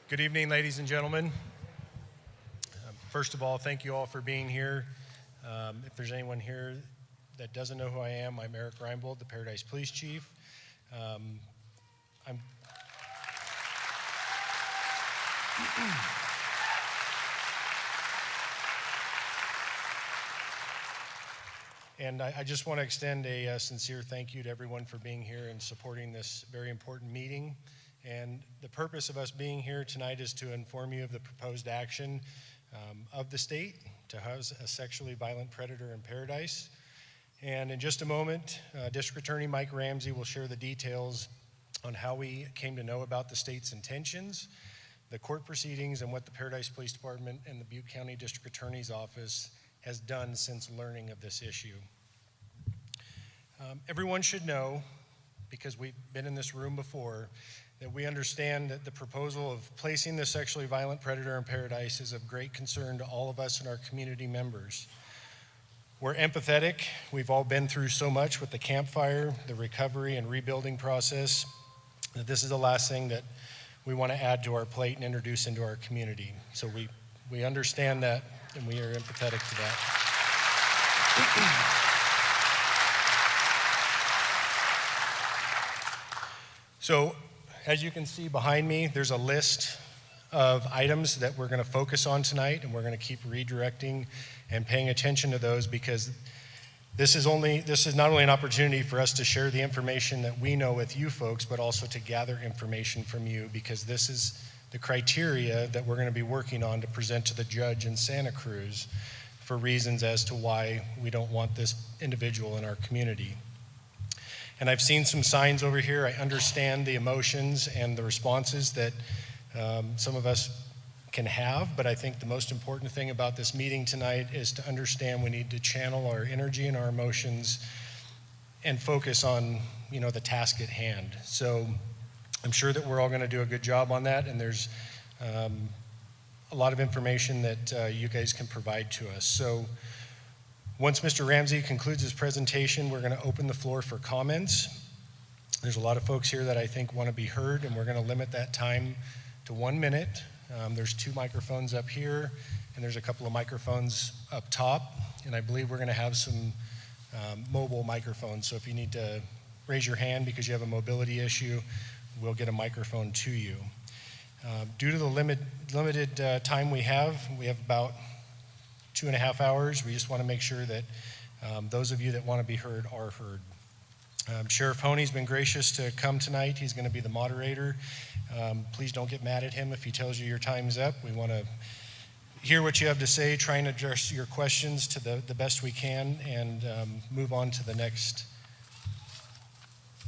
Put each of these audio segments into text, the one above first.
Good evening, ladies and gentlemen. First of all, thank you all for being here. If there's anyone here that doesn't know who I am, I'm Eric Reinbold, the Paradise Police Chief. And I just want to extend a sincere thank you to everyone for being here and supporting this very important meeting. And the purpose of us being here tonight is to inform you of the proposed action of the state to house a sexually violent predator in Paradise. And in just a moment, District Attorney Mike Ramsey will share the details on how we came to know about the state's intentions, the court proceedings, and what the Paradise Police Department and the Butte County District Attorney's Office has done since learning of this issue. Everyone should know, because we've been in this room before, that we understand that the proposal of placing the sexually violent predator in Paradise is of great concern to all of us and our community members. We're empathetic. We've all been through so much with the campfire, the recovery and rebuilding process, that this is the last thing that we want to add to our plate and introduce into our community. So we understand that, and we are empathetic to that. So, as you can see behind me, there's a list of items that we're going to focus on tonight, and we're going to keep redirecting and paying attention to those, because this is not only an opportunity for us to share the information that we know with you folks, but also to gather information from you, because this is the criteria that we're going to be working on to present to the judge in Santa Cruz for reasons as to why we don't want this individual in our community. And I've seen some signs over here. I understand the emotions and the responses that some of us can have, but I think the most important thing about this meeting tonight is to understand we need to channel our energy and our emotions and focus on, the task at hand. So I'm sure that we're all going to do a good job on that, and there's a lot of information that you guys can provide to us. So once Mr. Ramsey concludes his presentation, we're going to open the floor for comments. There's a lot of folks here that I think want to be heard, and we're going to limit that time to 1 minute. There's 2 microphones up here, and there's a couple of microphones up top, and I believe we're going to have some mobile microphones. So if you need to raise your hand because you have a mobility issue, we'll get a microphone to you. Due to the limited time we have about 2.5 hours. We just want to make sure that those of you that want to be heard are heard. Sheriff Honey's been gracious to come tonight. He's going to be the moderator. Please don't get mad at him if he tells you your time's up. We want to hear what you have to say, try and address your questions to the best we can, and move on to the next.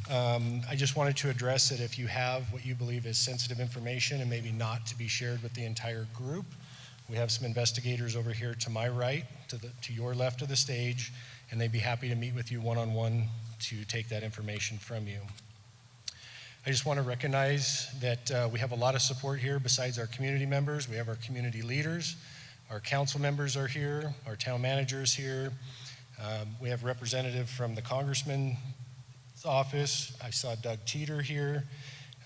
I just wanted to address that if you have what you believe is sensitive information and maybe not to be shared with the entire group, we have some investigators over here to my right, to your left of the stage, and they'd be happy to meet with you one-on-one to take that information from you. I just want to recognize that we have a lot of support here besides our community members. We have our community leaders, our council members are here, our town manager is here. We have representative from the congressman's office. I saw Doug Teeter here.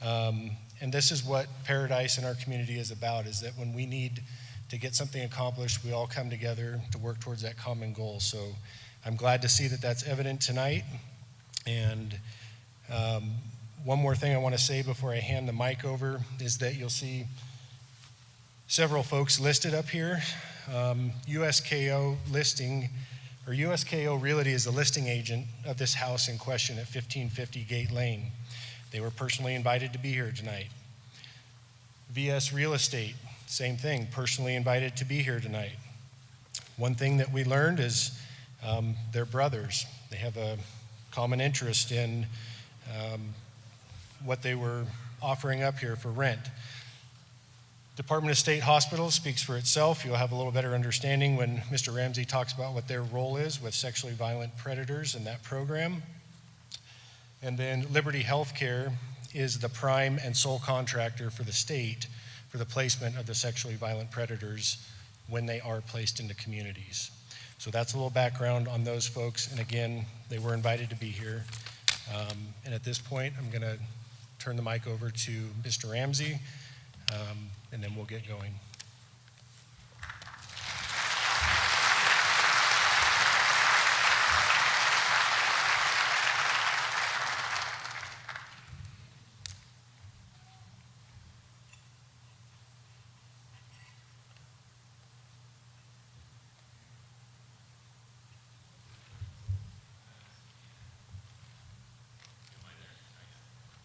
And this is what Paradise in our community is about, is that when we need to get something accomplished, we all come together to work towards that common goal. So I'm glad to see that that's evident tonight. And one more thing I want to say before I hand the mic over is that you'll see several folks listed up here. USKO Realty is the listing agent of this house in question at 1550 Gate Lane. They were personally invited to be here tonight. VS Real Estate, same thing, personally invited to be here tonight. One thing that we learned is they're brothers. They have a common interest in what they were offering up here for rent. Department of State Hospital speaks for itself. You'll have a little better understanding when Mr. Ramsey talks about what their role is with sexually violent predators in that program. And then Liberty Healthcare is the prime and sole contractor for the state for the placement of the sexually violent predators when they are placed into communities. So that's a little background on those folks. And again, they were invited to be here. And at this point, I'm going to turn the mic over to Mr. Ramsey and then we'll get going.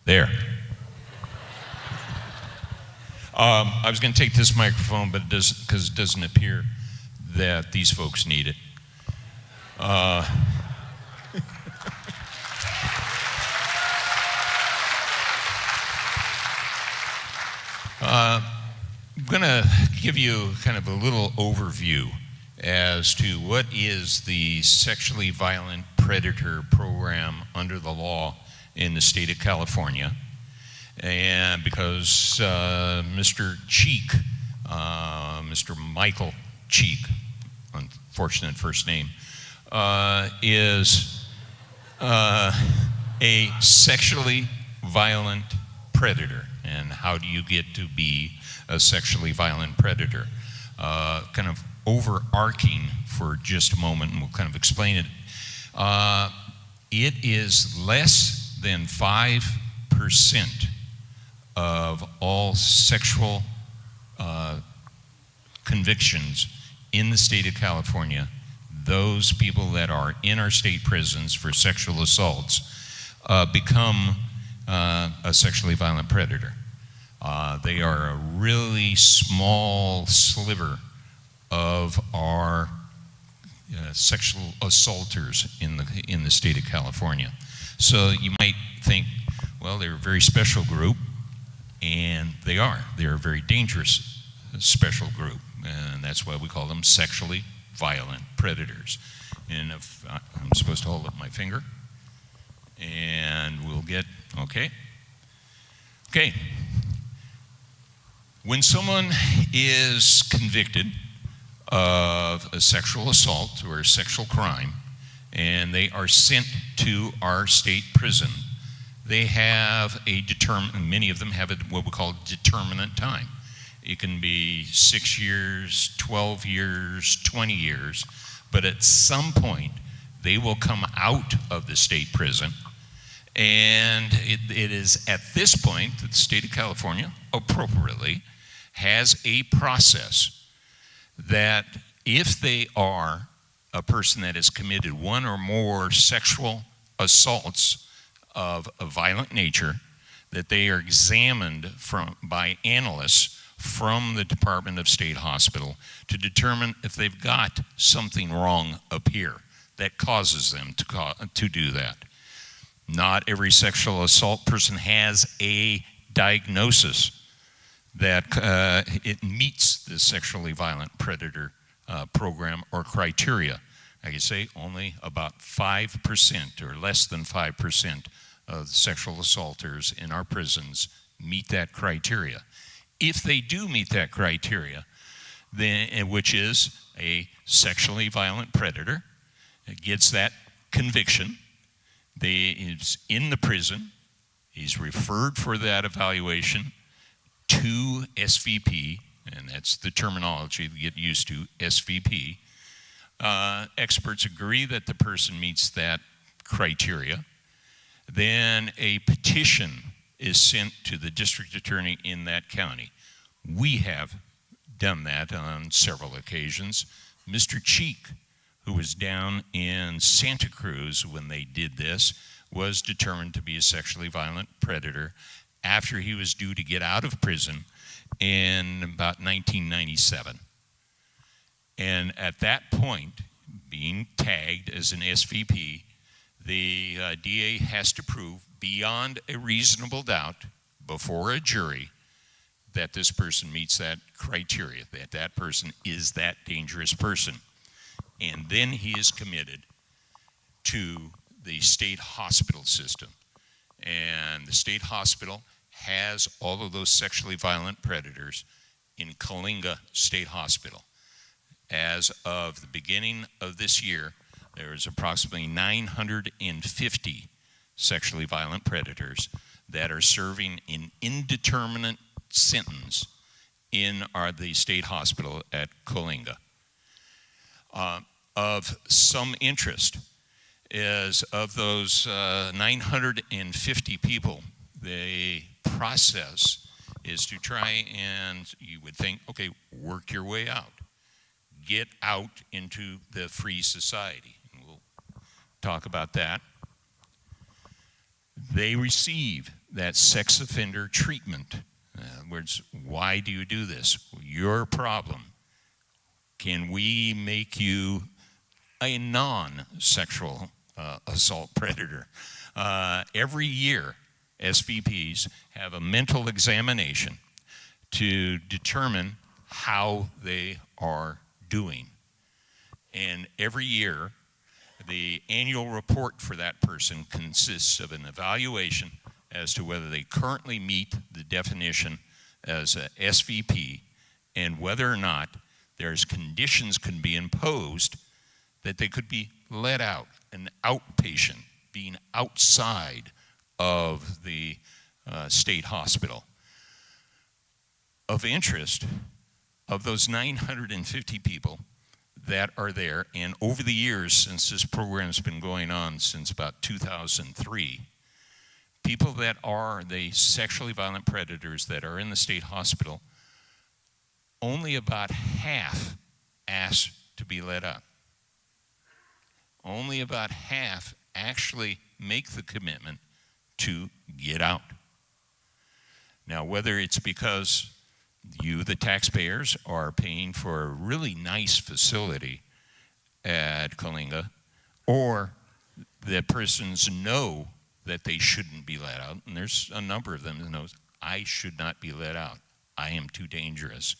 There. I was going to take this microphone, but because it doesn't appear that these folks need it. I'm going to give you kind of a little overview as to what is the sexually violent predator program under the law in the state of California. And because Mr. Cheek, Mr. Michael Cheek, unfortunate first name, is a sexually violent predator. And how do you get to be a sexually violent predator? Kind of overarching for just a moment, and we'll kind of explain it. It is less than 5% of all sexual convictions in the state of California. Those people that are in our state prisons for sexual assaults become a sexually violent predator. They are a really small sliver of our sexual assaulters in the state of California. So you might think, well, they're a very special group, and they are. They're a very dangerous special group, and that's why we call them sexually violent predators. And if I'm supposed to hold up my finger, and we'll get, okay. When someone is convicted of a sexual assault or a sexual crime, and they are sent to our state prison, they have many of them have what we call determinate time. It can be 6 years, 12 years, 20 years, but at some point they will come out of the state prison, and it is at this point that the state of California appropriately has a process that if they are a person that has committed one or more sexual assaults of a violent nature, that they are examined by analysts from the Department of State Hospital to determine if they've got something wrong up here that causes them to do that. Not every sexual assault person has a diagnosis that it meets the sexually violent predator program or criteria. I can say only about 5% or less than 5% of the sexual assaulters in our prisons meet that criteria. If they do meet that criteria, then, which is a sexually violent predator, it gets that conviction, he's in the prison, he's referred for that evaluation to SVP, and that's the terminology to get used to, SVP. Experts agree that the person meets that criteria. Then a petition is sent to the district attorney in that county. We have done that on several occasions. Mr. Cheek, who was down in Santa Cruz when they did this, was determined to be a sexually violent predator after he was due to get out of prison in about 1997. And at that point, being tagged as an SVP, the DA has to prove beyond a reasonable doubt before a jury that this person meets that criteria, that that person is that dangerous person. And then he is committed to the state hospital system. And the state hospital has all of those sexually violent predators in Kalinga State Hospital. As of the beginning of this year, there is approximately 950 sexually violent predators that are serving an indeterminate sentence in the state hospital at Coalinga. Of some interest is of those 950 people, the process is to try and, you would think, okay, work your way out. Get out into the free society. And we'll talk about that. They receive that sex offender treatment. In other words, why do you do this? Well, your problem. Can we make you a non-sexual assault predator? Every year, SVPs have a mental examination to determine how they are doing. And every year, the annual report for that person consists of an evaluation as to whether they currently meet the definition as a SVP and whether or not there's conditions can be imposed that they could be let out, an outpatient, being outside of the state hospital. Of interest, of those 950 people that are there, and over the years since this program's been going on since about 2003, people that are the sexually violent predators that are in the state hospital, only about half ask to be let out. Only about half actually make the commitment to get out. Now, whether it's because you, the taxpayers, are paying for a really nice facility at Coalinga, or the persons know that they shouldn't be let out, and there's a number of them that knows, I should not be let out. I am too dangerous.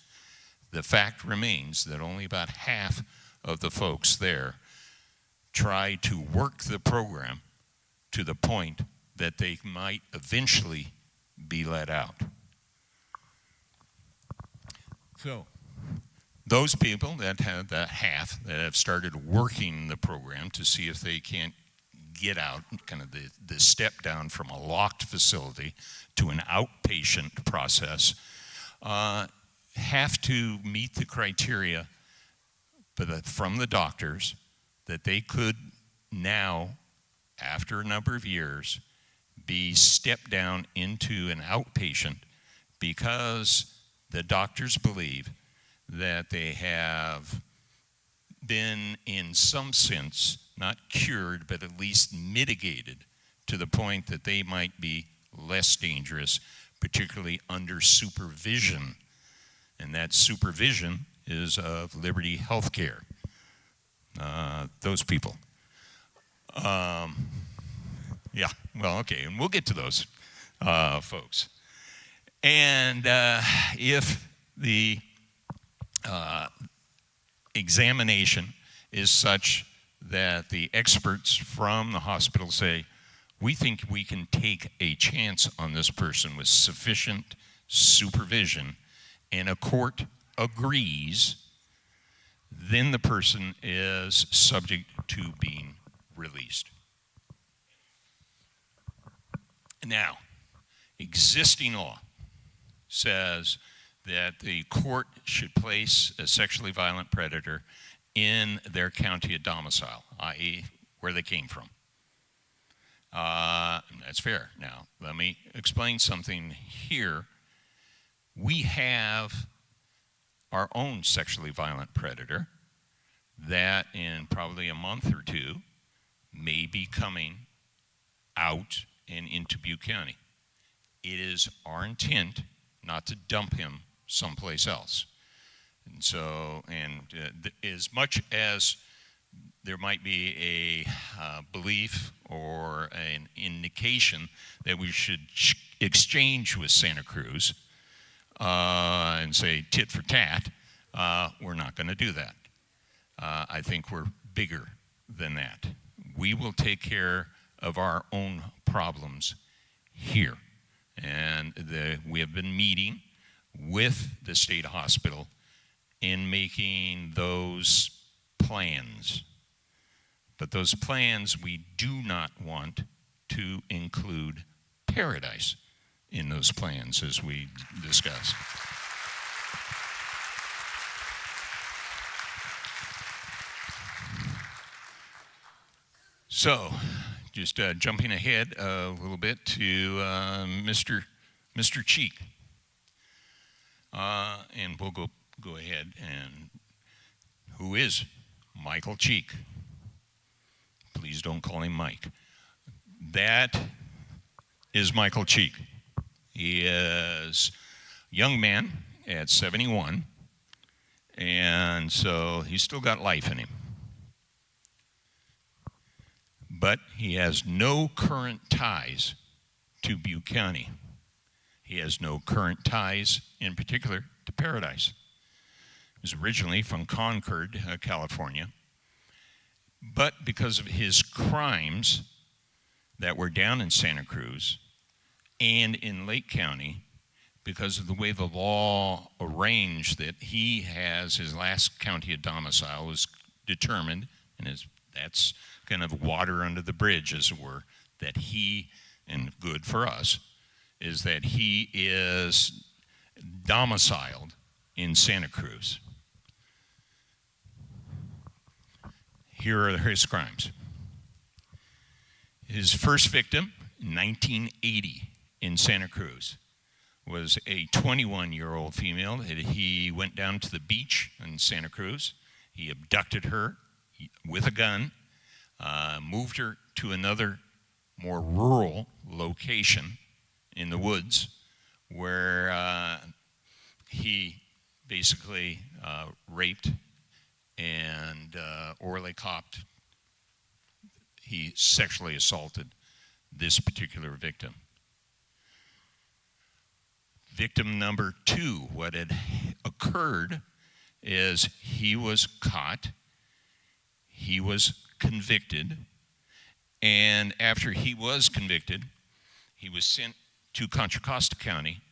The fact remains that only about half of the folks there try to work the program to the point that they might eventually be let out. So, those people that have that half that have started working the program to see if they can't get out, kind of the step down from a locked facility to an outpatient process, have to meet the criteria from the doctors that they could now, after a number of years, be stepped down into an outpatient because the doctors believe that they have been, in some sense, not cured, but at least mitigated to the point that they might be less dangerous, particularly under supervision. And that supervision is of Liberty Healthcare. Those people. Yeah, well, okay, and we'll get to those folks. And if the examination is such that the experts from the hospital say, we think we can take a chance on this person with sufficient supervision, and a court agrees, then the person is subject to being released. Now, existing law says that the court should place a sexually violent predator in their county of domicile, i.e., where they came from. That's fair. Now, let me explain something here. We have our own sexually violent predator that in probably a month or two may be coming out and into Butte County. It is our intent not to dump him someplace else. And so, as much as there might be a belief or an indication that we should exchange with Santa Cruz and say tit for tat, we're not going to do that. I think we're bigger than that. We will take care of our own problems here. And we have been meeting with the state hospital in making those plans. But those plans, we do not want to include Paradise in those plans, as we discussed. So, just jumping ahead a little bit to Mr. Cheek. And we'll go ahead and who is Michael Cheek? Please don't call him Mike. That is Michael Cheek. He is a young man at 71, and so he's still got life in him. But he has no current ties to Butte County. He has no current ties, in particular, to Paradise. He was originally from Concord, California. But because of his crimes that were down in Santa Cruz and in Lake County, because of the way the law arranged that he has his last county of domicile was determined, and that's kind of water under the bridge, as it were, that he, and good for us, is that he is domiciled in Santa Cruz. Here are his crimes. His first victim, 1980, in Santa Cruz, was a 21-year-old female that he went down to the beach in Santa Cruz. He abducted her with a gun, moved her to another more rural location in the woods where he basically raped and orally copped. He sexually assaulted this particular victim. Victim number 2, what had occurred is he was caught, he was convicted, and after he was convicted, he was sent to Contra Costa County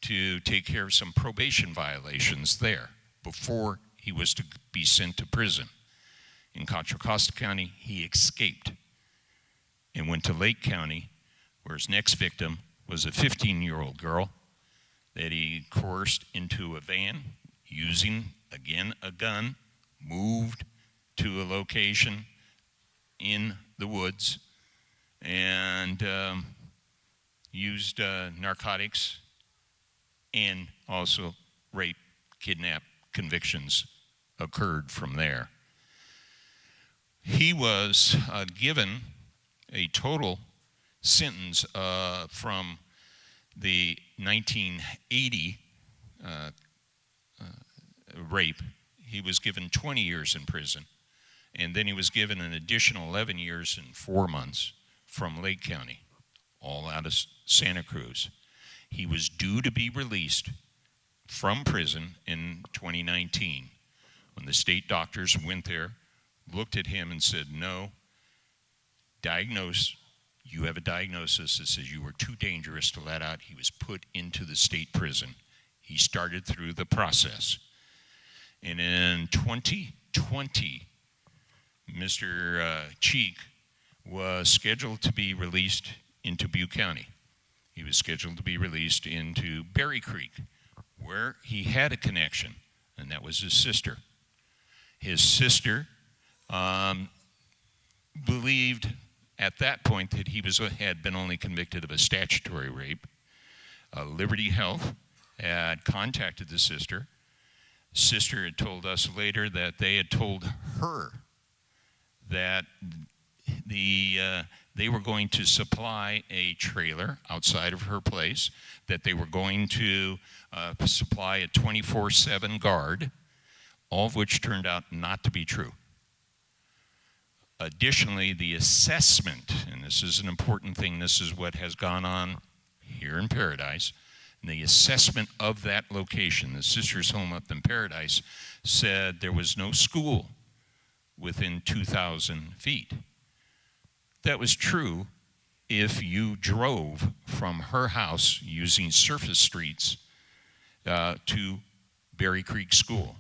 to take care of some probation violations there before he was to be sent to prison. In Contra Costa County, he escaped and went to Lake County, where his next victim was a 15-year-old girl that he coerced into a van using, again, a gun, moved to a location in the woods, and used narcotics, and also rape, kidnap convictions occurred from there. He was given a total sentence from the 1980 rape. He was given 20 years in prison, and then he was given an additional 11 years and 4 months from Lake County, all out of Santa Cruz. He was due to be released from prison in 2019 when the state doctors went there, looked at him and said, no, you have a diagnosis that says you were too dangerous to let out. He was put into the state prison. He started through the process. And in 2020, Mr. Cheek was scheduled to be released into Butte County. He was scheduled to be released into Berry Creek, where he had a connection, and that was his sister. His sister believed at that point that he had been only convicted of a statutory rape. Liberty Health had contacted the sister. Sister had told us later that they had told her that they were going to supply a trailer outside of her place, that they were going to supply a 24/7 guard, all of which turned out not to be true. Additionally, the assessment, and this is an important thing, this is what has gone on here in Paradise, and the assessment of that location, the sister's home up in Paradise, said there was no school within 2,000 feet. That was true if you drove from her house using surface streets to Berry Creek School.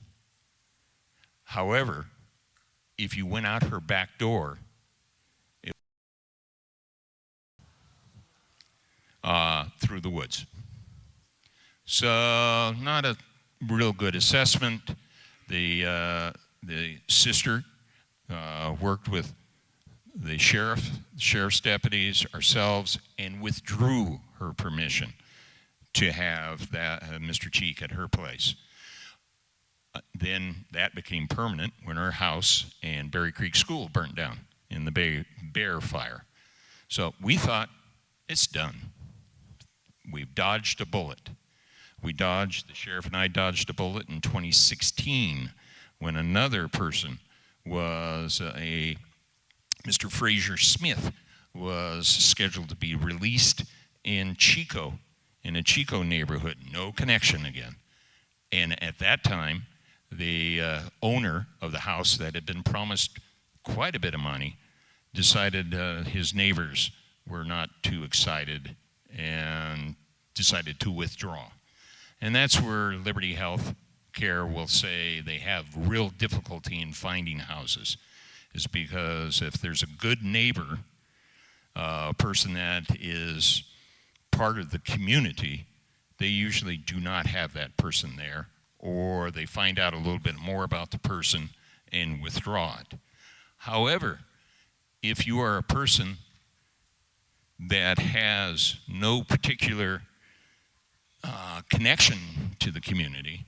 However, if you went out her back door, through the woods. So not a real good assessment. The sister worked with the sheriff's deputies, ourselves, and withdrew her permission to have that Mr. Cheek at her place. Then that became permanent when her house and Berry Creek School burnt down in the Bear Fire. So we thought, it's done. We've dodged a bullet. The sheriff and I dodged a bullet in 2016 when another person was Mr. Fraser Smith was scheduled to be released in a Chico neighborhood, no connection again. And at that time, the owner of the house that had been promised quite a bit of money decided his neighbors were not too excited and decided to withdraw. And that's where Liberty Health Care will say they have real difficulty in finding houses, is because if there's a good neighbor, a person that is part of the community, they usually do not have that person there, or they find out a little bit more about the person and withdraw it. However, if you are a person that has no particular connection to the community,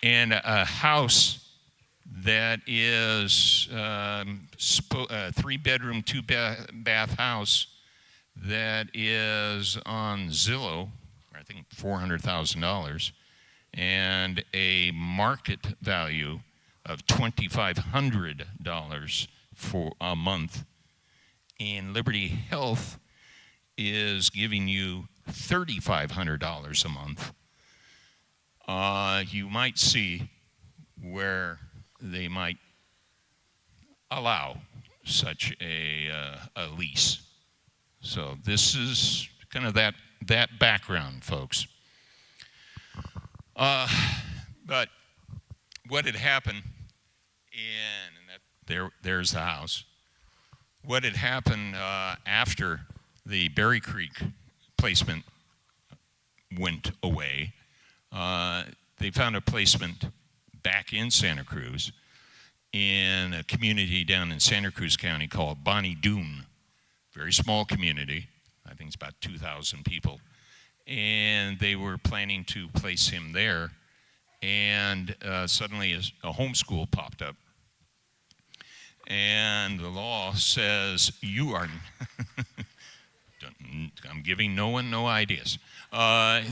and a house that is a 3-bedroom, 2-bath house that is on Zillow, I think $400,000, and a market value of $2,500 for a month, and Liberty Health is giving you $3,500 a month, you might see where they might allow such a lease. So this is kind of that background, folks. But what had happened, there's the house. What had happened after the Berry Creek placement went away, they found a placement back in Santa Cruz in a community down in Santa Cruz County called Bonnie Doon. Very small community. I think it's about 2,000 people. And they were planning to place him there. And suddenly a homeschool popped up. And the law says you are, I'm giving no one no ideas. But,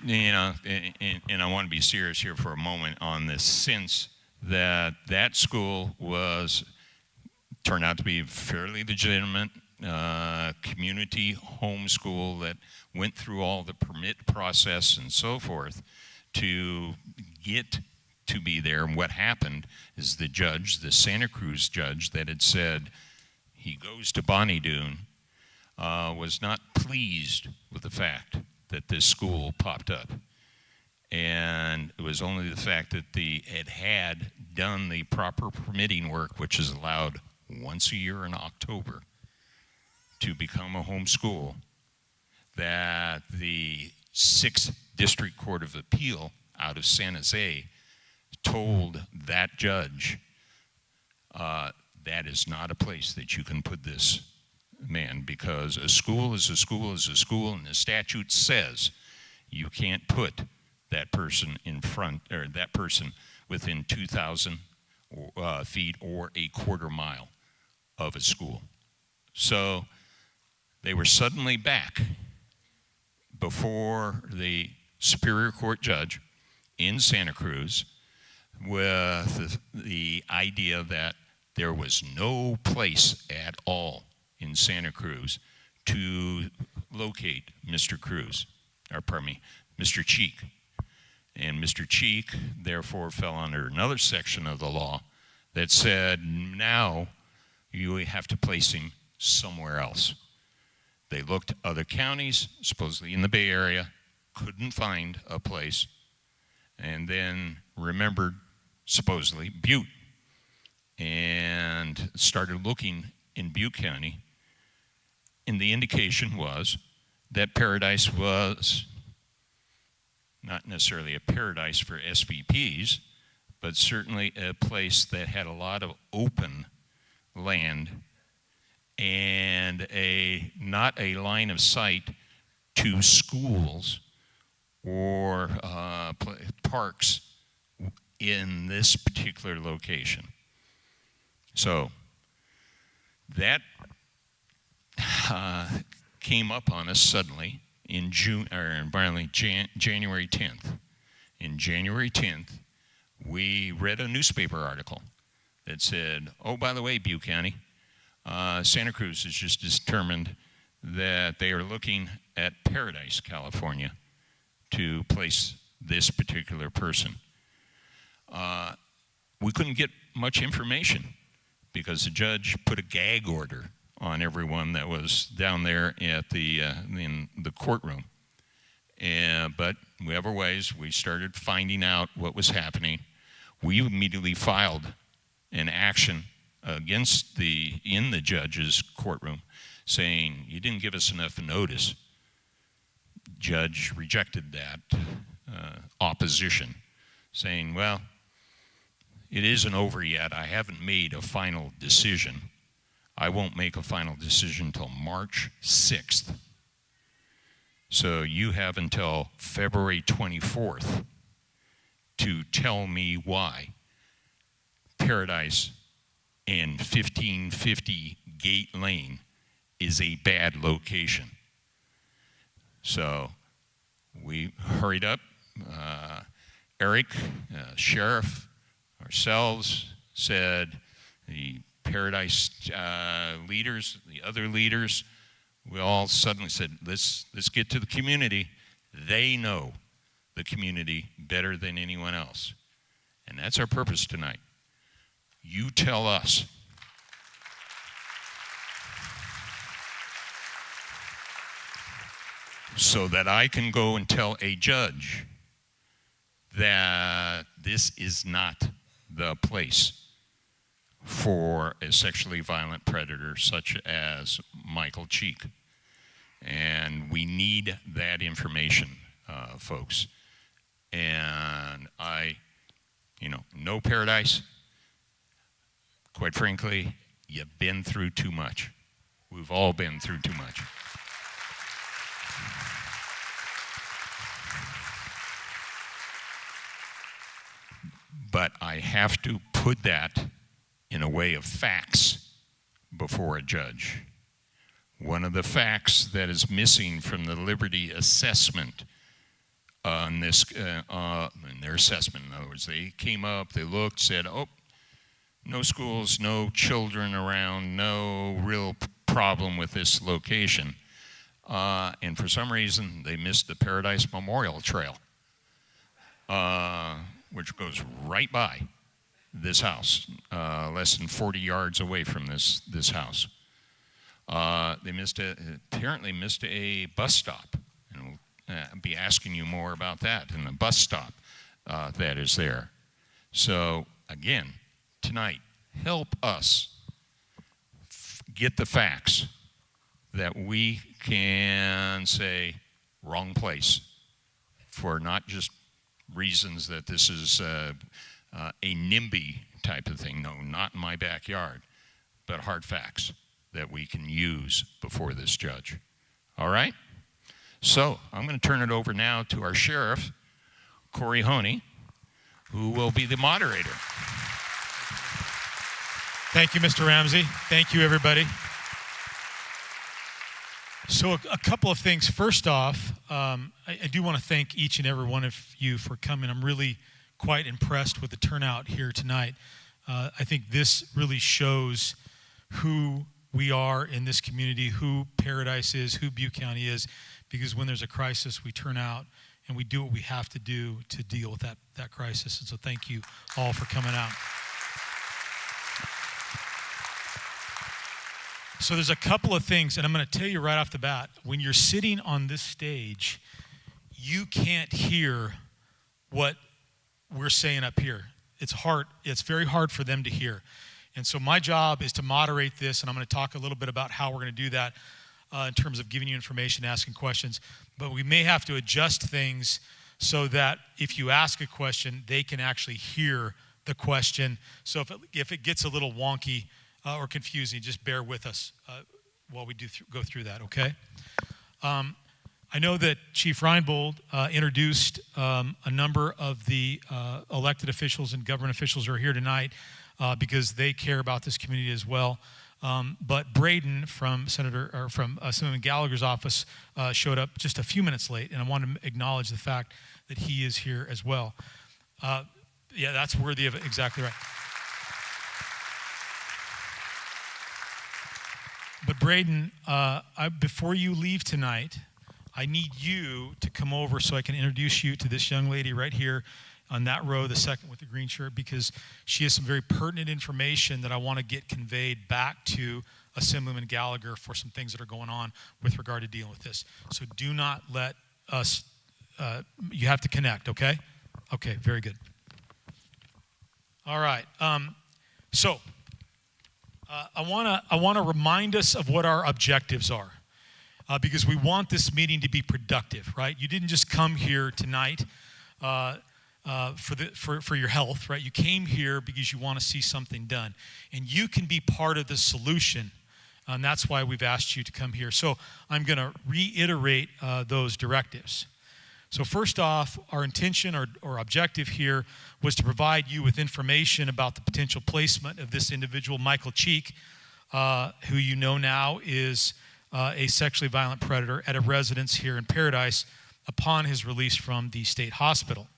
you know, and I want to be serious here for a moment on this, since that school turned out to be a fairly legitimate community homeschool that went through all the permit process and so forth to get to be there. And what happened is the Santa Cruz judge that had said he goes to Bonnie Doon was not pleased with the fact that this school popped up. And it was only the fact that it had done the proper permitting work, which is allowed once a year in October, to become a home school, that the 6th District Court of Appeal out of San Jose told that judge, that is not a place that you can put this man, because a school is a school is a school, and the statute says you can't put that person in front, or that person within 2,000 feet or a quarter mile of a school. So they were suddenly back before the Superior Court judge in Santa Cruz with the idea that there was no place at all in Santa Cruz to locate Mr. Cheek. And Mr. Cheek, therefore, fell under another section of the law that said, now you have to place him somewhere else. They looked other counties, supposedly in the Bay Area, couldn't find a place, and then remembered, supposedly, Butte. and started looking in Butte County, and the indication was that Paradise was not necessarily a paradise for SVPs, but certainly a place that had a lot of open land and not a line of sight to schools or parks in this particular location. So that came up on us suddenly in January 10th. In January 10th, we read a newspaper article that said, oh, by the way, Butte County, Santa Cruz has just determined that they are looking at Paradise, California, to place this particular person. We couldn't get much information because the judge put a gag order on everyone that was down there at in the courtroom. But whatever ways, we started finding out what was happening. We immediately filed an action in the judge's courtroom saying, you didn't give us enough notice. Judge rejected that opposition, saying, well, it isn't over yet. I haven't made a final decision. I won't make a final decision until March 6th. So you have until February 24th to tell me why Paradise and 1550 Gate Lane is a bad location. So we hurried up. Eric, sheriff, ourselves said the Paradise leaders, the other leaders, we all suddenly said, let's get to the community. They know the community better than anyone else. And that's our purpose tonight. You tell us. So that I can go and tell a judge that this is not the place for a sexually violent predator such as Michael Cheek. And we need that information, folks. And no Paradise. Quite frankly, you've been through too much. We've all been through too much. But I have to put that in a way of facts before a judge. One of the facts that is missing from the Liberty assessment on this, in their assessment, in other words, they came up, they looked, said, oh, no schools, no children around, no real problem with this location. And for some reason, they missed the Paradise Memorial Trail, which goes right by this house, less than 40 yards away from this house. They apparently missed a bus stop, and we'll be asking you more about that, and the bus stop that is there. So again, tonight, help us get the facts that we can say wrong place for not just reasons that this is a NIMBY type of thing. No, not in my backyard, but hard facts that we can use before this judge. All right? So I'm going to turn it over now to our sheriff, Corey Honey, who will be the moderator. Thank you, Mr. Ramsey. Thank you, everybody. So a couple of things. First off, I do want to thank each and every one of you for coming. I'm really quite impressed with the turnout here tonight. I think this really shows who we are in this community, who Paradise is, who Butte County is, because when there's a crisis, we turn out and we do what we have to do to deal with that crisis. And so thank you all for coming out. So there's a couple of things, and I'm going to tell you right off the bat. When you're sitting on this stage, you can't hear what we're saying up here. It's hard. It's very hard for them to hear. And so my job is to moderate this, and I'm going to talk a little bit about how we're going to do that in terms of giving you information, asking questions. But we may have to adjust things so that if you ask a question, they can actually hear the question. So if it gets a little wonky or confusing, just bear with us while we go through that, okay? I know that Chief Reinbold introduced a number of the elected officials and government officials who are here tonight because they care about this community as well. But Braden from Senator Gallagher's office showed up just a few minutes late, and I want to acknowledge the fact that he is here as well. Yeah, that's worthy of it. Exactly right. But Braden, before you leave tonight, I need you to come over so I can introduce you to this young lady right here on that row, the second with the green shirt, because she has some very pertinent information that I want to get conveyed back to Assemblyman Gallagher for some things that are going on with regard to dealing with this. So do not let us, you have to connect, okay? Okay, very good. All right, so I want to remind us of what our objectives are. Because we want this meeting to be productive, right? You didn't just come here tonight for your health, right? You came here because you want to see something done. And you can be part of the solution, and that's why we've asked you to come here. So I'm going to reiterate those directives. So first off, our intention or objective here was to provide you with information about the potential placement of this individual, Michael Cheek, who you know now is a sexually violent predator at a residence here in Paradise upon his release from the state hospital.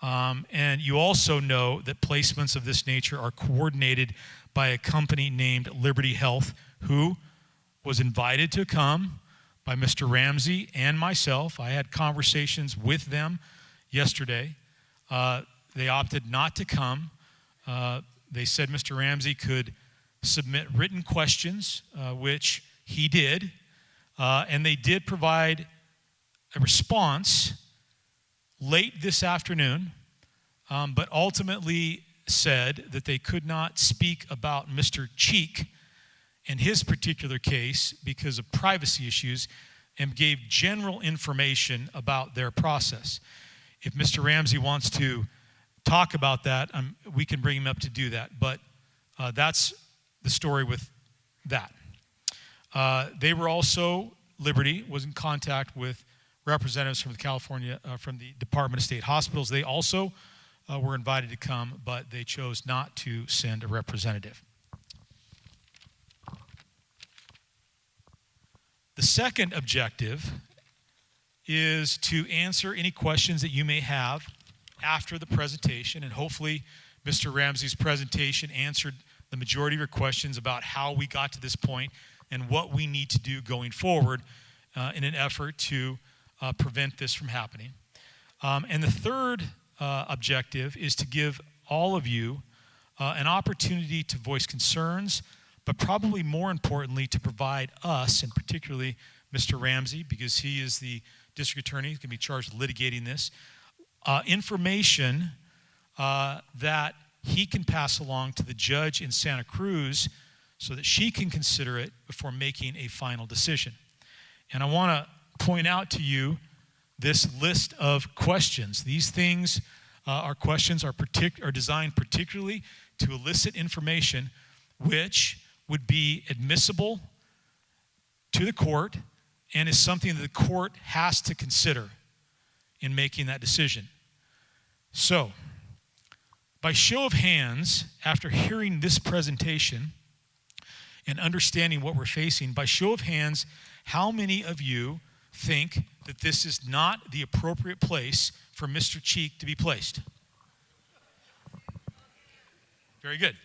And you also know that placements of this nature are coordinated by a company named Liberty Health, who was invited to come by Mr. Ramsey and myself. I had conversations with them yesterday. They opted not to come. They said Mr. Ramsey could submit written questions, which he did, and they did provide a response late this afternoon, but ultimately said that they could not speak about Mr. Cheek and his particular case because of privacy issues, and gave general information about their process. If Mr. Ramsey wants to talk about that, we can bring him up to do that, but that's the story with that. They were also, Liberty was in contact with representatives from from the Department of State Hospitals. They also were invited to come, but they chose not to send a representative. The second objective is to answer any questions that you may have after the presentation, and hopefully Mr. Ramsey's presentation answered the majority of your questions about how we got to this point and what we need to do going forward in an effort to prevent this from happening. And the third objective is to give all of you an opportunity to voice concerns, but probably more importantly, to provide us, and particularly Mr. Ramsey, because he is the district attorney, who can be charged with litigating this, information that he can pass along to the judge in Santa Cruz so that she can consider it before making a final decision. And I want to point out to you this list of questions. These things are questions are designed particularly to elicit information which would be admissible to the court and is something that the court has to consider in making that decision. So, by show of hands, after hearing this presentation and understanding what we're facing, by show of hands, how many of you think that this is not the appropriate place for Mr. Cheek to be placed? Very good.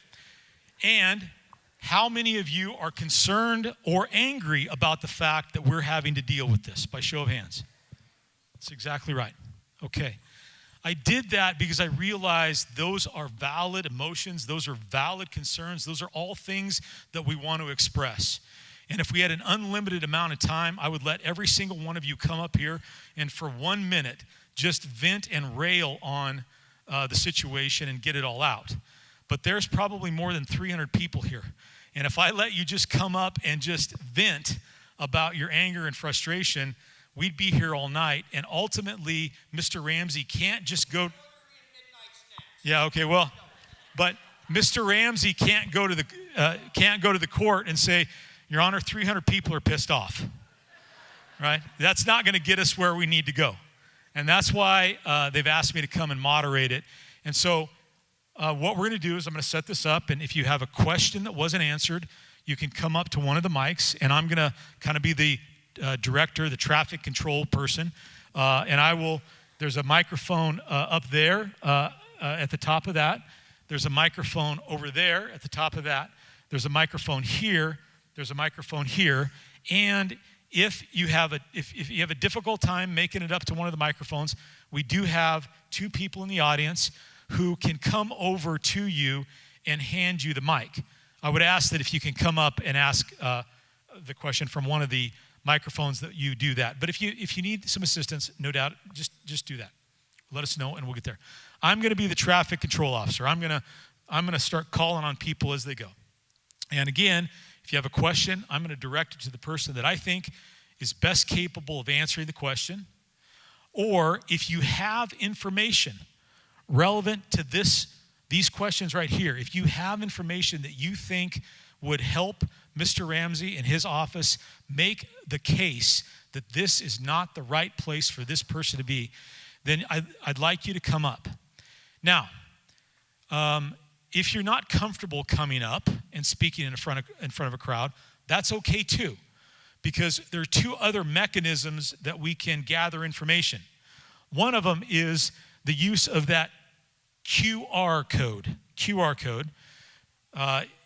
And how many of you are concerned or angry about the fact that we're having to deal with this? By show of hands. That's exactly right. Okay. I did that because I realized those are valid emotions, those are valid concerns, those are all things that we want to express. And if we had an unlimited amount of time, I would let every single one of you come up here and for 1 minute just vent and rail on the situation and get it all out. but there's probably more than 300 people here. And if I let you just come up and just vent about your anger and frustration, we'd be here all night. And ultimately, Mr. Ramsey can't just go. Yeah, okay, well, but Mr. Ramsey can't go to the court and say, Your Honor, 300 people are pissed off, right? That's not going to get us where we need to go. And that's why they've asked me to come and moderate it. And so what we're going to do is I'm going to set this up, and if you have a question that wasn't answered, you can come up to one of the mics, and I'm going to kind of be the director, the traffic control person, and there's a microphone up there at the top of that. There's a microphone over there at the top of that. There's a microphone here. There's a microphone here. And if you have a difficult time making it up to one of the microphones, we do have 2 people in the audience who can come over to you and hand you the mic. I would ask that if you can come up and ask the question from one of the microphones, that you do that. But if you need some assistance, no doubt, just do that. Let us know and we'll get there. I'm going to be the traffic control officer. I'm going to start calling on people as they go. And again, if you have a question, I'm going to direct it to the person that I think is best capable of answering the question. Or if you have information relevant to these questions right here, if you have information that you think would help Mr. Ramsey and his office make the case that this is not the right place for this person to be, then I'd like you to come up. Now, if you're not comfortable coming up and speaking in front of a crowd, that's okay too, because there are 2 other mechanisms that we can gather information. One of them is the use of that QR code.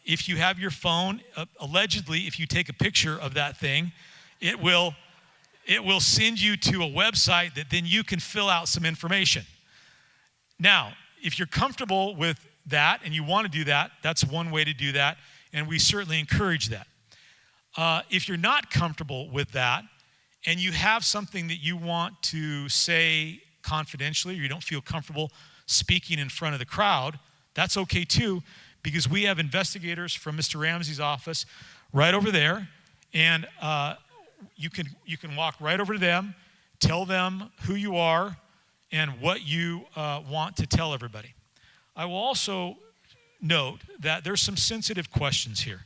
If you have your phone, allegedly, if you take a picture of that thing, it will send you to a website that then you can fill out some information. Now, if you're comfortable with that and you want to do that, that's one way to do that, and we certainly encourage that. If you're not comfortable with that and you have something that you want to say confidentially, or you don't feel comfortable speaking in front of the crowd, that's okay too, because we have investigators from Mr. Ramsey's office right over there, and you can walk right over to them, tell them who you are and what you want to tell everybody. I will also note that there's some sensitive questions here.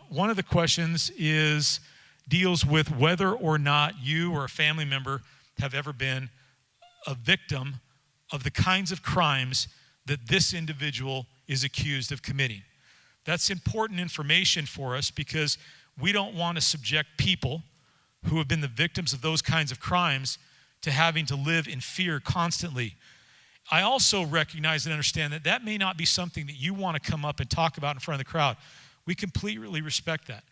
One of the questions deals with whether or not you or a family member have ever been a victim of the kinds of crimes that this individual is accused of committing. That's important information for us because we don't want to subject people who have been the victims of those kinds of crimes to having to live in fear constantly. I also recognize and understand that that may not be something that you want to come up and talk about in front of the crowd. We completely respect that.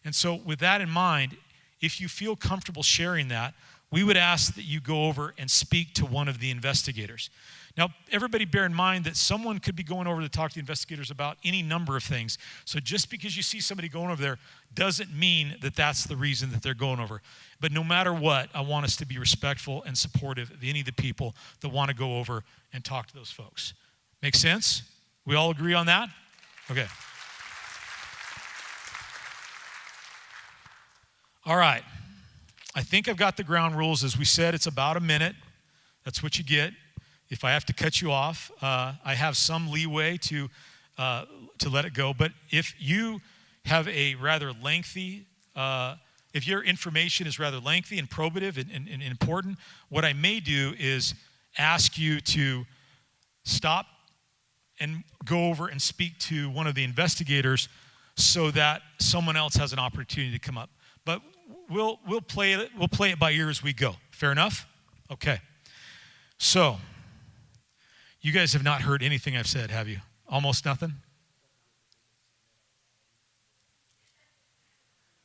And so with that in mind, if you feel comfortable sharing that, we would ask that you go over and speak to one of the investigators. Now, everybody bear in mind that someone could be going over to talk to the investigators about any number of things. So just because you see somebody going over there doesn't mean that that's the reason that they're going over. But no matter what, I want us to be respectful and supportive of any of the people that want to go over and talk to those folks. Make sense? We all agree on that? Okay. All right. I think I've got the ground rules. As we said, it's about a minute. That's what you get. If I have to cut you off, I have some leeway to let it go. But if you have a rather lengthy, if your information is rather lengthy and probative and important, what I may do is ask you to stop and go over and speak to one of the investigators so that someone else has an opportunity to come up. But we'll play it by ear as we go. Fair enough? Okay. So, you guys have not heard anything I've said, have you? Almost nothing?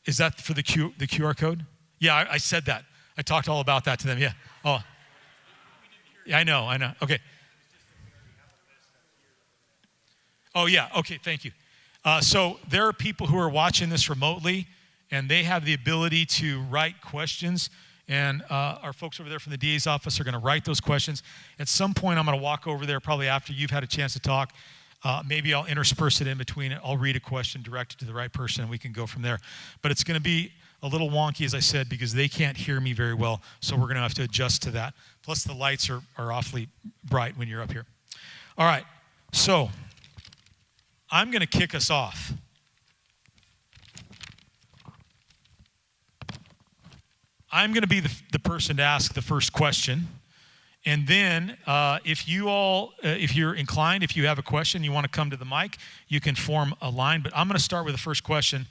Is that for the QR code? Yeah, I said that. I talked all about that to them, yeah. Oh, yeah, I know. Okay. Oh, yeah, okay, thank you. So there are people who are watching this remotely, and they have the ability to write questions, and our folks over there from the DA's office are going to write those questions. At some point, I'm going to walk over there probably after you've had a chance to talk. Maybe I'll intersperse it in between. I'll read a question directed to the right person, and we can go from there. But it's going to be a little wonky, as I said, because they can't hear me very well, so we're going to have to adjust to that. Plus, the lights are awfully bright when you're up here. All right, so I'm going to kick us off. I'm going to be the person to ask the first question. And then if you're inclined, if you have a question, you want to come to the mic, you can form a line. But I'm going to start with the first question.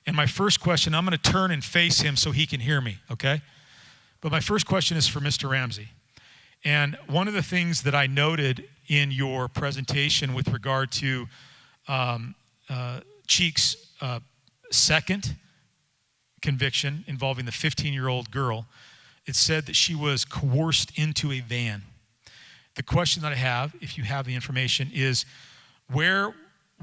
And my first question, I'm going to turn and face him so he can hear me, okay? But my first question is for Mr. Ramsey. And one of the things that I noted in your presentation with regard to Cheek's second conviction involving the 15-year-old girl, it said that she was coerced into a van. The question that I have, if you have the information, is where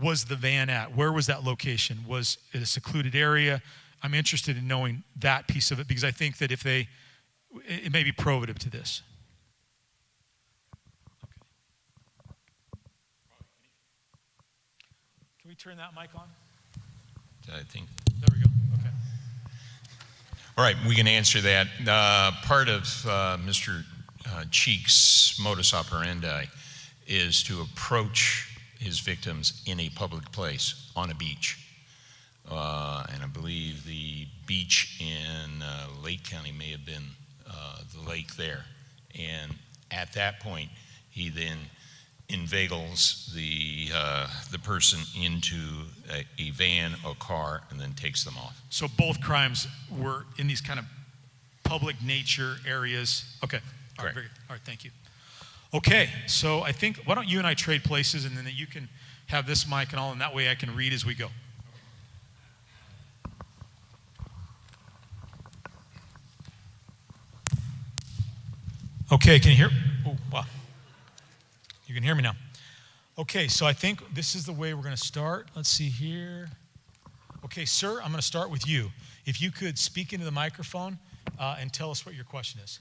was the van at? Where was that location? Was it a secluded area? I'm interested in knowing that piece of it because I think that it may be probative to this. Okay. Can we turn that mic on? I think. There we go. Okay. All right, we can answer that. Part of Mr. Cheek's modus operandi is to approach his victims in a public place, on a beach. And I believe the beach in Lake County may have been the lake there. And at that point, he then inveigles the person into a van or car and then takes them off. So both crimes were in these kind of public nature areas. Okay. All right, very good. All right, thank you. Okay, so I think, why don't you and I trade places and then you can have this mic and all, and that way I can read as we go. Okay, can you hear? Oh, wow. You can hear me now. Okay, so I think this is the way we're going to start. Let's see here. Okay, sir, I'm going to start with you. If you could speak into the microphone and tell us what your question is.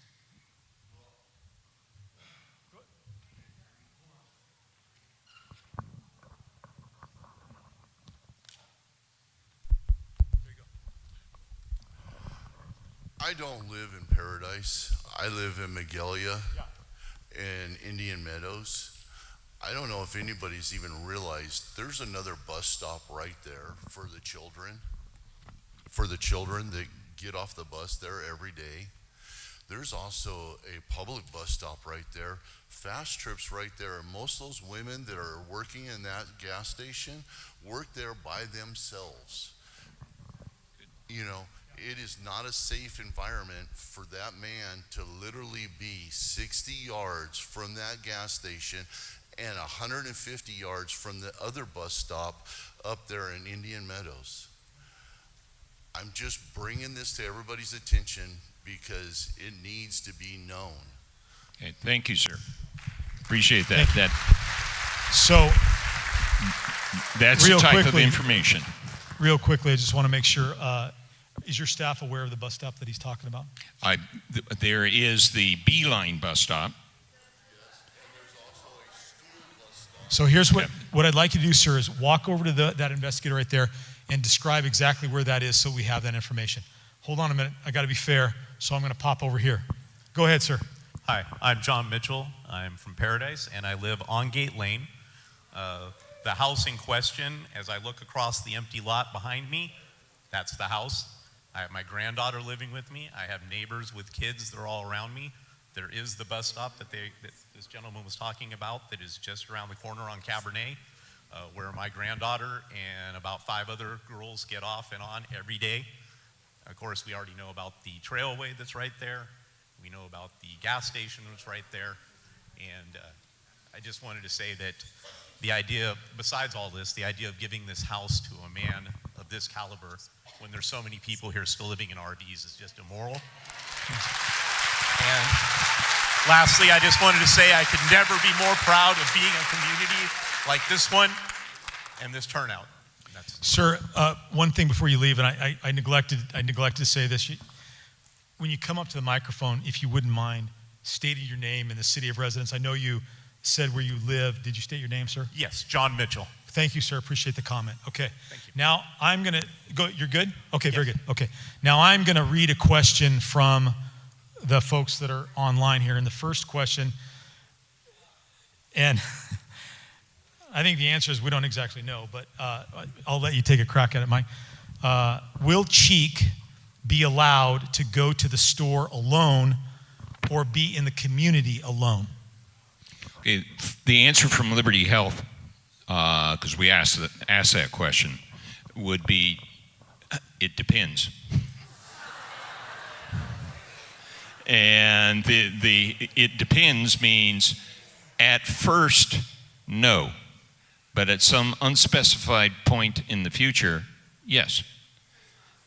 I don't live in Paradise. I live in Magalia and Indian Meadows. I don't know if anybody's even realized there's another bus stop right there for the children that get off the bus there every day. There's also a public bus stop right there. Fastrip's right there. And most of those women that are working in that gas station work there by themselves. You know, it is not a safe environment for that man to literally be 60 yards from that gas station and 150 yards from the other bus stop up there in Indian Meadows. I'm just bringing this to everybody's attention because it needs to be known. Okay, thank you, sir. Appreciate that. So, That's the type of information. Real quickly, I just want to make sure, is your staff aware of the bus stop that he's talking about? There is the Beeline bus stop. So here's what I'd like you to do, sir, is walk over to that investigator right there and describe exactly where that is so we have that information. Hold on a minute. I got to be fair, so I'm going to pop over here. Go ahead, sir. Hi, I'm John Mitchell. I'm from Paradise, and I live on Gate Lane. The house in question, as I look across the empty lot behind me, that's the house. I have my granddaughter living with me. I have neighbors with kids that are all around me. There is the bus stop that this gentleman was talking about that is just around the corner on Cabernet, where my granddaughter and about 5 other girls get off and on every day. Of course, we already know about the trailway that's right there. We know about the gas station that's right there. And I just wanted to say that the idea, besides all this, the idea of giving this house to a man of this caliber when there's so many people here still living in RVs is just immoral. And lastly, I just wanted to say I could never be more proud of being a community like this one and this turnout. Sir, one thing before you leave, and I neglected to say this. When you come up to the microphone, if you wouldn't mind stating your name and the city of residence. I know you said where you live. Did you state your name, sir? Yes, John Mitchell. Thank you, sir. Appreciate the comment. Okay. Thank you. Now I'm going to go. You're good? Okay, very good. Okay. Now I'm going to read a question from the folks that are online here. And the first question, and I think the answer is we don't exactly know, but I'll let you take a crack at it, Mike. Will Cheek be allowed to go to the store alone or be in the community alone? Okay, the answer from Liberty Health, because we asked that question, would be, it depends. And the it depends means at first, no. But at some unspecified point in the future, yes.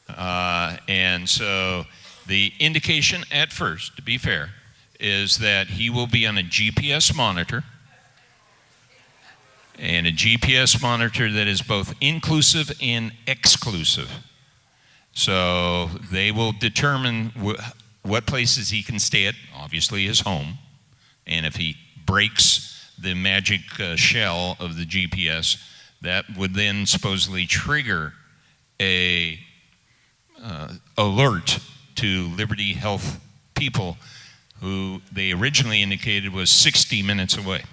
And so the indication at first, to be fair, is that he will be on a GPS monitor, and a GPS monitor that is both inclusive and exclusive. So they will determine what places he can stay at, obviously his home, and if he breaks the magic shell of the GPS, that would then supposedly trigger a alert to Liberty Health people who they originally indicated was 60 minutes away.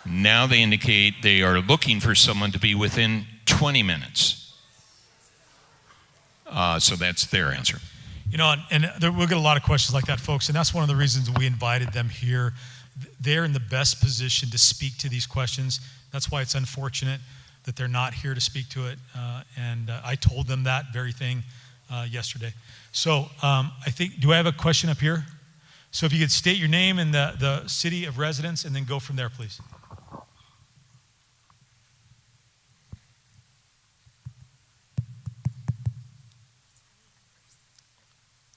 Now they indicate they are looking for someone to be within 20 minutes. So that's their answer. You know, and we'll get a lot of questions like that, folks, and that's one of the reasons we invited them here. They're in the best position to speak to these questions. That's why it's unfortunate that they're not here to speak to it. And I told them that very thing yesterday. So I think, do I have a question up here? So if you could state your name and the city of residence and then go from there, please.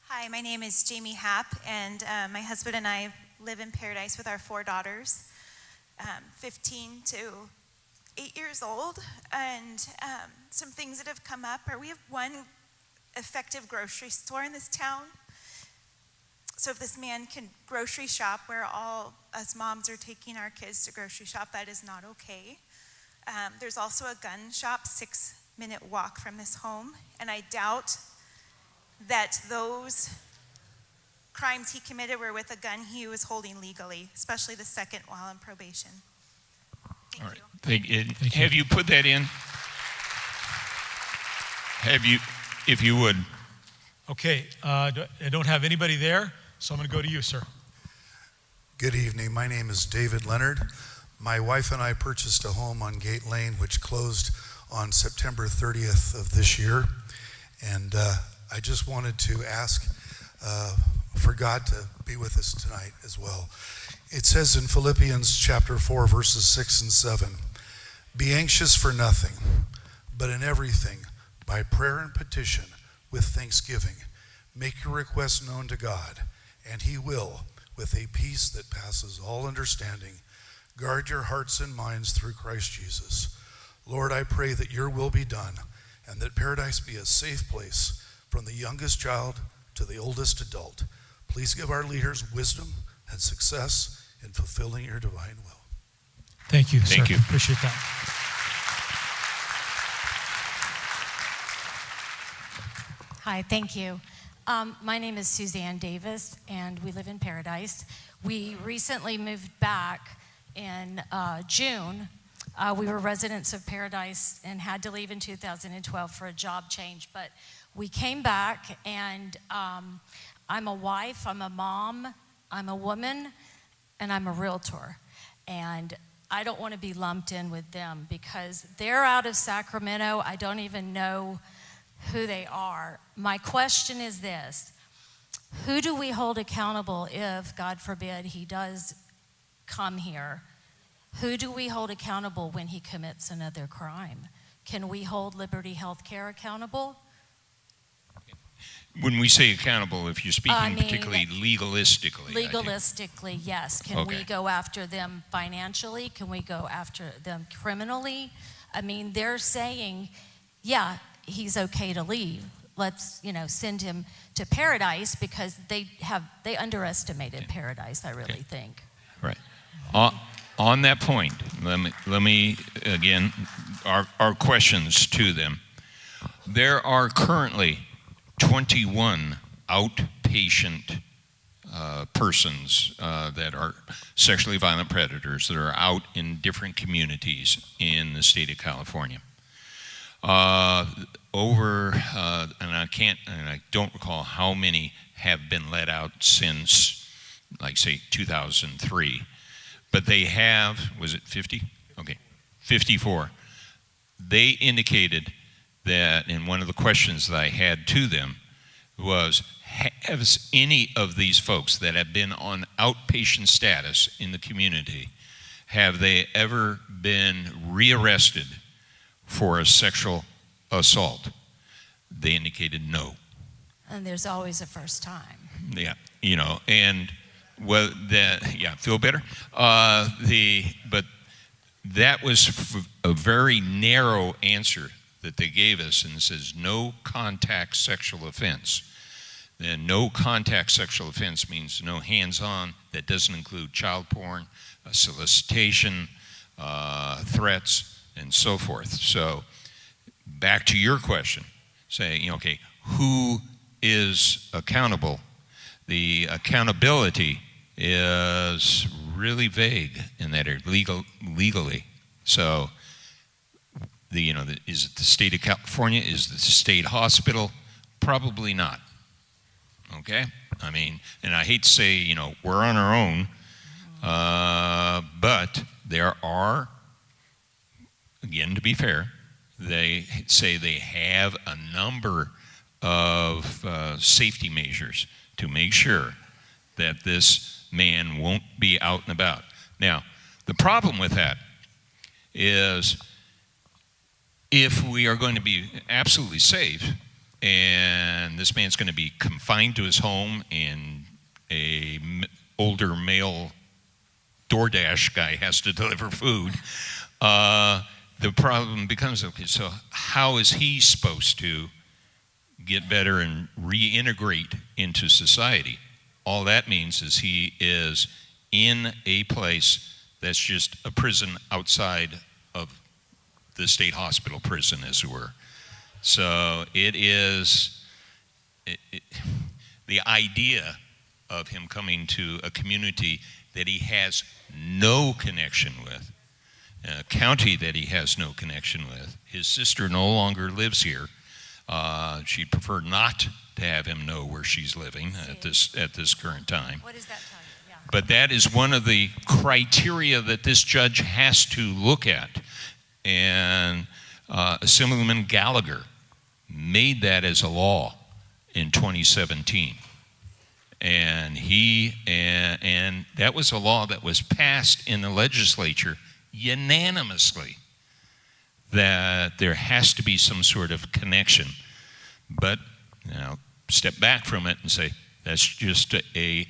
Hi, my name is Jamie Happ, and my husband and I live in Paradise with our 4 daughters, 15 to 8 years old. And some things that have come up are we have one effective grocery store in this town. So if this man can grocery shop where all us moms are taking our kids to grocery shop, that is not okay. There's also a gun shop 6-minute walk from this home, and I doubt that those crimes he committed were with a gun he was holding legally, especially the second while on probation. Thank you. Thank you. Have you put that in? Have you, if you would. Okay, I don't have anybody there, so I'm going to go to you, sir. Good evening. My name is David Leonard. My wife and I purchased a home on Gate Lane, which closed on September 30th of this year. And I just wanted to ask for God to be with us tonight as well. It says in Philippians chapter 4, verses 6 and 7, "Be anxious for nothing, but in everything, by prayer and petition, with thanksgiving, make your requests known to God, and He will, with a peace that passes all understanding, guard your hearts and minds through Christ Jesus. Lord, I pray that your will be done, and that Paradise be a safe place from the youngest child to the oldest adult. Please give our leaders wisdom and success in fulfilling your divine will." Thank you, sir. Thank you. Appreciate that. Hi, thank you. My name is Suzanne Davis, and we live in Paradise. We recently moved back in June. We were residents of Paradise and had to leave in 2012 for a job change, but we came back, and I'm a wife, I'm a mom, I'm a woman, and I'm a realtor. And I don't want to be lumped in with them because they're out of Sacramento. I don't even know who they are. My question is this: who do we hold accountable if, God forbid, he does come here? Who do we hold accountable when he commits another crime? Can we hold Liberty Healthcare accountable? When we say accountable, if you're speaking particularly legalistically. Legalistically, yes. Can we go after them financially? Can we go after them criminally? I mean, they're saying, yeah, he's okay to leave. Let's, send him to Paradise because they underestimated Paradise, I really think. Right. On that point, let me again, our questions to them. There are currently 21 outpatient persons that are sexually violent predators that are out in different communities in the state of California. And I don't recall how many have been let out since, like, say, 2003. But they have, was it 50? Okay, 54. They indicated that, in one of the questions that I had to them was, has any of these folks that have been on outpatient status in the community, have they ever been rearrested for a sexual assault? They indicated no. And there's always a first time. Yeah, and well, feel better. But that was a very narrow answer that they gave us, and it says no contact sexual offense. Then no contact sexual offense means no hands-on. That doesn't include child porn, solicitation, threats, and so forth. So back to your question, saying, okay, who is accountable? The accountability is really vague in that area, legally. So, is it the state of California? Is it the state hospital? Probably not. Okay? I mean, and I hate to say, we're on our own, but there are, again, to be fair, they say they have a number of safety measures to make sure that this man won't be out and about. Now, the problem with that is, if we are going to be absolutely safe and this man's going to be confined to his home and a older male DoorDash guy has to deliver food, the problem becomes, okay, so how is he supposed to get better and reintegrate into society? All that means is he is in a place that's just a prison outside of the state hospital prison, as it were. So it is the idea of him coming to a community that he has no connection with, a county that he has no connection with. His sister no longer lives here. She'd prefer not to have him know where she's living at this current time. What does that tell you? Yeah. But that is one of the criteria that this judge has to look at. And Assemblyman Gallagher made that as a law in 2017. And and that was a law that was passed in the legislature unanimously, that there has to be some sort of connection. But step back from it and say, that's just a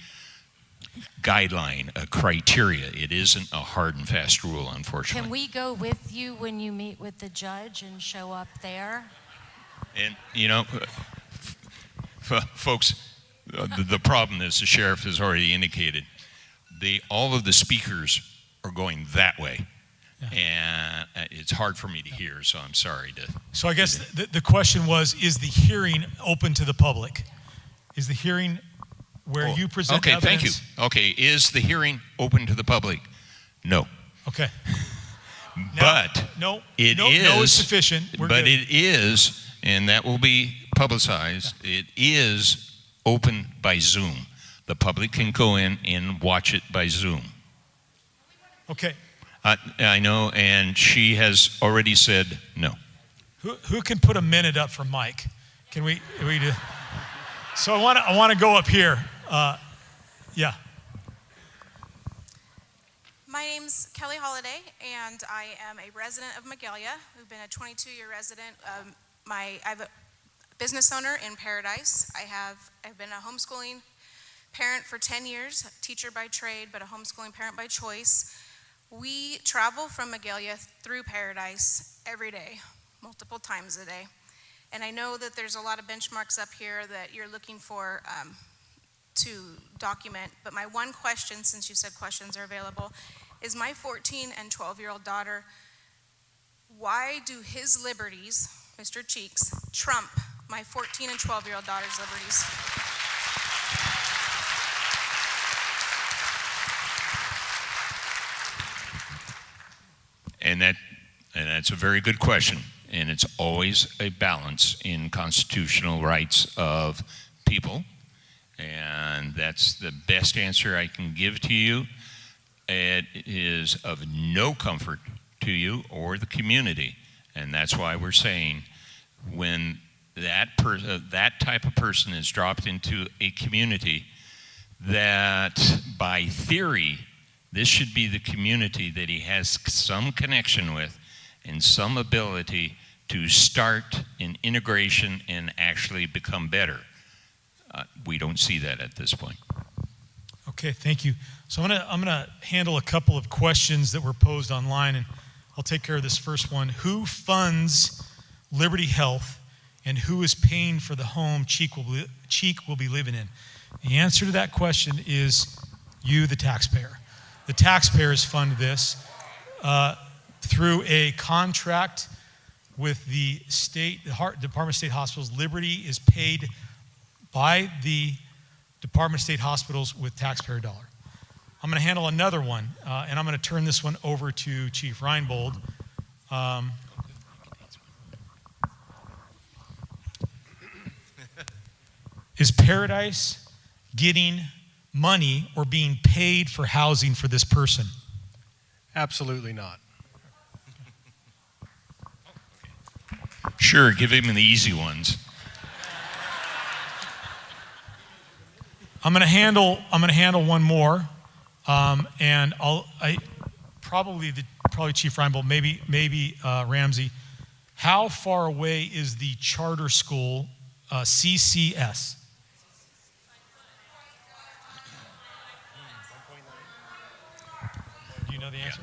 guideline, a criteria. It isn't a hard and fast rule, unfortunately. Can we go with you when you meet with the judge and show up there? And, folks, the problem is, the sheriff has already indicated, all of the speakers are going that way. Yeah. And it's hard for me to hear, so I'm sorry to. So I guess the question was, is the hearing open to the public? Is the hearing where you present okay, evidence? Thank you. Okay, is the hearing open to the public? No. Okay. But no is sufficient. We're but good. It is, and that will be publicized, it is open by Zoom. The public can go in and watch it by Zoom. Okay. I know, and she has already said no. Who can put a minute up for Mike? Can we do? So I want to go up here. Yeah. My name's Kelly Holiday, and I am a resident of Magalia. We've been a 22-year resident. I have a business owner in Paradise. I've been a homeschooling parent for 10 years, teacher by trade, but a homeschooling parent by choice. We travel from Magalia through Paradise every day, multiple times a day. And I know that there's a lot of benchmarks up here that you're looking for to document, but my one question, since you said questions are available, is my 14 and 12-year-old daughter, why do his liberties, Mr. Cheeks, trump my 14 and 12-year-old daughter's liberties? And that's a very good question. And it's always a balance in constitutional rights of people. And that's the best answer I can give to you. It is of no comfort to you or the community. And that's why we're saying when that type of person is dropped into a community, that by theory, this should be the community that he has some connection with and some ability to start an integration and actually become better. We don't see that at this point. Okay, thank you. So I'm gonna handle a couple of questions that were posed online, and I'll take care of this first one. Who funds Liberty Health, and who is paying for the home Cheek will be living in? The answer to that question is you, the taxpayer. The taxpayers fund this through a contract with the Department of State Hospitals. Liberty is paid by the Department of State Hospitals with taxpayer dollar. I'm going to handle another one, and I'm going to turn this one over to Chief Reinbold. Is Paradise getting money or being paid for housing for this person? Absolutely not. Sure, give him the easy ones. I'm going to handle one more, and probably Chief Reinbold, maybe Ramsey. How far away is the charter school CCS? Do you know the answer?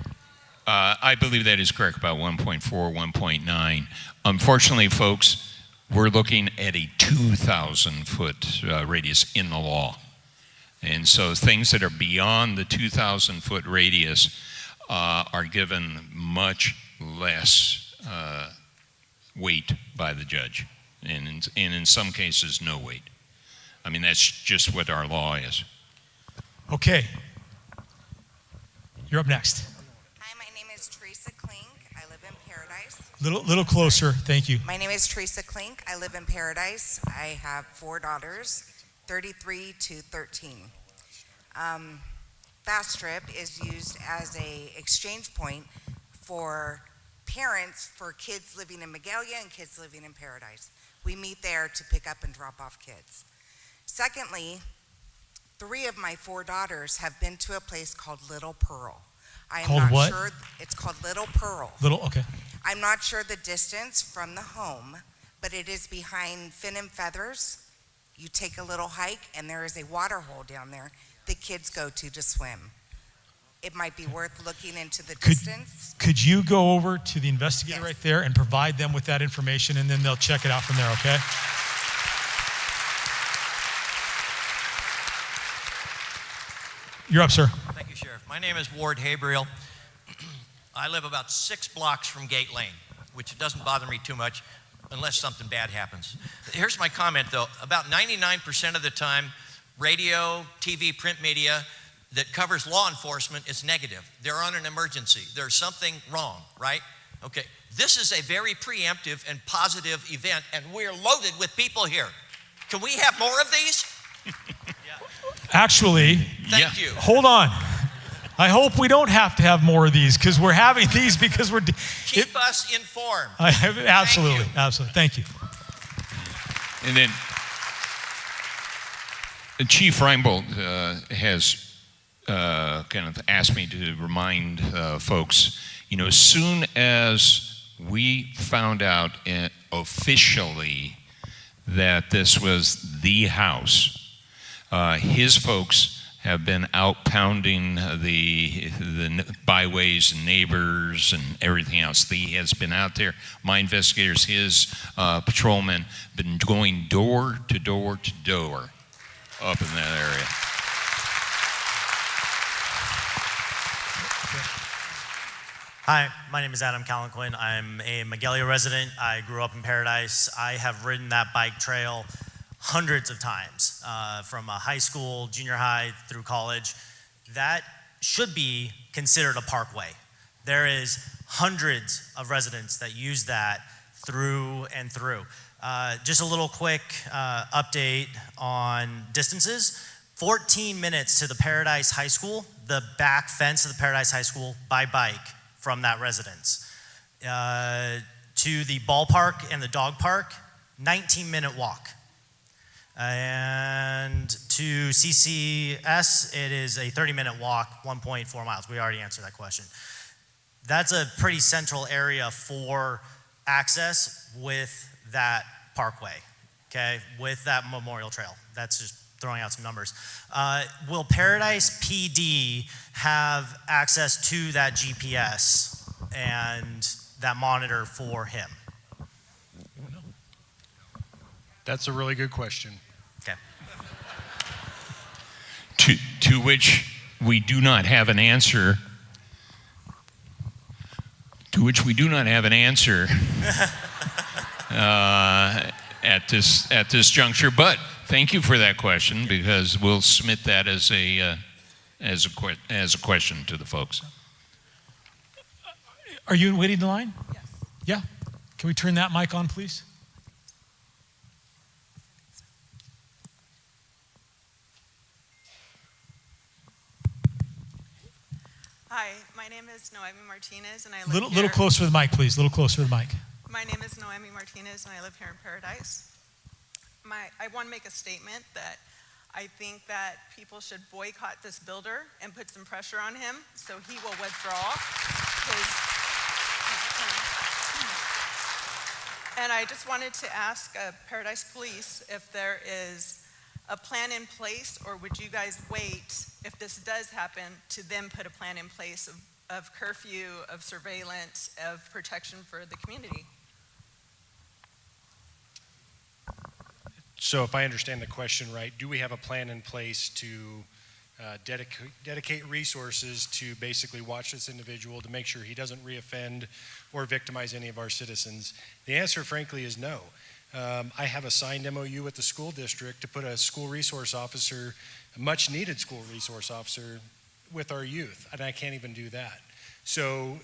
I believe that is correct, about 1.4, 1.9. Unfortunately, folks, we're looking at a 2,000-foot radius in the law. And so things that are beyond the 2,000-foot radius are given much less weight by the judge, and in some cases, no weight. I mean, that's just what our law is. Okay. You're up next. Hi, my name is Teresa Klink. I live in Paradise. Little closer, thank you. My name is Teresa Klink. I live in Paradise. I have 4 daughters, 33 to 13. Fastrip is used as a exchange point for parents for kids living in Magalia and kids living in Paradise. We meet there to pick up and drop off kids. Secondly, 3 of my 4 daughters have been to a place called Little Pearl. I am Called not what? sure. It's called Little Pearl. Okay. I'm not sure the distance from the home, but it is behind Fin and Feathers. You take a little hike, and there is a water hole down there the kids go to swim. It might be worth looking into the distance. Could you go over to the investigator Yes. right there and provide them with that information, and then they'll check it out from there, okay? You're up, sir. Thank you, Sheriff. My name is Ward Habriel. I live about 6 blocks from Gate Lane, which doesn't bother me too much unless something bad happens. Here's my comment, though. About 99% of the time, radio, TV, print media that covers law enforcement is negative. They're on an emergency. There's something wrong, right? Okay. This is a very preemptive and positive event, and we're loaded with people here. Can we have more of these? Actually, Thank you. hold on. I hope we don't have to have more of these, because we're having these because we're... Keep us informed. Absolutely, absolutely. Thank you. And then Chief Reinbold has kind of asked me to remind folks, as soon as we found out officially that this was the house, his folks have been out pounding the byways and neighbors and everything else. He has been out there. My investigators, his patrolmen, been going door to door to door, up in that area. Hi, my name is Adam Callenquin. I'm a Magalia resident. I grew up in Paradise. I have ridden that bike trail hundreds of times, from high school, junior high, through college. That should be considered a parkway. There is hundreds of residents that use that through and through. Just a little quick update on distances. 14 minutes to the Paradise High School, the back fence of the Paradise High School by bike from that residence. To the ballpark and the dog park, 19-minute walk. And to CCS, it is a 30-minute walk, 1.4 miles. We already answered that question. That's a pretty central area for access with that parkway, okay, with that memorial trail. That's just throwing out some numbers. Will Paradise PD have access to that GPS and that monitor for him? That's a really good question. Okay. To which we do not have an answer. At this juncture, but thank you for that question, because we'll submit that as a question to the folks. Are you waiting in line? Yes. Yeah. Can we turn that mic on, please? Hi, my name is Noemi Martinez, and I live Little here. closer to the mic, please. A little closer to the mic. My name is Noemi Martinez, and I live here in Paradise. I want to make a statement that I think that people should boycott this builder and put some pressure on him so he will withdraw his. And I just wanted to ask Paradise Police if there is a plan in place, or would you guys wait, if this does happen, to then put a plan in place of curfew, of surveillance, of protection for the community? So if I understand the question right, do we have a plan in place to dedicate resources to basically watch this individual to make sure he doesn't reoffend or victimize any of our citizens? The answer, frankly, is no. I have a signed MOU with the school district to put a school resource officer, a much needed school resource officer, with our youth, and I can't even do that. So,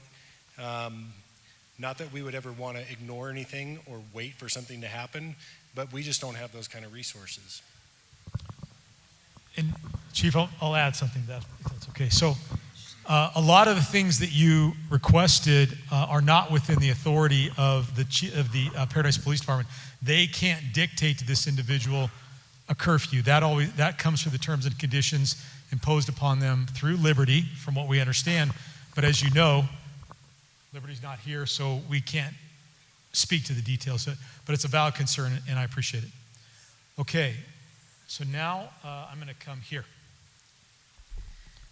not that we would ever want to ignore anything or wait for something to happen, but we just don't have those kind of resources. And Chief, I'll add something to that, if that's okay. So a lot of the things that you requested are not within the authority of the Paradise Police Department. They can't dictate to this individual a curfew. That comes through the terms and conditions imposed upon them through Liberty, from what we understand. But as you know, Liberty's not here, so we can't speak to the details. But it's a valid concern, and I appreciate it. Okay, so now I'm going to come here.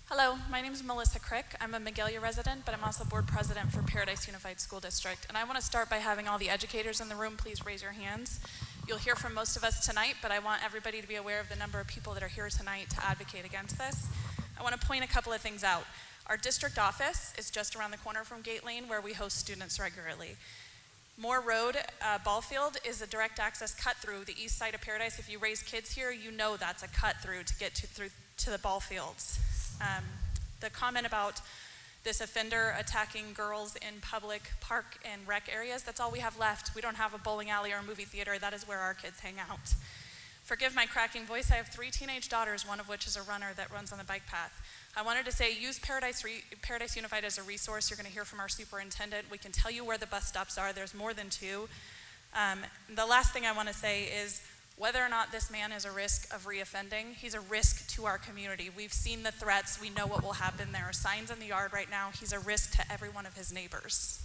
Hello, my name is Melissa Crick. I'm a Magalia resident, but I'm also board president for Paradise Unified School District. And I want to start by having all the educators in the room please raise your hands. You'll hear from most of us tonight, but I want everybody to be aware of the number of people that are here tonight to advocate against this. I want to point a couple of things out. Our district office is just around the corner from Gate Lane, where we host students regularly. Moore Road ball field is a direct access cut through the east side of Paradise. If you raise kids here, you know that's a cut through to get to the ball fields. The comment about this offender attacking girls in public park and rec areas, that's all we have left. We don't have a bowling alley or a movie theater. That is where our kids hang out. Forgive my cracking voice. I have 3 teenage daughters, one of which is a runner that runs on the bike path. I wanted to say, use Paradise Unified as a resource. You're going to hear from our superintendent. We can tell you where the bus stops are. There's more than 2. The last thing I want to say is, whether or not this man is a risk of reoffending, he's a risk to our community. We've seen the threats. We know what will happen. There are signs in the yard right now. He's a risk to every one of his neighbors.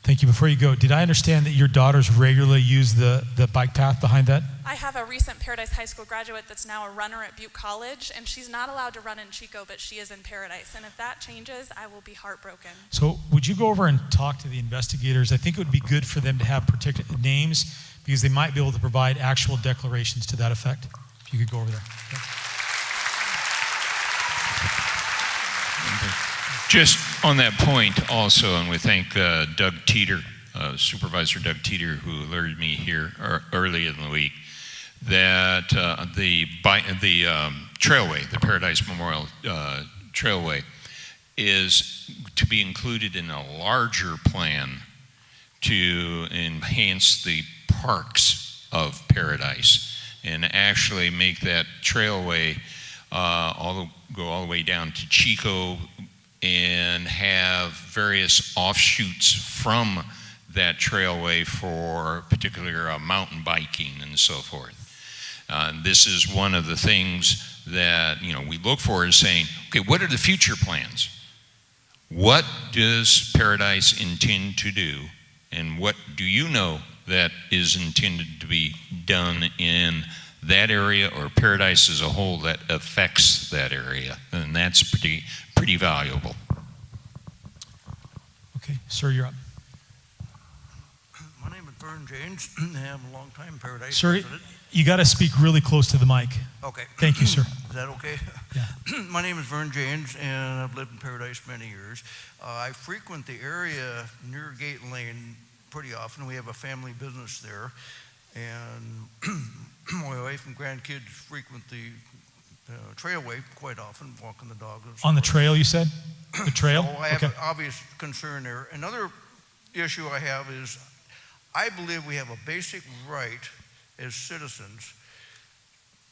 Thank you. Before you go, did I understand that your daughters regularly use the bike path behind that? I have a recent Paradise High School graduate that's now a runner at Butte College, and she's not allowed to run in Chico, but she is in Paradise. And if that changes, I will be heartbroken. So would you go over and talk to the investigators? I think it would be good for them to have particular names, because they might be able to provide actual declarations to that effect. If you could go over there. Yeah. Just on that point also, and we thank Doug Teeter, Supervisor Doug Teeter, who alerted me here early in the week that the Trailway, the Paradise Memorial Trailway, is to be included in a larger plan to enhance the parks of Paradise and actually make that trailway go all the way down to Chico and have various offshoots from that trailway for particular mountain biking and so forth. This is one of the things that we look for, is saying, okay, what are the future plans? What does Paradise intend to do, and what do you know that is intended to be done in that area or Paradise as a whole that affects that area? And that's pretty valuable. Okay, sir, you're up. My name is Vern James. I'm a long-time Paradise Sir, resident. you got to speak really close to the mic. Okay. Thank you, sir. Is that okay? Yeah. My name is Vern James, and I've lived in Paradise many years. I frequent the area near Gate Lane pretty often. We have a family business there, and my wife and grandkids frequent the trailway quite often, walking the dog. On the trail, you said? The trail? So I have an obvious concern there. Another issue I have is I believe we have a basic right as citizens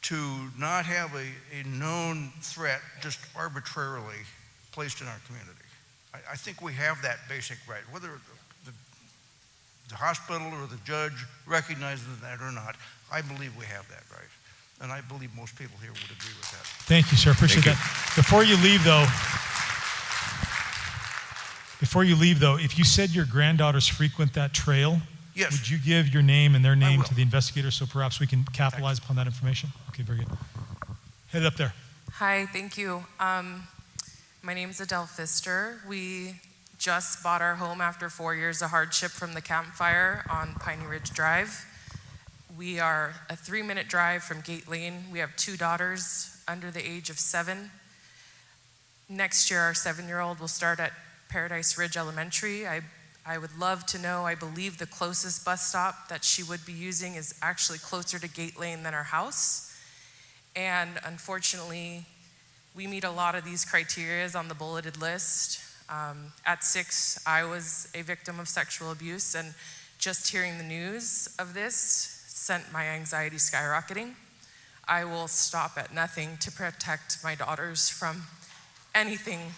to not have a known threat just arbitrarily placed in our community. I think we have that basic right, whether the hospital or the judge recognizes that or not. I believe we have that right, and I believe most people here would agree with that. Thank you, sir. Appreciate that. Before you leave, though, if you said your granddaughters frequent that trail, yes, would you give your name and their name to the investigator so perhaps we can capitalize upon that information? Okay, very good. Head up there. Hi, thank you. My name is Adele Pfister. We just bought our home after 4 years of hardship from the campfire on Piney Ridge Drive. We are a 3-minute drive from Gate Lane. We have 2 daughters under the age of 7. Next year, our 7-year-old will start at Paradise Ridge Elementary. I would love to know, I believe the closest bus stop that she would be using is actually closer to Gate Lane than our house. And unfortunately, we meet a lot of these criteria on the bulleted list. At 6, I was a victim of sexual abuse, and just hearing the news of this sent my anxiety skyrocketing. I will stop at nothing to protect my daughters from anything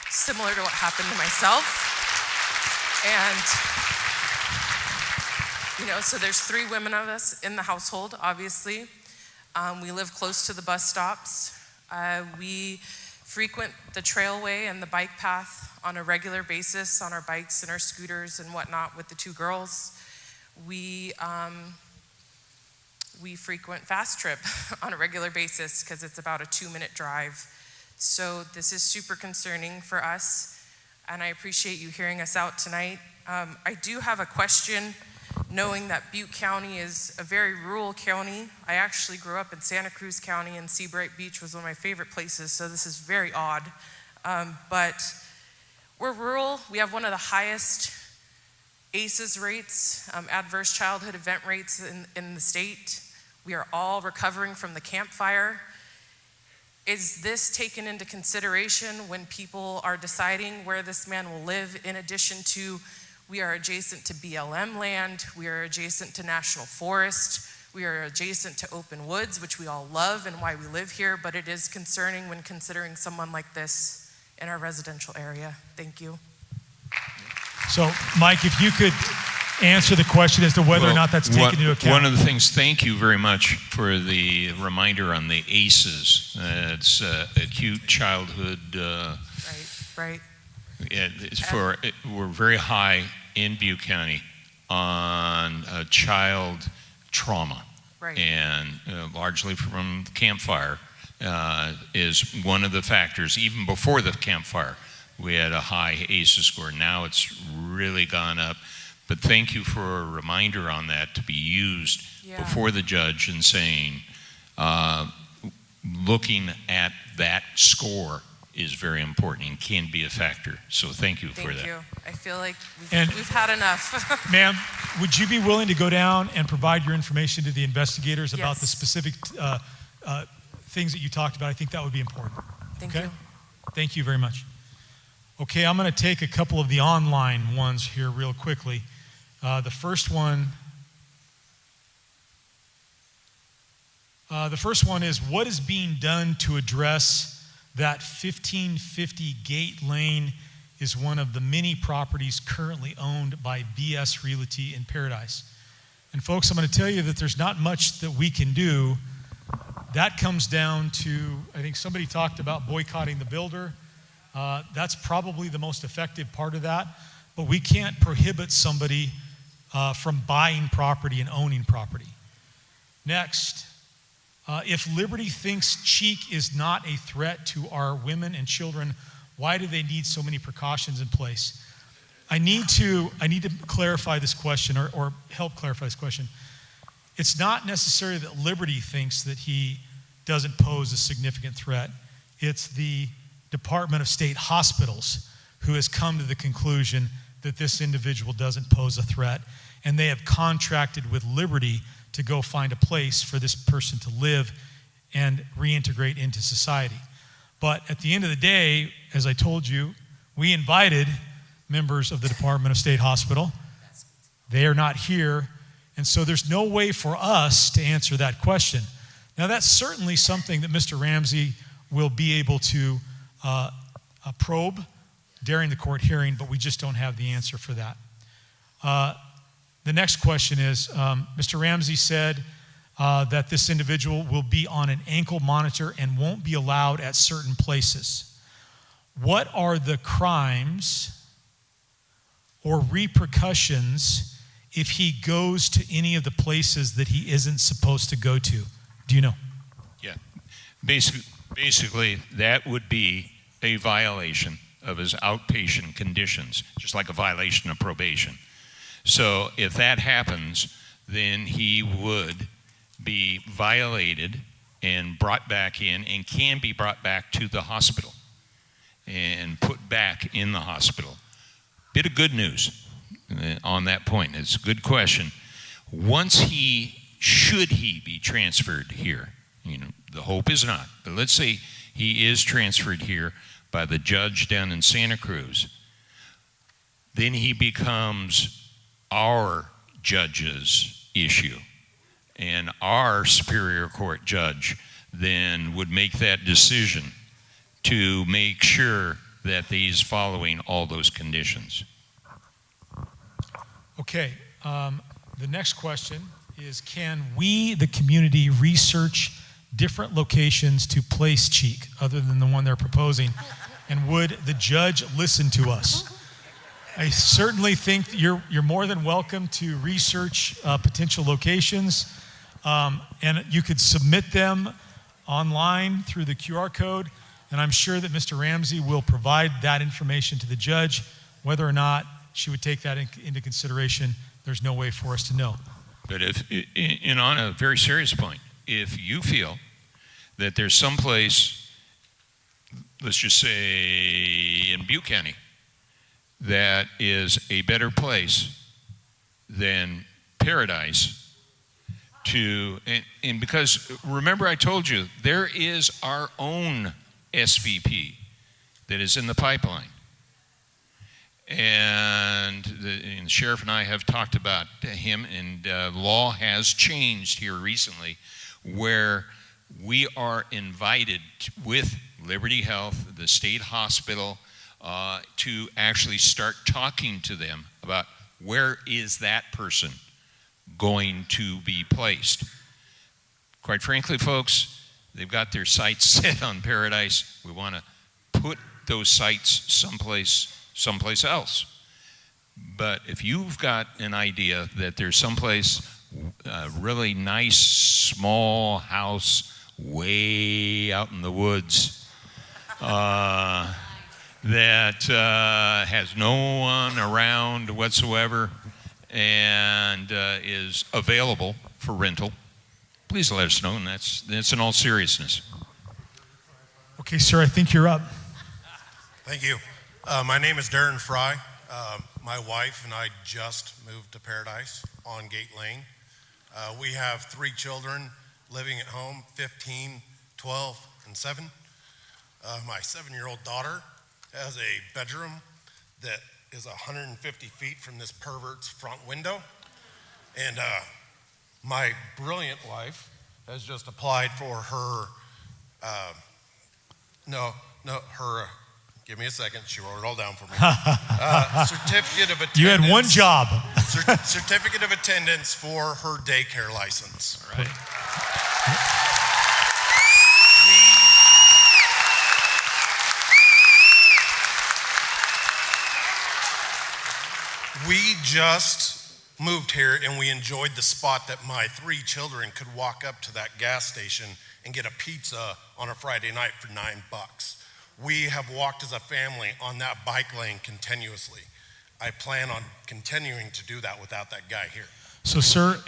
similar to what happened to myself. And, so there's 3 women of us in the household, obviously. We live close to the bus stops. We frequent the trailway and the bike path on a regular basis on our bikes and our scooters and whatnot with the 2 girls. We frequent Fastrip on a regular basis because it's about a 2-minute drive. So this is super concerning for us, and I appreciate you hearing us out tonight. I do have a question, knowing that Butte County is a very rural county. I actually grew up in Santa Cruz County, and Seabright Beach was one of my favorite places, so this is very odd. But we're rural. We have one of the highest ACEs rates, adverse childhood event rates in the state. We are all recovering from the campfire. Is this taken into consideration when people are deciding where this man will live, in addition to we are adjacent to BLM land, we are adjacent to national forest, we are adjacent to open woods, which we all love and why we live here, but it is concerning when considering someone like this in our residential area. Thank you. So, Mike, if you could answer the question as to whether or not that's taken into account. One of the things, thank you very much for the reminder on the ACEs. It's acute childhood. Right. We're very high in Butte County on child trauma. Right. And largely from the campfire is one of the factors. Even before the campfire, we had a high ACEs score. Now it's really gone up. But thank you for a reminder on that to be used before the judge and saying, looking at that score is very important and can be a factor. So thank you for that. Thank you. I feel like And- we've had enough. Ma'am, would you be willing to go down and provide your information to the investigators about the Yes. specific things that you talked about? I think that would be important. Thank Okay? you. Thank you very much. Okay, I'm going to take a couple of the online ones here real quickly. The first one is, what is being done to address that 1550 Gate Lane is one of the many properties currently owned by BS Realty in Paradise? And folks, I'm going to tell you that there's not much that we can do. That comes down to, I think somebody talked about boycotting the builder. That's probably the most effective part of that. But we can't prohibit somebody from buying property and owning property. Next, if Liberty thinks Cheek is not a threat to our women and children, why do they need so many precautions in place? I need to clarify this question or help clarify this question. It's not necessarily that Liberty thinks that he doesn't pose a significant threat. It's the Department of State Hospitals who has come to the conclusion that this individual doesn't pose a threat, and they have contracted with Liberty to go find a place for this person to live and reintegrate into society. But at the end of the day, as I told you, we invited members of the Department of State Hospital. They are not here, and so there's no way for us to answer that question. Now, that's certainly something that Mr. Ramsey will be able to probe during the court hearing, but we just don't have the answer for that. The next question is, Mr. Ramsey said that this individual will be on an ankle monitor and won't be allowed at certain places. What are the crimes or repercussions if he goes to any of the places that he isn't supposed to go to? Do you know? Yeah. Basically, that would be a violation of his outpatient conditions, just like a violation of probation. So if that happens, then he would be violated and brought back in and can be brought back to the hospital and put back in the hospital. Bit of good news on that point. It's a good question. Should he be transferred here? The hope is not, but let's say he is transferred here by the judge down in Santa Cruz. Then he becomes our judge's issue, and our Superior Court judge then would make that decision to make sure that he's following all those conditions. Okay, the next question is, can we, the community, research different locations to place Cheek other than the one they're proposing? And would the judge listen to us? I certainly think you're more than welcome to research potential locations, and you could submit them online through the QR code, and I'm sure that Mr. Ramsey will provide that information to the judge. Whether or not she would take that into consideration, there's no way for us to know. But on a very serious point, if you feel that there's some place, let's just say in Butte County, that is a better place than Paradise and because remember I told you, there is our own SVP that is in the pipeline. And the sheriff and I have talked about him, and law has changed here recently where we are invited with Liberty Health, the state hospital, to actually start talking to them about where is that person going to be placed. Quite frankly, folks, they've got their sights set on Paradise. We want to put those sights someplace else. But if you've got an idea that there's someplace, a really nice small house way out in the woods that has no one around whatsoever and is available for rental, please let us know, and that's in all seriousness. Okay, sir, I think you're up. Thank you. My name is Darren Fry. My wife and I just moved to Paradise on Gate Lane. We have 3 children living at home, 15, 12, and 7. My 7-year-old daughter has a bedroom that is 150 feet from this pervert's front window. And my brilliant wife has just applied for her, give me a second, she wrote it all down for me. Certificate of attendance. You had one job. Certificate of attendance for her daycare license. All right. We just moved here and we enjoyed the spot that my 3 children could walk up to that gas station and get a pizza on a Friday night for $9. We have walked as a family on that bike lane continuously. I plan on continuing to do that without that guy here. So, sir,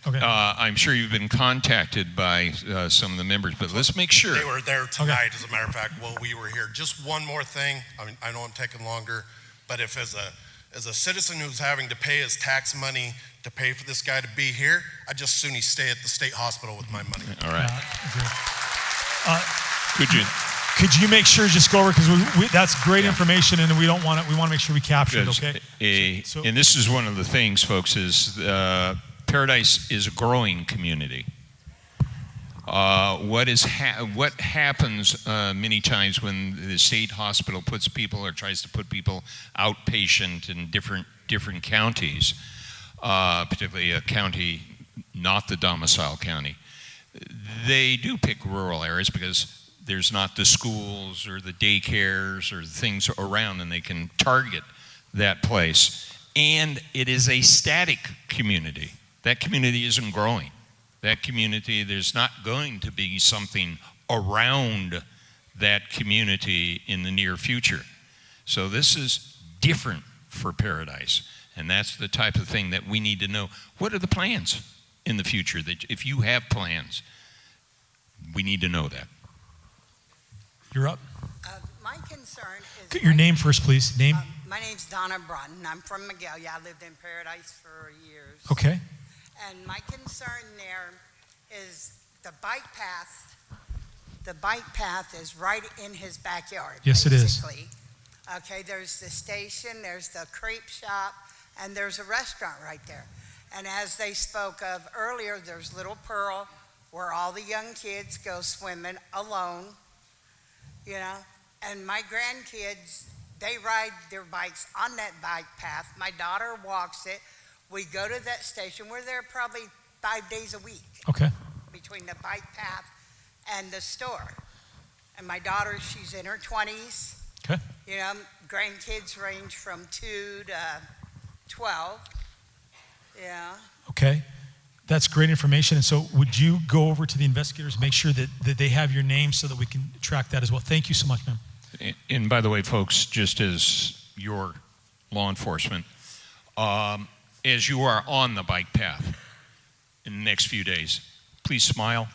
I'm sure you've been contacted by some of the members, but let's make sure. They were there tonight, as a matter of fact, while we were here. Just one more thing. I mean, I know I'm taking longer, but if as a citizen who's having to pay his tax money to pay for this guy to be here, I'd just soon he stay at the state hospital with my money. All right. Could you make sure just go over, because that's great information, and we want to make sure we capture it. Okay. And this is one of the things, folks, is Paradise is a growing community. What happens many times when the state hospital puts people or tries to put people outpatient in different counties, particularly a county not the domicile county, they do pick rural areas because there's not the schools or the daycares or the things around, and they can target that place. And it is a static community. That community isn't growing. That community, there's not going to be something around that community in the near future. So this is different for Paradise. And that's the type of thing that we need to know. What are the plans in the future? That if you have plans, we need to know that. You're up. My concern is... Your name first, please. Name? My name's Donna Broughton. I'm from Magalia. I lived in Paradise for years. Okay. And my concern there is the bike path. The bike path is right in his backyard. Yes, basically. It is. Okay, there's the station, there's the crepe shop, and there's a restaurant right there. And as they spoke of earlier, there's Little Pearl, where all the young kids go swimming alone, you know. And my grandkids, they ride their bikes on that bike path. My daughter walks it. We go to that station. We're there probably 5 days a week. Okay. Between the bike path and the store. And my daughter, she's in her 20s. Okay. You know, grandkids range from 2 to 12. Yeah. Okay. That's great information. And so would you go over to the investigators, make sure that they have your name so that we can track that as well? Thank you so much, ma'am. And by the way, folks, just as your law enforcement, as you are on the bike path in the next few days, please smile.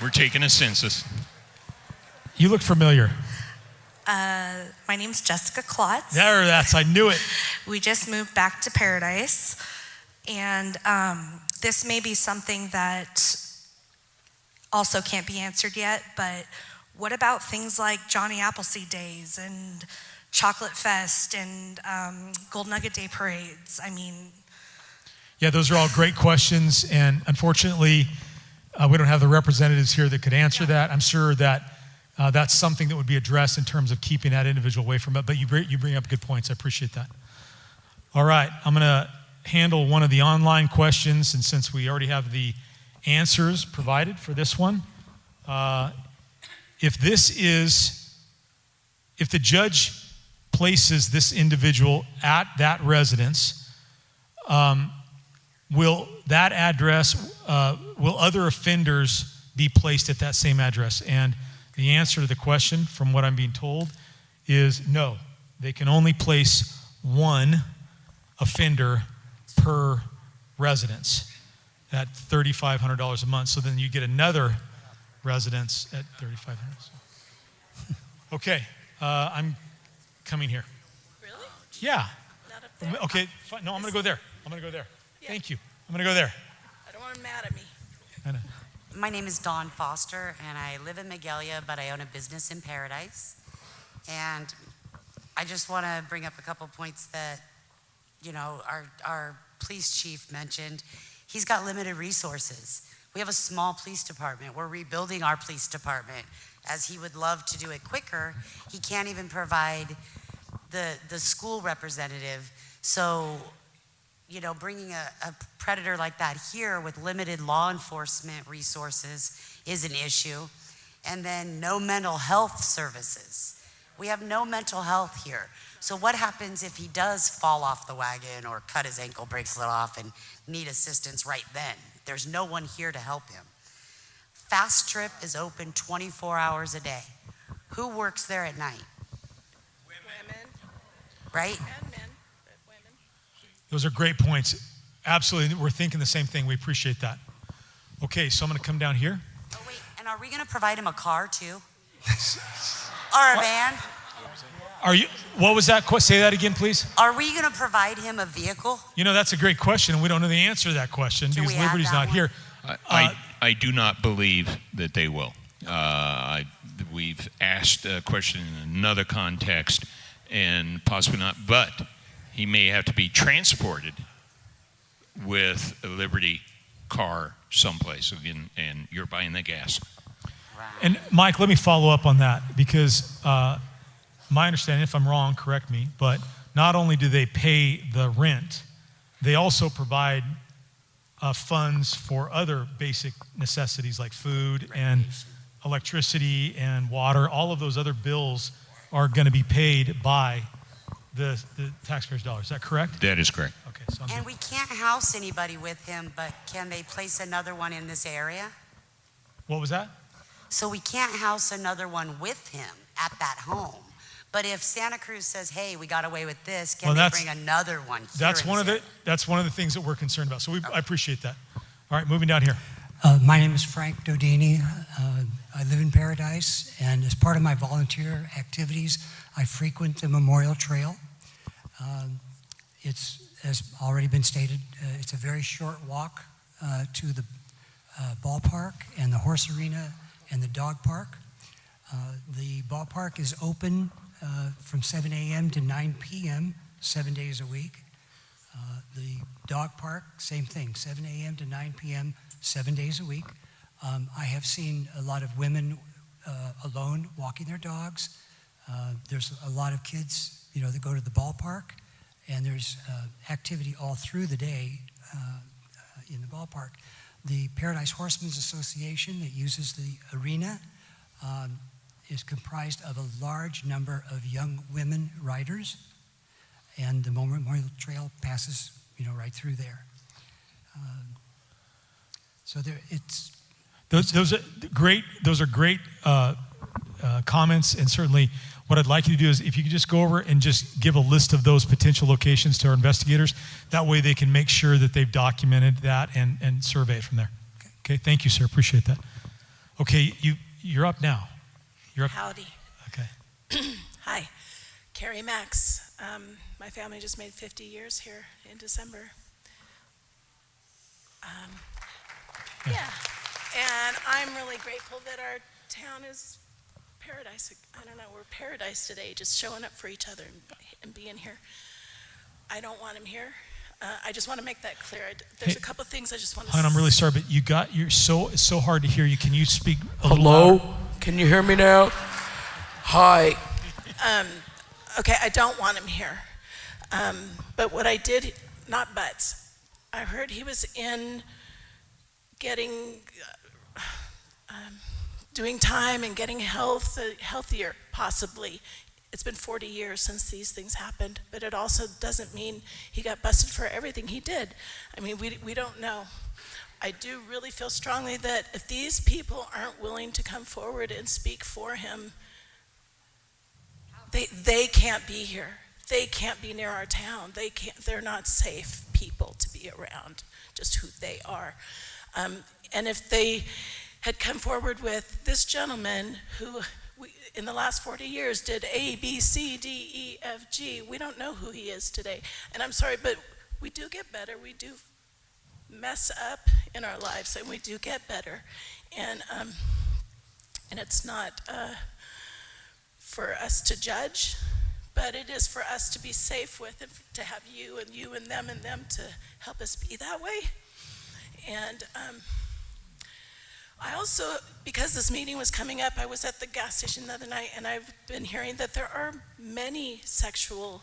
We're taking a census. You look familiar. My name's Jessica Klotz. I knew it. We just moved back to Paradise, and this may be something that also can't be answered yet, but what about things like Johnny Appleseed Days and Chocolate Fest and Gold Nugget Day parades? I mean... Yeah, those are all great questions, and unfortunately, we don't have the representatives here that could answer that. I'm sure that that's something that would be addressed in terms of keeping that individual away from it, but you bring up good points. I appreciate that. All right, I'm going to handle one of the online questions, and since we already have the answers provided for this one, if the judge places this individual at that residence, will that address, will other offenders be placed at that same address? And the answer to the question, from what I'm being told, is no, they can only place one offender per residence at $3,500 a month. So then you get another residence at $3,500. Okay, I'm coming here. Really? Yeah. Not up there? Okay, fine. No, I'm going to go there. Yeah. Thank you. I'm going to go there. I don't want him mad at me. My name is Dawn Foster, and I live in Magalia, but I own a business in Paradise. And I just want to bring up a couple points that, our police chief mentioned. He's got limited resources. We have a small police department. We're rebuilding our police department. As he would love to do it quicker, he can't even provide the school representative. So, bringing a predator like that here with limited law enforcement resources is an issue. And then no mental health services. We have no mental health here. So what happens if he does fall off the wagon or cut his ankle bracelet off and need assistance right then? There's no one here to help him. Fastrip is open 24 hours a day. Who works there at night? Women. Right? And men, but women. Those are great points. Absolutely. We're thinking the same thing. We appreciate that. Okay, so I'm going to come down here. Oh, wait. And are we going to provide him a car too? Or a van? What was that? Say that again, please. Are we going to provide him a vehicle? That's a great question, and we don't know the answer to that question because Liberty's not here. I do not believe that they will. We've asked a question in another context, and possibly not, but he may have to be transported with a Liberty car someplace, and you're buying the gas. And Mike, let me follow up on that because my understanding, if I'm wrong, correct me, but not only do they pay the rent, they also provide funds for other basic necessities like food and electricity and water. All of those other bills are going to be paid by the taxpayers' dollars. Is that correct? That is correct. Okay. So And we can't house anybody with him, but can they place another one in this area? What was that? So we can't house another one with him at that home. But if Santa Cruz says, "Hey, we got away with this," can they bring another one here? That's one of the things that we're concerned about. So I appreciate that. All right, moving down here. My name is Frank Dodini. I live in Paradise, and as part of my volunteer activities, I frequent the Memorial Trail. It's, as already been stated, it's a very short walk to the ballpark and the horse arena and the dog park. The ballpark is open from 7 a.m. to 9 p.m. 7 days a week. The dog park, same thing, 7 a.m. to 9 p.m. 7 days a week. I have seen a lot of women alone walking their dogs. There's a lot of kids, that go to the ballpark, and there's activity all through the day in the ballpark. The Paradise Horsemen's Association that uses the arena is comprised of a large number of young women riders, and the Memorial Trail passes, right through there. So there, it's those are great. Those are great comments, and certainly what I'd like you to do is if you could just go over and just give a list of those potential locations to our investigators. That way they can make sure that they've documented that and survey it from there. Okay, thank you, sir. Appreciate that. Okay, you're up now. You're up. Howdy. Okay. Hi, Carrie Max. My family just made 50 years here in December. Yeah, and I'm really grateful that our town is paradise. I don't know, we're paradise today, just showing up for each other and being here. I don't want him here. I just want to make that clear. There's a couple things I just want to I'm really sorry, but you're so hard to hear you. Can you speak a little Hello? louder? Can you hear me now? Hi. Okay, I don't want him here. But what I did, not buts, I heard he was in getting, doing time and getting healthier, possibly. It's been 40 years since these things happened, but it also doesn't mean he got busted for everything he did. I mean, we don't know. I do really feel strongly that if these people aren't willing to come forward and speak for him, They can't be here. They can't be near our town. They're not safe people to be around, just who they are. And if they had come forward with this gentleman who in the last 40 years did A, B, C, D, E, F, G, we don't know who he is today. And I'm sorry, but we do get better. We do mess up in our lives, and we do get better. And it's not for us to judge, but it is for us to be safe with, and to have you and them to help us be that way. And I also, because this meeting was coming up, I was at the gas station the other night, and I've been hearing that there are many sexual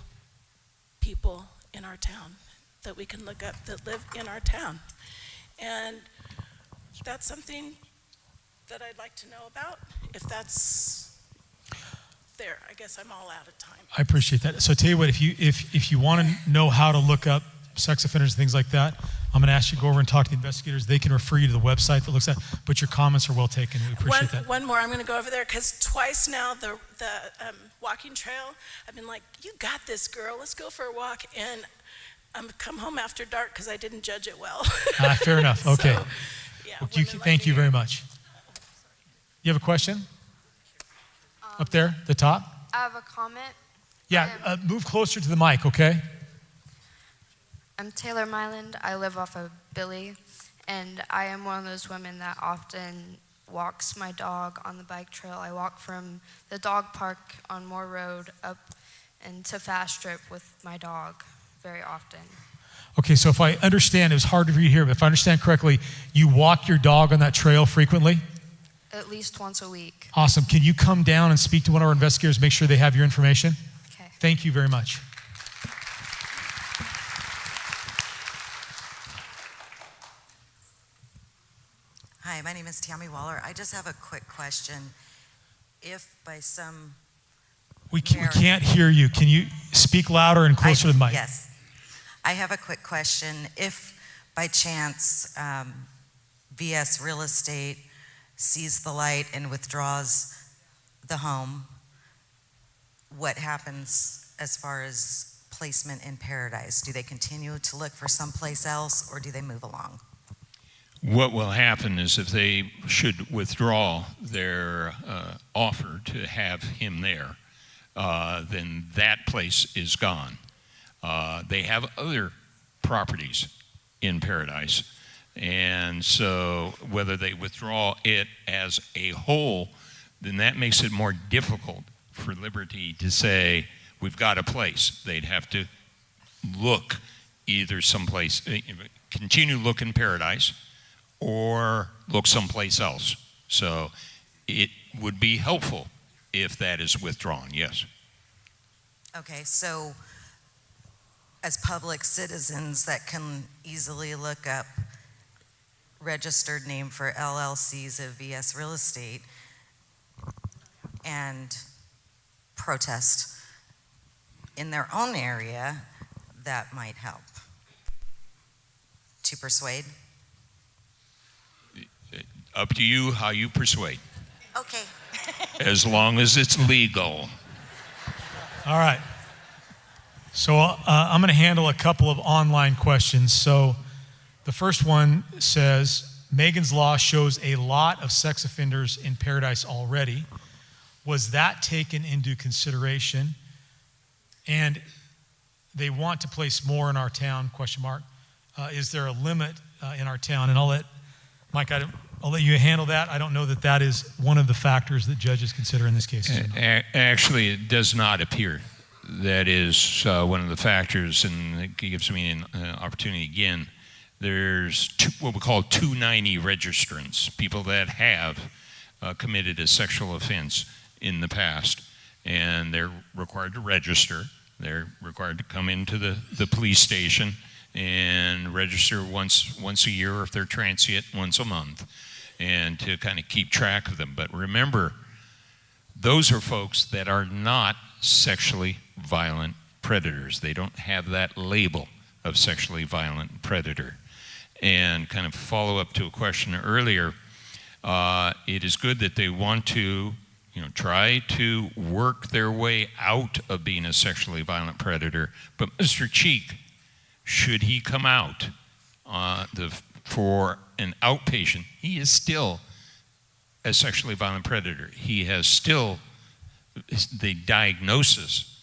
people in our town that we can look up that live in our town. And that's something that I'd like to know about. If that's there, I guess I'm all out of time. I appreciate that. So tell you what, if you want to know how to look up sex offenders and things like that, I'm going to ask you to go over and talk to the investigators. They can refer you to the website that looks at, but your comments are well taken. We appreciate that. One more, I'm going to go over there, because twice now the walking trail, I've been like, you got this, girl, let's go for a walk. And I'm come home after dark because I didn't judge it well. Fair enough. Okay. So, yeah, well, thank you very much. You have a question? Up there, the top? I have a comment. Yeah, move closer to the mic, okay? I'm Taylor Myland. I live off of Billy, and I am one of those women that often walks my dog on the bike trail. I walk from the dog park on Moore Road up into Fastrip with my dog very often. Okay, so if I understand, it was hard for you to hear, but if I understand correctly, you walk your dog on that trail frequently? At least once a week. Awesome. Can you come down and speak to one of our investigators, make sure they have your information? Okay. Thank you very much. Hi, my name is Tammy Waller. I just have a quick question. If by some We can't hear you. Can you speak louder and closer to the mic? Yes. I have a quick question. If by chance VS Real Estate sees the light and withdraws the home, what happens as far as placement in Paradise? Do they continue to look for someplace else, or do they move along? What will happen is if they should withdraw their offer to have him there, then that place is gone. They have other properties in Paradise, and so whether they withdraw it as a whole, then that makes it more difficult for Liberty to say, we've got a place. They'd have to look either someplace, continue to look in Paradise, or look someplace else. So it would be helpful if that is withdrawn, yes. Okay, so as public citizens that can easily look up registered name for LLCs of VS Real Estate and protest in their own area, that might help to persuade. Up to you how you persuade. Okay. As long as it's legal. All right. So I'm going to handle a couple of online questions. So the first one says, Megan's Law shows a lot of sex offenders in Paradise already. Was that taken into consideration? And they want to place more in our town, question mark. Is there a limit in our town? And I'll let Mike, I'll let you handle that. I don't know that that is one of the factors that judges consider in this case. Actually, it does not appear. That is one of the factors, and it gives me an opportunity again. There's what we call 290 registrants, people that have committed a sexual offense in the past, and they're required to register. They're required to come into the police station and register once a year, or if they're transient, once a month, and to kind of keep track of them. But remember, those are folks that are not sexually violent predators. They don't have that label of sexually violent predator. And kind of follow up to a question earlier, it is good that they want to, try to work their way out of being a sexually violent predator. But Mr. Cheek, should he come out for an outpatient, he is still a sexually violent predator. He has still the diagnosis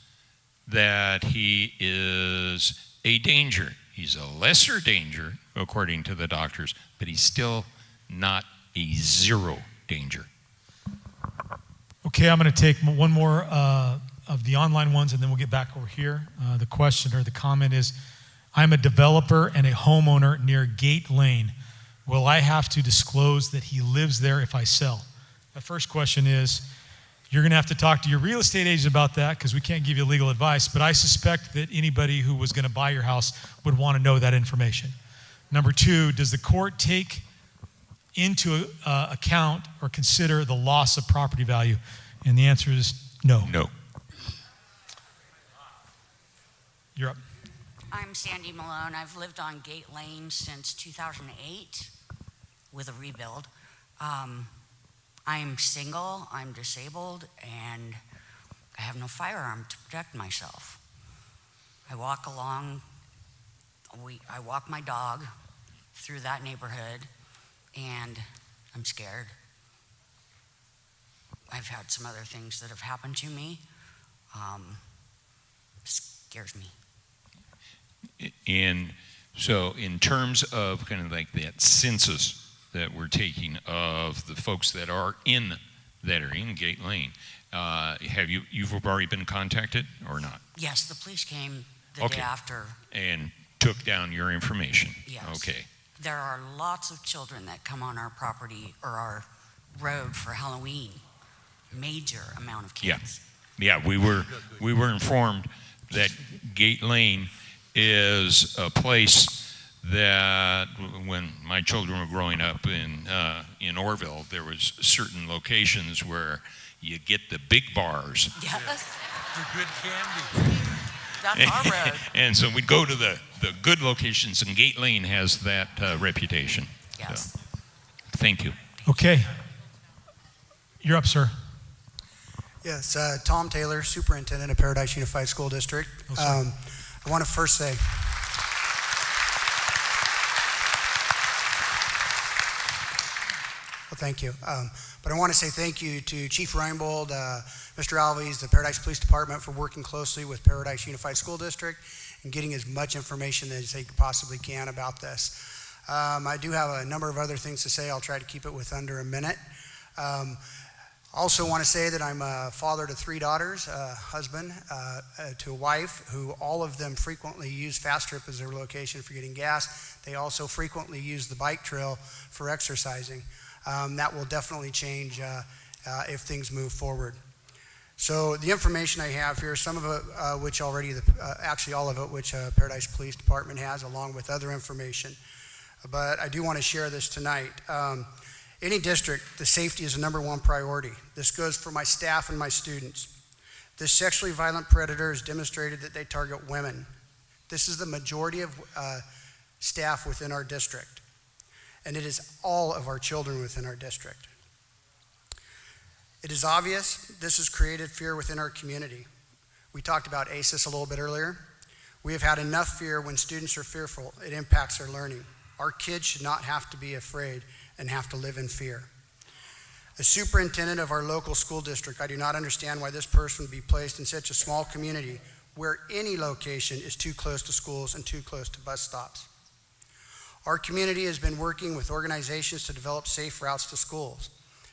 that he is a danger. He's a lesser danger, according to the doctors, but he's still not a zero danger. Okay, I'm going to take one more of the online ones, and then we'll get back over here. The question or the comment is, I'm a developer and a homeowner near Gate Lane. Will I have to disclose that he lives there if I sell? The first question is, you're going to have to talk to your real estate agent about that because we can't give you legal advice, but I suspect that anybody who was going to buy your house would want to know that information. Number two, does the court take into account or consider the loss of property value? And the answer is no. No. You're up. I'm Sandy Malone. I've lived on Gate Lane since 2008 with a rebuild. I'm single, I'm disabled, and I have no firearm to protect myself. I walk my dog through that neighborhood, and I'm scared. I've had some other things that have happened to me. Scares me. And so in terms of kind of like that census that we're taking of the folks that are in that area, in Gate Lane, you've already been contacted or not? Yes, the police came the day after. And took down your information? Yes. Okay. There are lots of children that come on our property or our road for Halloween. Major amount of kids. Yeah, we were informed that Gate Lane is a place that when my children were growing up in Orville, there was certain locations where you get the big bars. Yes. The good candy. That's our road. And so we'd go to the good locations, and Gate Lane has that reputation. Yes. So, thank you. Okay. You're up, sir. Yes, Tom Taylor, Superintendent of Paradise Unified School District. I want to first say, well, thank you. But I want to say thank you to Chief Reinbold, Mr. Alves, the Paradise Police Department for working closely with Paradise Unified School District and getting as much information as they possibly can about this. I do have a number of other things to say. I'll try to keep it with under a minute. Also want to say that I'm a father to 3 daughters, a husband to a wife, who all of them frequently use Fastrip as their location for getting gas. They also frequently use the bike trail for exercising. That will definitely change if things move forward. So the information I have here, some of it which already, actually all of it which Paradise Police Department has, along with other information. But I do want to share this tonight. Any district, the safety is the #1 priority. This goes for my staff and my students. This sexually violent predator has demonstrated that they target women. This is the majority of staff within our district, and it is all of our children within our district. It is obvious this has created fear within our community. We talked about ACES a little bit earlier. We have had enough fear. When students are fearful, it impacts their learning. Our kids should not have to be afraid and have to live in fear. As superintendent of our local school district, I do not understand why this person would be placed in such a small community where any location is too close to schools and too close to bus stops. Our community has been working with organizations to develop safe routes to schools.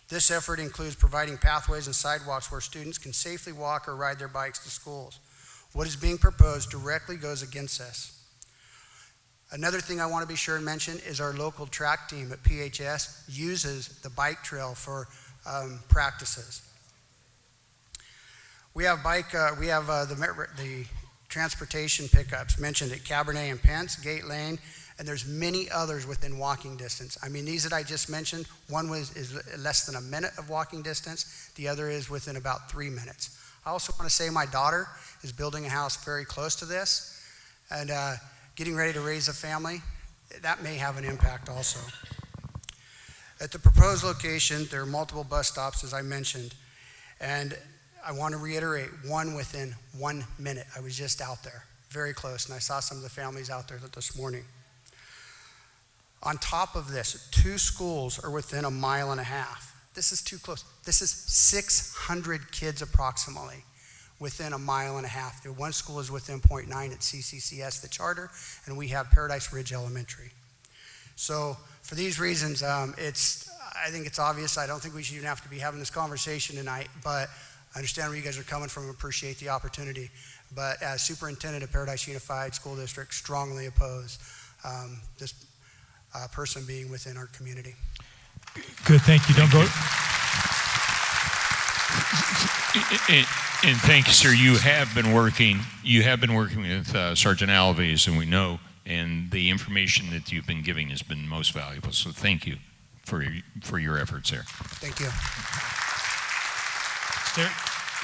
This effort includes providing pathways and sidewalks where students can safely walk or ride their bikes to schools. What is being proposed directly goes against this. Another thing I want to be sure and mention is our local track team at PHS uses the bike trail for practices. We have the transportation pickups mentioned at Cabernet and Pence, Gate Lane, and there's many others within walking distance. I mean, these that I just mentioned, one is less than a minute of walking distance, the other is within about 3 minutes. I also want to say my daughter is building a house very close to this, and getting ready to raise a family, that may have an impact also. At the proposed location, there are multiple bus stops, as I mentioned, And I want to reiterate, one within 1 minute. I was just out there, very close, and I saw some of the families out there this morning. On top of this, 2 schools are within 1.5 miles. This is too close. This is 600 kids approximately within 1.5 miles. The one school is within 0.9 at CCCS, the charter, and we have Paradise Ridge Elementary. So for these reasons, I think it's obvious. I don't think we should even have to be having this conversation tonight, but I understand where you guys are coming from and appreciate the opportunity. But as superintendent of Paradise Unified School District, strongly oppose this person being within our community. Good, thank you. Don't go. And thank you, sir. You have been working with Sergeant Alves, and we know, and the information that you've been giving has been most valuable. So thank you for your efforts there. Thank you.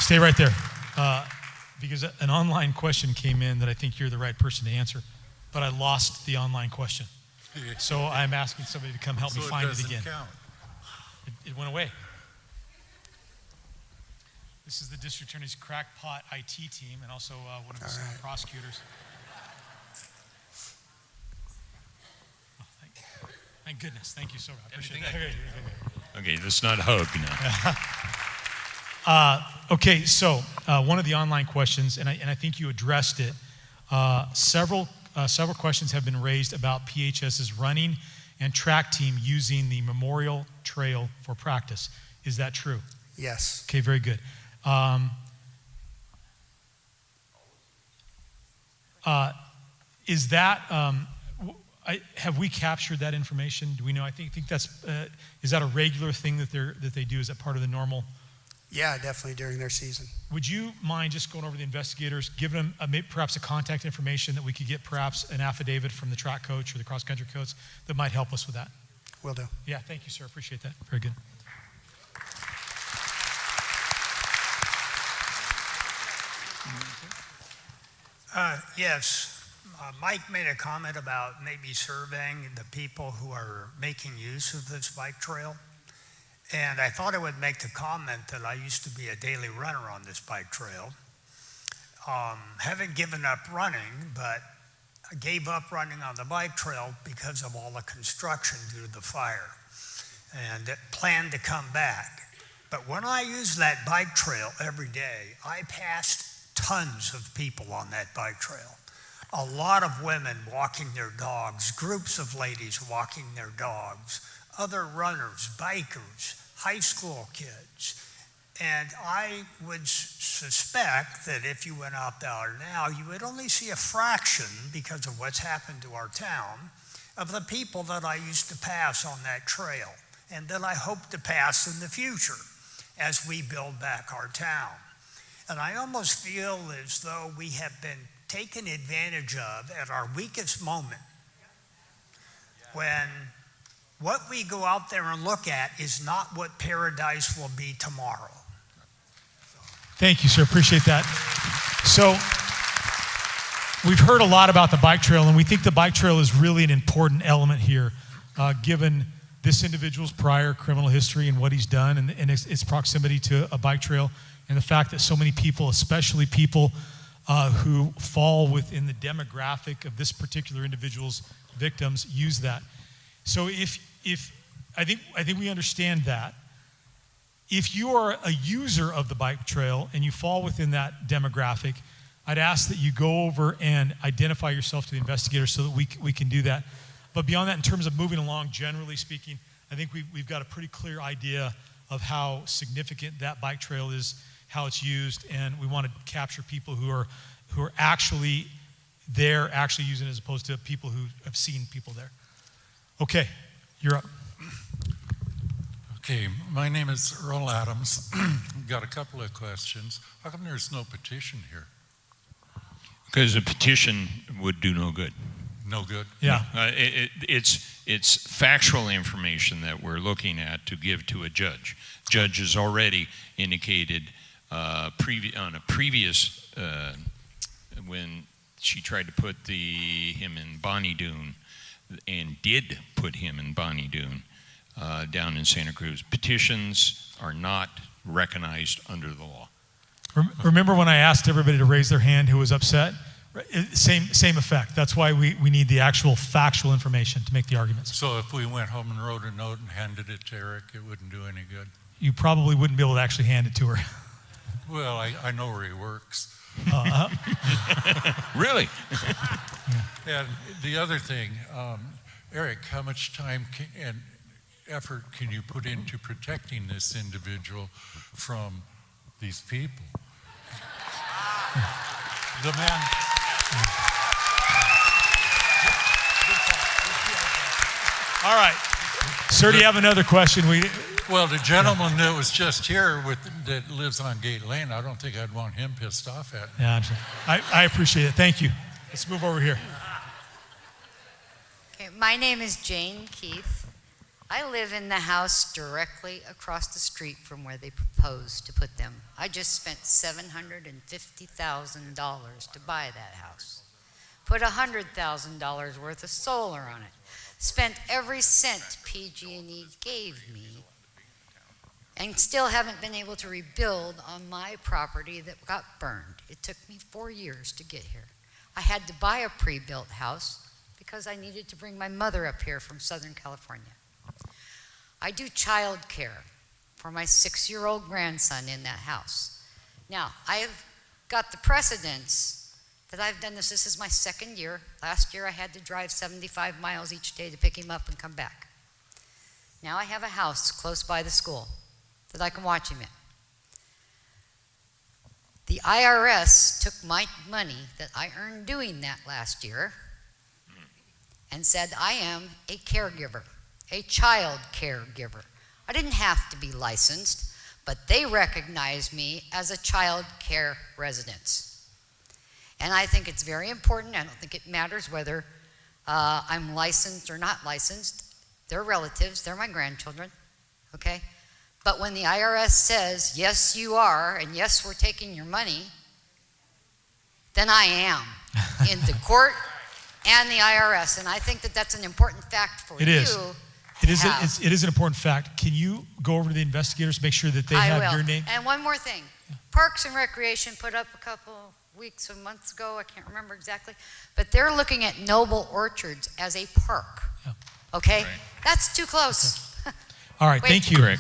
Stay right there, because an online question came in that I think you're the right person to answer, but I lost the online question. So I'm asking somebody to come help me find it again. It went away. This is the district attorney's crackpot IT team and also one of the prosecutors. Oh, thank goodness. Thank you so much. I appreciate that. Okay, that's not a hug now. Okay, so one of the online questions, and I think you addressed it, several questions have been raised about PHS's running and track team using the Memorial Trail for practice. Is that true? Yes. Okay, very good. Is that, have we captured that information? Do we know? I think that's, is that a regular thing that they do? Is that part of the normal? Yeah, definitely during their season. Would you mind just going over the investigators, giving them perhaps a contact information that we could get perhaps an affidavit from the track coach or the cross-country coach that might help us with that? Will do. Yeah, thank you, sir. Appreciate that. Very good. Yes. Mike made a comment about maybe surveying the people who are making use of this bike trail. And I thought I would make the comment that I used to be a daily runner on this bike trail. Haven't given up running, but I gave up running on the bike trail because of all the construction due to the fire, and planned to come back. But when I use that bike trail every day, I passed tons of people on that bike trail. A lot of women walking their dogs, groups of ladies walking their dogs, other runners, bikers, high school kids. And I would suspect that if you went out there now, you would only see a fraction, because of what's happened to our town, of the people that I used to pass on that trail and that I hope to pass in the future as we build back our town. And I almost feel as though we have been taken advantage of at our weakest moment, when what we go out there and look at is not what Paradise will be tomorrow. Thank you, sir. Appreciate that. So we've heard a lot about the bike trail, and we think the bike trail is really an important element here, given this individual's prior criminal history and what he's done, and its proximity to a bike trail, and the fact that so many people, especially people who fall within the demographic of this particular individual's victims, use that. So if I think we understand that. If you are a user of the bike trail and you fall within that demographic, I'd ask that you go over and identify yourself to the investigator so that we can do that. But beyond that, in terms of moving along, generally speaking, I think we've got a pretty clear idea of how significant that bike trail is, how it's used, and we want to capture people who are actually there, actually using it, as opposed to people who have seen people there. Okay, you're up. Okay, my name is Earl Adams. Got a couple of questions. How come there's no petition here? Because a petition would do no good. No good? Yeah. It's factual information that we're looking at to give to a judge. Judge has already indicated on a previous, when she tried to put him in Bonnie Doon, and did put him in Bonnie Doon, down in Santa Cruz. Petitions are not recognized under the law. Remember when I asked everybody to raise their hand who was upset? Same effect. That's why we need the actual factual information to make the arguments. So if we went home and wrote a note and handed it to Eric, it wouldn't do any good? You probably wouldn't be able to actually hand it to her. Well, I know where he works. Really? And the other thing, Eric, how much time and effort can you put into protecting this individual from these people? The man. All right. Sir, do you have another question? Well, the gentleman that was just here that lives on Gate Lane, I don't think I'd want him pissed off at me. Yeah, I appreciate it. Thank you. Let's move over here. Okay, my name is Jane Keith. I live in the house directly across the street from where they proposed to put them. I just spent $750,000 to buy that house. Put $100,000 worth of solar on it. Spent every cent PG&E gave me, and still haven't been able to rebuild on my property that got burned. It took me 4 years to get here. I had to buy a pre-built house because I needed to bring my mother up here from Southern California. I do child care for my 6-year-old grandson in that house. Now, I have got the precedence that I've done this. This is my 2nd year. Last year I had to drive 75 miles each day to pick him up and come back. Now I have a house close by the school that I can watch him in. The IRS took my money that I earned doing that last year and said I am a caregiver, a child caregiver. I didn't have to be licensed, but they recognized me as a child care residence. And I think it's very important. I don't think it matters whether I'm licensed or not licensed. They're relatives, they're my grandchildren, okay? But when the IRS says, yes, you are, and yes, we're taking your money, then I am in the court and the IRS. And I think that that's an important fact for you. It is an important fact. Can you go over to the investigators, make sure that they have your name? And one more thing. Parks and Recreation put up a couple weeks or months ago, I can't remember exactly, but they're looking at Noble Orchards as a park. Yeah. Okay? Right. That's too close. Okay. All right, thank you. Greg.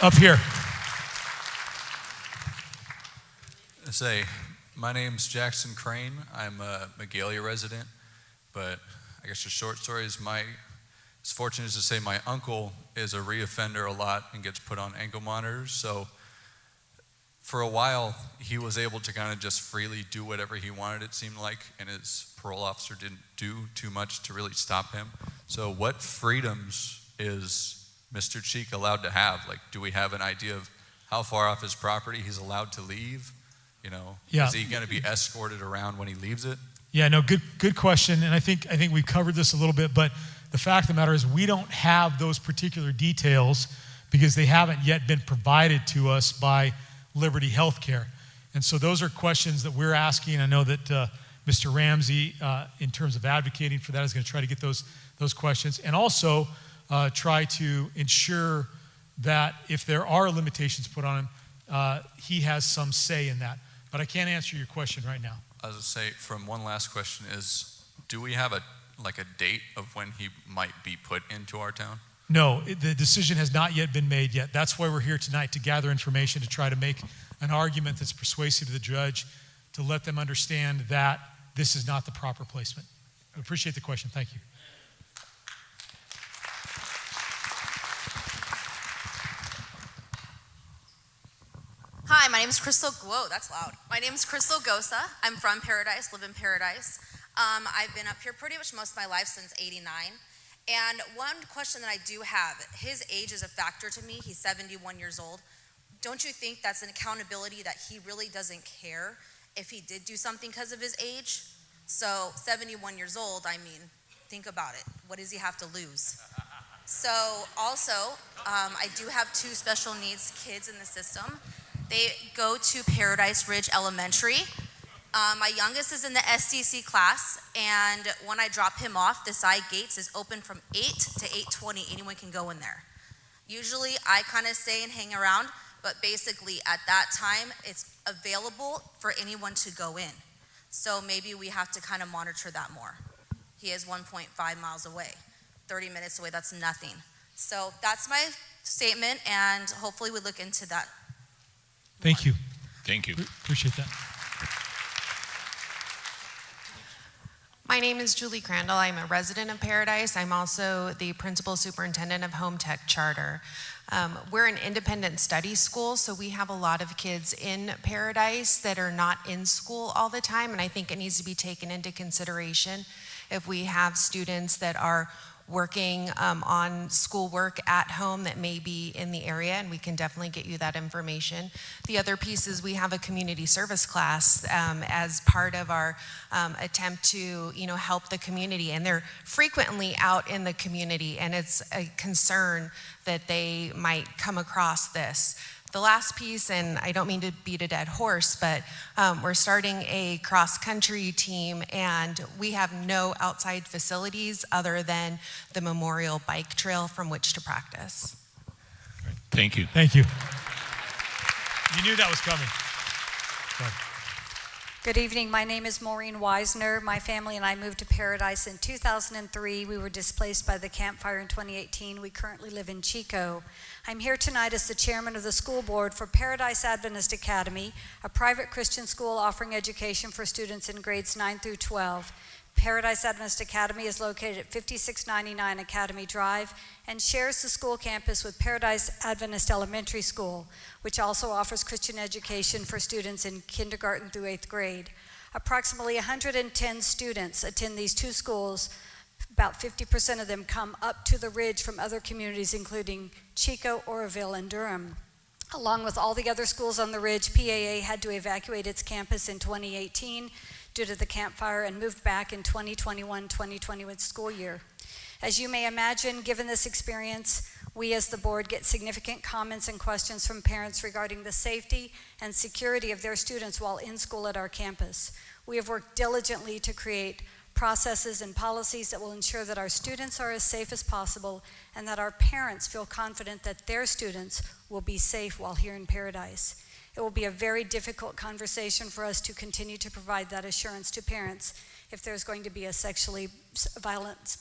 Up here. My name's Jackson Crane. I'm a Magalia resident, but I guess the short story is as fortunate as to say my uncle is a reoffender a lot and gets put on ankle monitors. So for a while, he was able to kind of just freely do whatever he wanted, it seemed like, and his parole officer didn't do too much to really stop him. So what freedoms is Mr. Cheek allowed to have? Like, do we have an idea of how far off his property he's allowed to leave? You know, Yeah. Is he going to be escorted around when he leaves it? Yeah, no, good question. And I think we've covered this a little bit, but the fact of the matter is we don't have those particular details because they haven't yet been provided to us by Liberty Healthcare. And so those are questions that we're asking. I know that Mr. Ramsey, in terms of advocating for that, is going to try to get those questions, and also try to ensure that if there are limitations put on him, he has some say in that. But I can't answer your question right now. I was going to say, from one last question is, do we have a date of when he might be put into our town? No, the decision has not yet been made yet. That's why we're here tonight, to gather information, to try to make an argument that's persuasive to the judge, to let them understand that this is not the proper placement. I appreciate the question. Thank you. Hi, my name is Crystal. Whoa, that's loud. My name is Crystal Gosa. I'm from Paradise, live in Paradise. I've been up here pretty much most of my life since '89. And one question that I do have, his age is a factor to me. He's 71 years old. Don't you think that's an accountability that he really doesn't care if he did do something because of his age? So 71 years old, I mean, think about it. What does he have to lose? So also, I do have 2 special needs kids in the system. They go to Paradise Ridge Elementary, My youngest is in the SCC class, and when I drop him off, the side gates is open from 8 to 8:20. Anyone can go in there. Usually, I kind of stay and hang around, but basically at that time, it's available for anyone to go in. So maybe we have to kind of monitor that more. He is 1.5 miles away, 30 minutes away, that's nothing. So that's my statement, and hopefully we look into that. Thank you. Thank you. Appreciate that. My name is Julie Crandall. I'm a resident of Paradise. I'm also the principal superintendent of Home Tech Charter. We're an independent study school, so we have a lot of kids in Paradise that are not in school all the time, and I think it needs to be taken into consideration if we have students that are working on schoolwork at home that may be in the area, and we can definitely get you that information. The other piece is we have a community service class as part of our attempt to help the community, and they're frequently out in the community, and it's a concern that they might come across this. The last piece, and I don't mean to beat a dead horse, but we're starting a cross-country team, and we have no outside facilities other than the Memorial Bike Trail from which to practice. Thank you. Thank you. You knew that was coming. Go ahead. Good evening. My name is Maureen Weisner. My family and I moved to Paradise in 2003. We were displaced by the Camp Fire in 2018. We currently live in Chico. I'm here tonight as the chairman of the school board for Paradise Adventist Academy, a private Christian school offering education for students in grades 9 through 12. Paradise Adventist Academy is located at 5699 Academy Drive and shares the school campus with Paradise Adventist Elementary School, which also offers Christian education for students in kindergarten through 8th grade. Approximately 110 students attend these two schools. About 50% of them come up to the ridge from other communities, including Chico, Oroville, and Durham. Along with all the other schools on the ridge, PAA had to evacuate its campus in 2018 due to the Camp Fire and moved back in 2021-2021 school year. As you may imagine, given this experience, we as the board get significant comments and questions from parents regarding the safety and security of their students while in school at our campus. We have worked diligently to create processes and policies that will ensure that our students are as safe as possible and that our parents feel confident that their students will be safe while here in Paradise. It will be a very difficult conversation for us to continue to provide that assurance to parents if there's going to be a sexually violent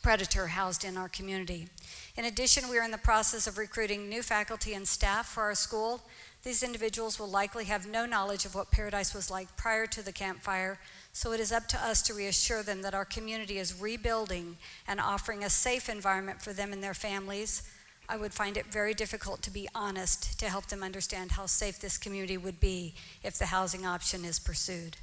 predator housed in our community. In addition, we are in the process of recruiting new faculty and staff for our school. These individuals will likely have no knowledge of what Paradise was like prior to the Camp Fire, so it is up to us to reassure them that our community is rebuilding and offering a safe environment for them and their families. I would find it very difficult, to be honest, to help them understand how safe this community would be if the housing option is pursued.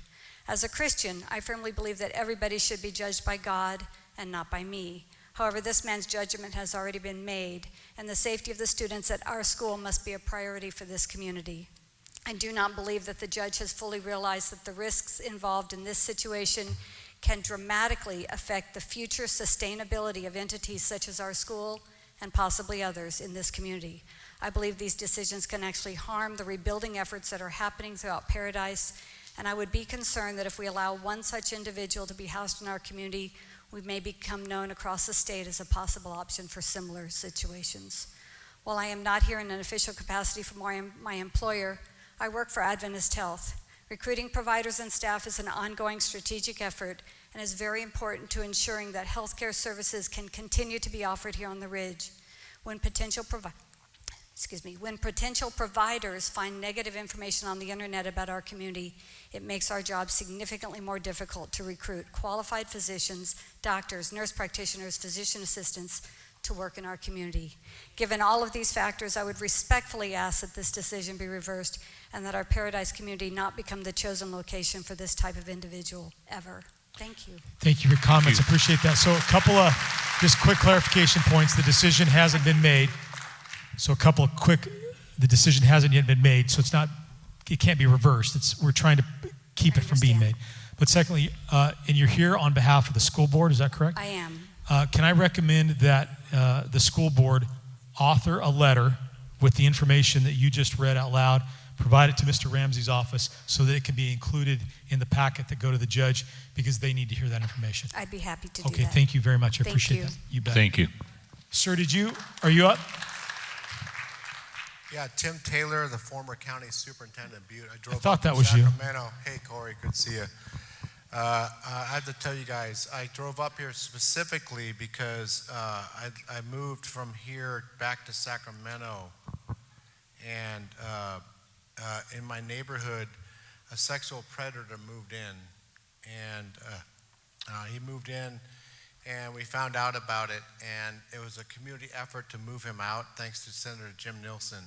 As a Christian, I firmly believe that everybody should be judged by God and not by me. However, this man's judgment has already been made, and the safety of the students at our school must be a priority for this community. I do not believe that the judge has fully realized that the risks involved in this situation can dramatically affect the future sustainability of entities such as our school and possibly others in this community. I believe these decisions can actually harm the rebuilding efforts that are happening throughout Paradise, and I would be concerned that if we allow one such individual to be housed in our community, we may become known across the state as a possible option for similar situations. While I am not here in an official capacity for my employer, I work for Adventist Health. Recruiting providers and staff is an ongoing strategic effort and is very important to ensuring that healthcare services can continue to be offered here on the Ridge. When potential providers find negative information on the internet about our community, it makes our job significantly more difficult to recruit qualified physicians, doctors, nurse practitioners, physician assistants to work in our community. Given all of these factors, I would respectfully ask that this decision be reversed and that our Paradise community not become the chosen location for this type of individual ever. Thank you. Thank you for your comments. Appreciate that. So a couple of just quick clarification points. The decision hasn't been made. So the decision hasn't yet been made, so it can't be reversed. We're trying to keep it from being made. But secondly, and you're here on behalf of the school board, is that correct? I am. Can I recommend that the school board author a letter with the information that you just read out loud, provide it to Mr. Ramsey's office so that it can be included in the packet that go to the judge, because they need to hear that information. I'd be happy to do Okay, that. thank you very much. I Thank appreciate you. that. You bet. Thank you. Sir, are you up? Yeah, Tim Taylor, the former county superintendent of Butte. I drove thought up that to was you. Sacramento. Hey, Corey, good to see you. I have to tell you guys, I drove up here specifically because I moved from here back to Sacramento, and in my neighborhood, a sexual predator moved in, and he moved in, and we found out about it, and it was a community effort to move him out, thanks to Senator Jim Nielsen.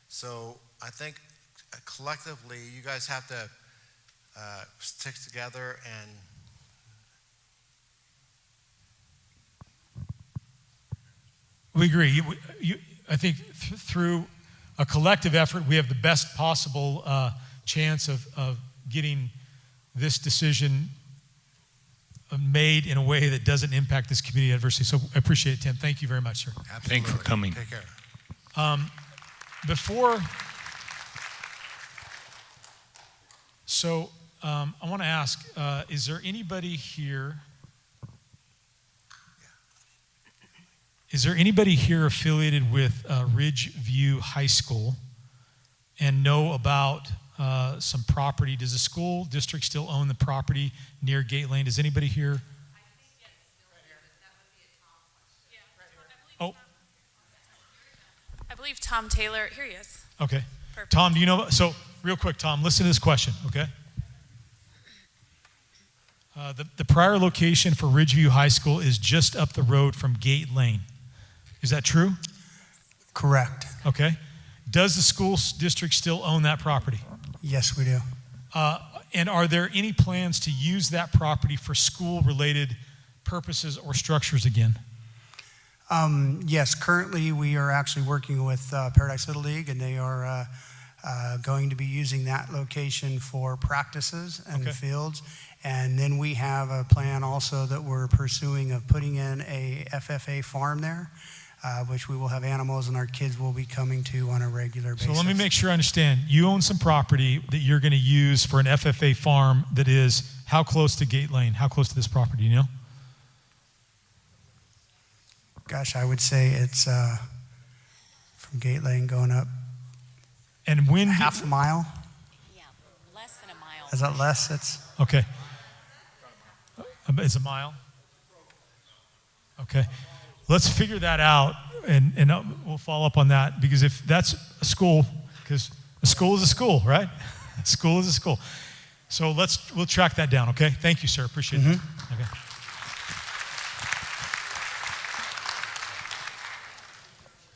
So I think collectively, you guys have to stick together and We agree. I think through a collective effort, we have the best possible chance of getting this decision made in a way that doesn't impact this community adversely. So I appreciate it, Tim. Thank you very much, sir. absolutely. Thanks for coming. Take care. I want to ask, is there anybody here? Is there anybody here affiliated with Ridgeview High School and know about some property? Does the school district still own the property near Gate Lane? Does anybody here? Oh, I believe Tom Taylor, here he is. okay. Perfect. Tom, do you know? So real quick, Tom, listen to this question, okay? The prior location for Ridgeview High School is just up the road from Gate Lane. Is that true? Correct. Okay. Does the school district still own that property? Yes, we do. And are there any plans to use that property for school-related purposes or structures again? Yes, currently we are actually working with Paradise Little League, and they are going to be using that location for practices and Okay. fields. And then we have a plan also that we're pursuing of putting in a FFA farm there, which we will have animals and our kids will be coming to on a regular basis. So let me make sure I understand. You own some property that you're going to use for an FFA farm that is how close to Gate Lane? How close to this property, you know? Gosh, I would say it's from Gate Lane going up And when half a mile. Yeah, less than a mile. Is that less? It's Okay. It's a mile? Okay. Let's figure that out, and we'll follow up on that, because if that's a school, because a school is a school, right? A school is a school. So we'll track that down, okay? Thank you, sir. Appreciate that. Okay.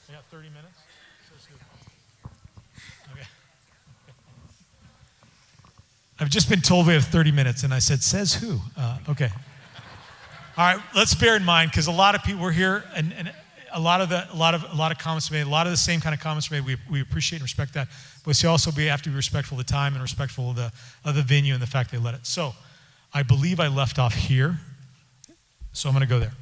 We got 30 minutes? Okay. I've just been told we have 30 minutes, and I said, says who? Okay. All right, let's bear in mind, because a lot of people were here, and a lot of comments were made, a lot of the same kind of comments were made. We appreciate and respect that, but we also have to be respectful of the time and respectful of the venue and the fact they let it. So, I believe I left off here, so I'm going to go there.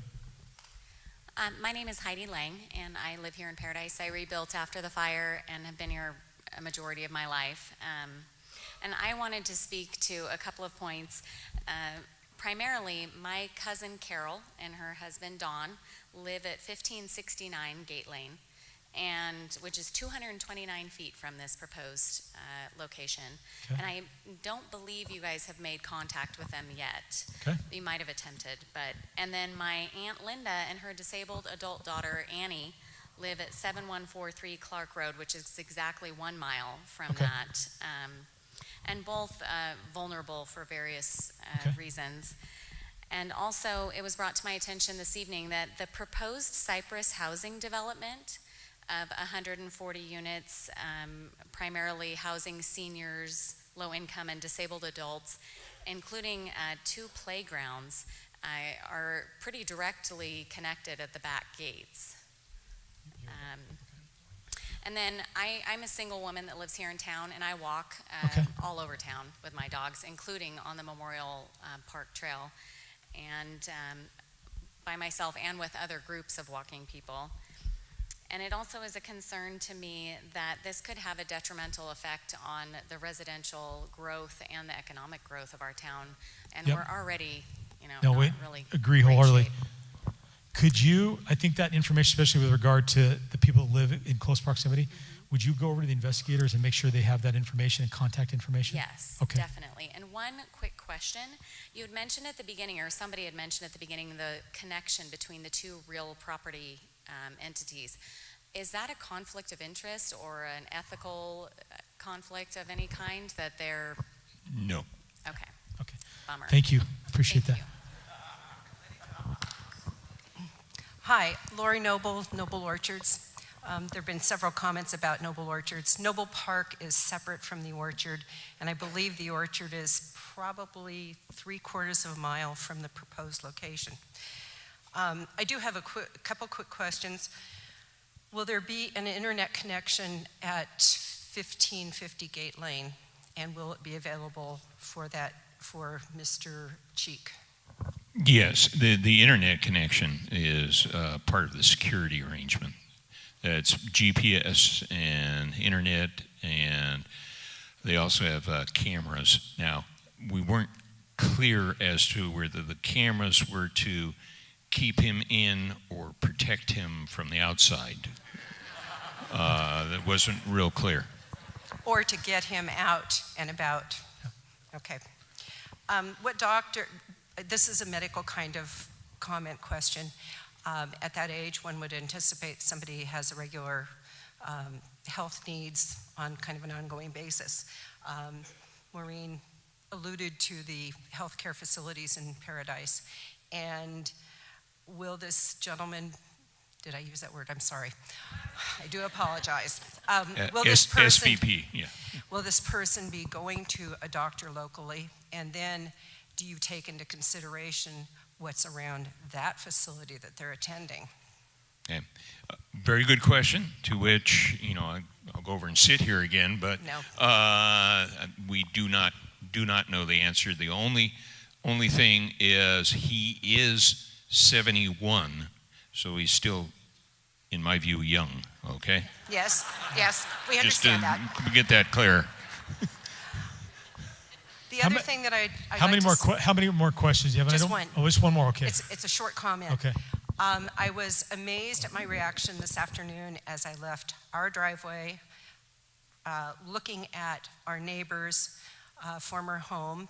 My name is Heidi Lang, and I live here in Paradise. I rebuilt after the fire and have been here a majority of my life. And I wanted to speak to a couple of points. Primarily, my cousin Carol and her husband Don live at 1569 Gate Lane, which is 229 feet from this proposed location. Okay. And I don't believe you guys have made contact with them yet. Okay. You might have attempted, and then my Aunt Linda and her disabled adult daughter Annie live at 7143 Clark Road, which is exactly 1 mile from Okay. that. And both vulnerable for various reasons. And also, it was brought to my attention this evening that the proposed Cypress housing development of 140 units, primarily housing seniors, low income, and disabled adults, including 2 playgrounds, are pretty directly connected at the back gates. And then I'm a single woman that lives here in town, and I walk all over town with my dogs, including on the Memorial Park Trail, and by myself and with other groups of walking people. And it also is a concern to me that this could have a detrimental effect on the residential growth and the economic growth of our town. And Yep. we're already, No, not wait, really agree great wholeheartedly. shape. Could you, I think that information, especially with regard to the people that live in close proximity, would you go over to the investigators and make sure they have that information and contact information? Yes, Okay. definitely. And one quick question. You had mentioned at the beginning, or somebody had mentioned at the beginning, the connection between the two real property entities. Is that a conflict of interest or an ethical conflict of any kind that they're... No. Okay. Okay. Bummer. Thank you. Appreciate that. Hi, Lori Noble, Noble Orchards. There have been several comments about Noble Orchards. Noble Park is separate from the orchard, and I believe the orchard is probably 3/4 of a mile from the proposed location. I do have a couple quick questions. Will there be an internet connection at 1550 Gate Lane, and will it be available for Mr. Cheek? Yes, the internet connection is part of the security arrangement. It's GPS and internet, and they also have cameras. Now, we weren't clear as to whether the cameras were to keep him in or protect him from the outside. That wasn't real clear. Or to get him out and about? Okay. What doctor, this is a medical kind of comment question. At that age, one would anticipate somebody has a regular health needs on kind of an ongoing basis. Maureen alluded to the healthcare facilities in Paradise. And will this gentleman, did I use that word? I'm sorry. I do apologize. Will this person, SVP, yeah. Will this person be going to a doctor locally? And then do you take into consideration what's around that facility that they're attending? Okay. Very good question, to which, I'll go over and sit here again, but No. We do not know the answer. The only thing is he is 71, so he's still, in my view, young, okay? Yes, we Just to understand that. get that clear. The other thing that how many more questions do you have? Just one. Oh, just one more, okay. It's a short comment. Okay. I was amazed at my reaction this afternoon as I left our driveway, looking at our neighbor's former home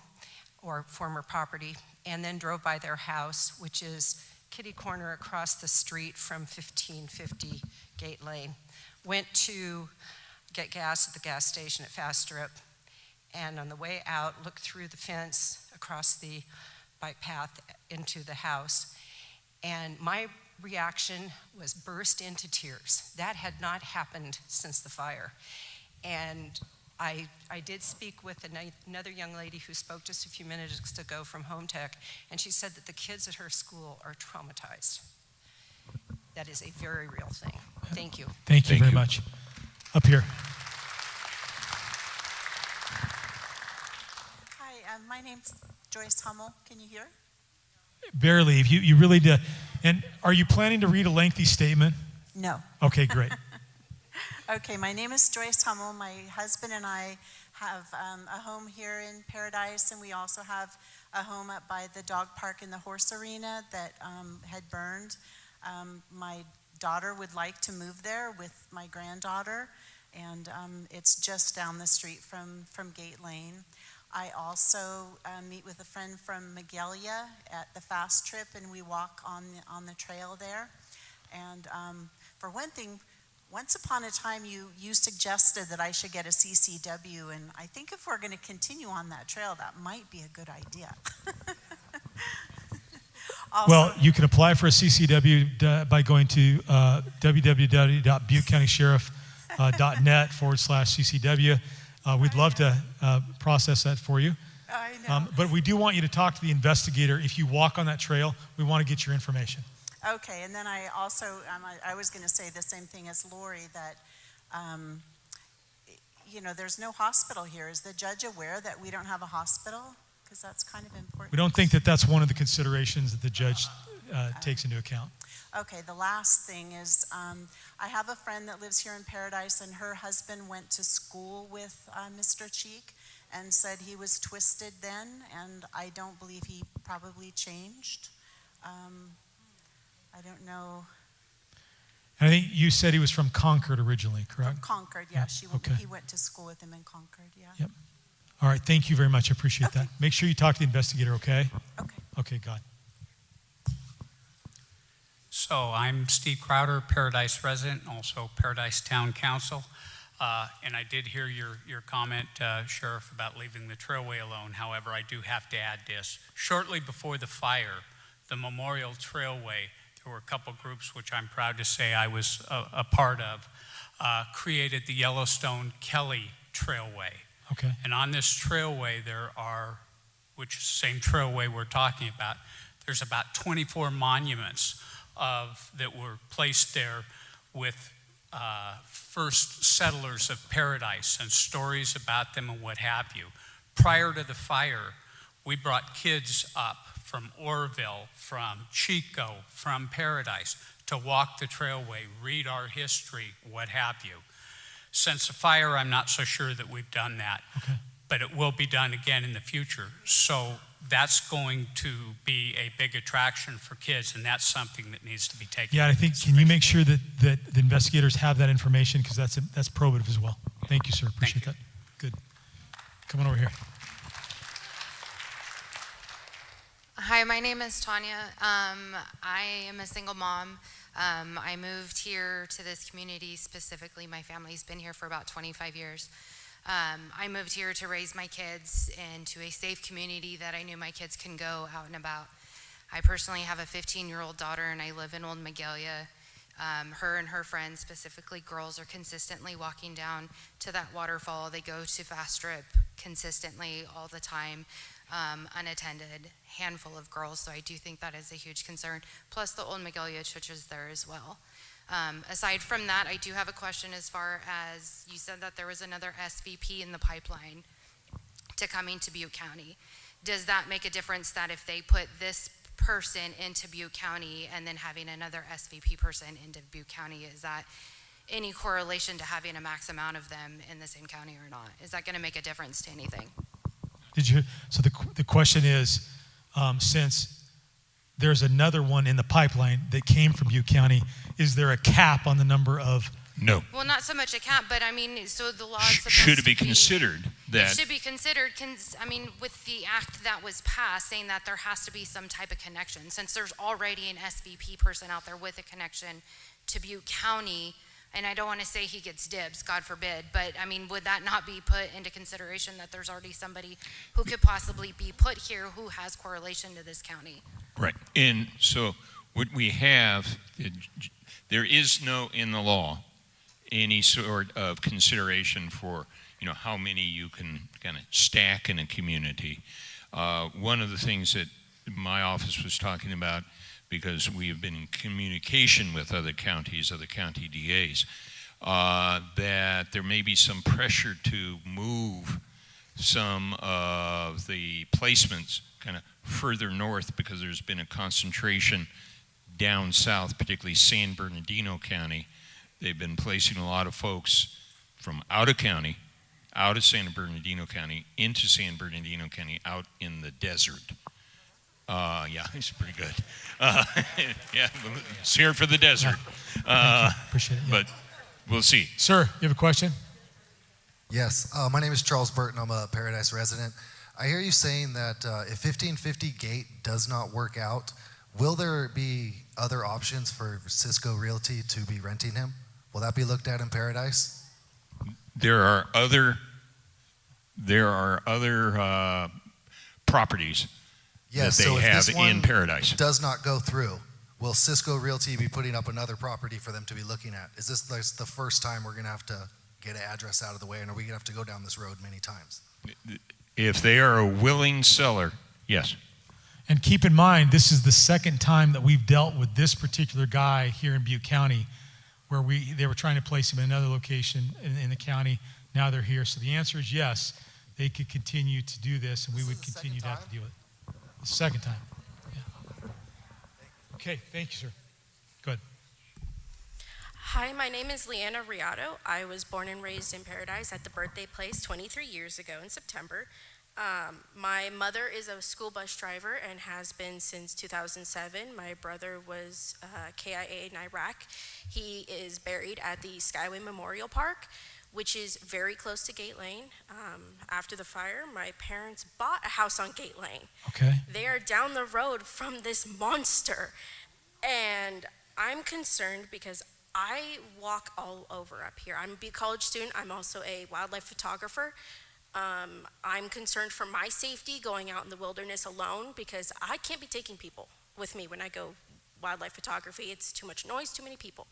or former property, and then drove by their house, which is kitty corner across the street from 1550 Gate Lane. Went to get gas at the gas station at Fastrip, and on the way out, looked through the fence across the bike path into the house. And my reaction was burst into tears. That had not happened since the fire. And I did speak with another young lady who spoke just a few minutes ago from Home Tech, and she said that the kids at her school are traumatized. That is a very real thing. Thank you. Thank you very much. Up here. Hi, my name's Joyce Hummel. Can you hear? Barely. If you really do. And are you planning to read a lengthy statement? No. Okay, great. Okay, my name is Joyce Hummel. My husband and I have a home here in Paradise, and we also have a home up by the dog park and the horse arena that had burned. My daughter would like to move there with my granddaughter, and it's just down the street from Gate Lane. I also meet with a friend from Magalia at the Fastrip, and we walk on the trail there. And for one thing, once upon a time you suggested that I should get a CCW, and I think if we're going to continue on that trail, that might be a good idea. Also, well, you can apply for a CCW by going to www.buttecountyssheriff.net/CCW. We'd love to process that for you. I know. But we do want you to talk to the investigator. If you walk on that trail, we want to get your information. Okay, and then I also, I was going to say the same thing as Lori, that, there's no hospital here. Is the judge aware that we don't have a hospital? Because that's kind of important. We don't think that that's one of the considerations that the judge takes into account. Okay, the last thing is I have a friend that lives here in Paradise, and her husband went to school with Mr. Cheek and said he was twisted then, and I don't believe he probably changed. I don't know. And I think you said he was from Concord originally, correct? From Concord, yeah. Okay. He went to school with him in Concord, yeah. Yep. All right, thank you very much. I appreciate that. Make sure you talk to the investigator, okay? Okay. Okay, God. So I'm Steve Crowder, Paradise resident, also Paradise Town Council. And I did hear your comment, Sheriff, about leaving the trailway alone. However, I do have to add this. Shortly before the fire, the Memorial Trailway, there were a couple groups which I'm proud to say I was a part of, created the Yellowstone Kelly Trailway. Okay. And on this trailway, there are, which is the same trailway we're talking about, there's about 24 monuments that were placed there with first settlers of Paradise and stories about them and what have you. Prior to the fire, we brought kids up from Orville, from Chico, from Paradise to walk the trailway, read our history, what have you. Since the fire, I'm not so sure that we've done that, okay. But it will be done again in the future. So that's going to be a big attraction for kids, and that's something that needs to be taken. Yeah, I think, can you make sure that the investigators have that information, because that's probative as well. Thank you, sir. Appreciate that. Good. Come on over here. Hi, my name is Tanya. I am a single mom. I moved here to this community specifically. My family's been here for about 25 years. I moved here to raise my kids into a safe community that I knew my kids can go out and about. I personally have a 15-year-old daughter, and I live in Old Magalia. Her and her friends, specifically girls, are consistently walking down to that waterfall. They go to Fastrip consistently all the time, unattended, handful of girls. So I do think that is a huge concern. Plus the Old Magalia church is there as well. Aside from that, I do have a question as far as you said that there was another SVP in the pipeline to coming to Butte County. Does that make a difference that if they put this person into Butte County and then having another SVP person into Butte County, is that any correlation to having a max amount of them in the same county or not? Is that going to make a difference to anything? So the question is, since there's another one in the pipeline that came from Butte County, is there a cap on the number of? No. Well, not so much a cap, but I mean, so the law is supposed Should it to be considered that? It should be considered, I mean, with the act that was passed saying that there has to be some type of connection, since there's already an SVP person out there with a connection to Butte County, and I don't want to say he gets dibs, God forbid, but I mean, would that not be put into consideration that there's already somebody who could possibly be put here who has correlation to this county? Right. And so what we have, there is no in the law any sort of consideration for, how many you can kind of stack in a community. One of the things that my office was talking about, because we have been in communication with other counties, other county DAs, that there may be some pressure to move some of the placements kind of further north, because there's been a concentration down south, particularly San Bernardino County. They've been placing a lot of folks from out of county, out of San Bernardino County, into San Bernardino County, out in the desert. Yeah, he's pretty good. Yeah, it's here for the desert. Appreciate it. But we'll see. Sir, you have a question? Yes, my name is Charles Burton. I'm a Paradise resident. I hear you saying that if 1550 Gate does not work out, will there be other options for Cisco Realty to be renting him? Will that be looked at in Paradise? There are other properties yes, that they so if have this one in Paradise. Does not go through, will Cisco Realty be putting up another property for them to be looking at? Is this the first time we're going to have to get an address out of the way, and are we going to have to go down this road many times? If they are a willing seller, yes. And keep in mind, this is the second time that we've dealt with this particular guy here in Butte County, where they were trying to place him in another location in the county. Now they're here. So the answer is yes, they could continue to do this, and we would continue to have to deal with it. The second time. Okay, thank you, sir. Go ahead. Hi, my name is Leanna Riato. I was born and raised in Paradise at the birthday place 23 years ago in September. My mother is a school bus driver and has been since 2007. My brother was KIA in Iraq. He is buried at the Skyway Memorial Park, which is very close to Gate Lane. After the fire, my parents bought a house on Gate Lane. Okay. They are down the road from this monster. And I'm concerned because I walk all over up here. I'm a college student. I'm also a wildlife photographer. I'm concerned for my safety going out in the wilderness alone because I can't be taking people with me when I go wildlife photography. It's too much noise, too many people.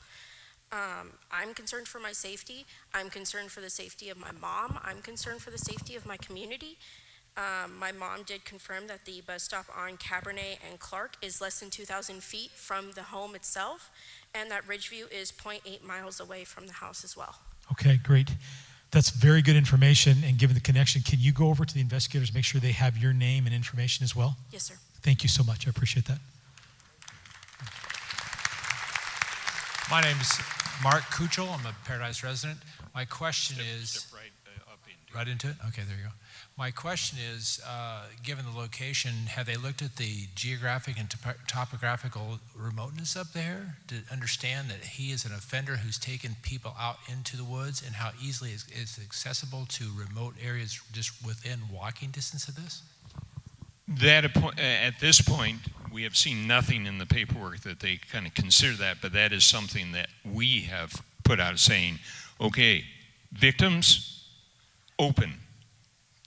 I'm concerned for my safety. I'm concerned for the safety of my mom. I'm concerned for the safety of my community. My mom did confirm that the bus stop on Cabernet and Clark is less than 2,000 feet from the home itself, and that Ridgeview is 0.8 miles away from the house as well. Okay, great. That's very good information, and given the connection, can you go over to the investigators, make sure they have your name and information as well? Yes, sir. Thank you so much. I appreciate that. My name is Mark Kuchel. I'm a Paradise resident. My question is... Right into it? Okay, there you go. My question is, given the location, have they looked at the geographic and topographical remoteness up there to understand that he is an offender who's taken people out into the woods and how easily it's accessible to remote areas just within walking distance of this? At this point, we have seen nothing in the paperwork that they kind of consider that, but that is something that we have put out saying, okay, victims, open,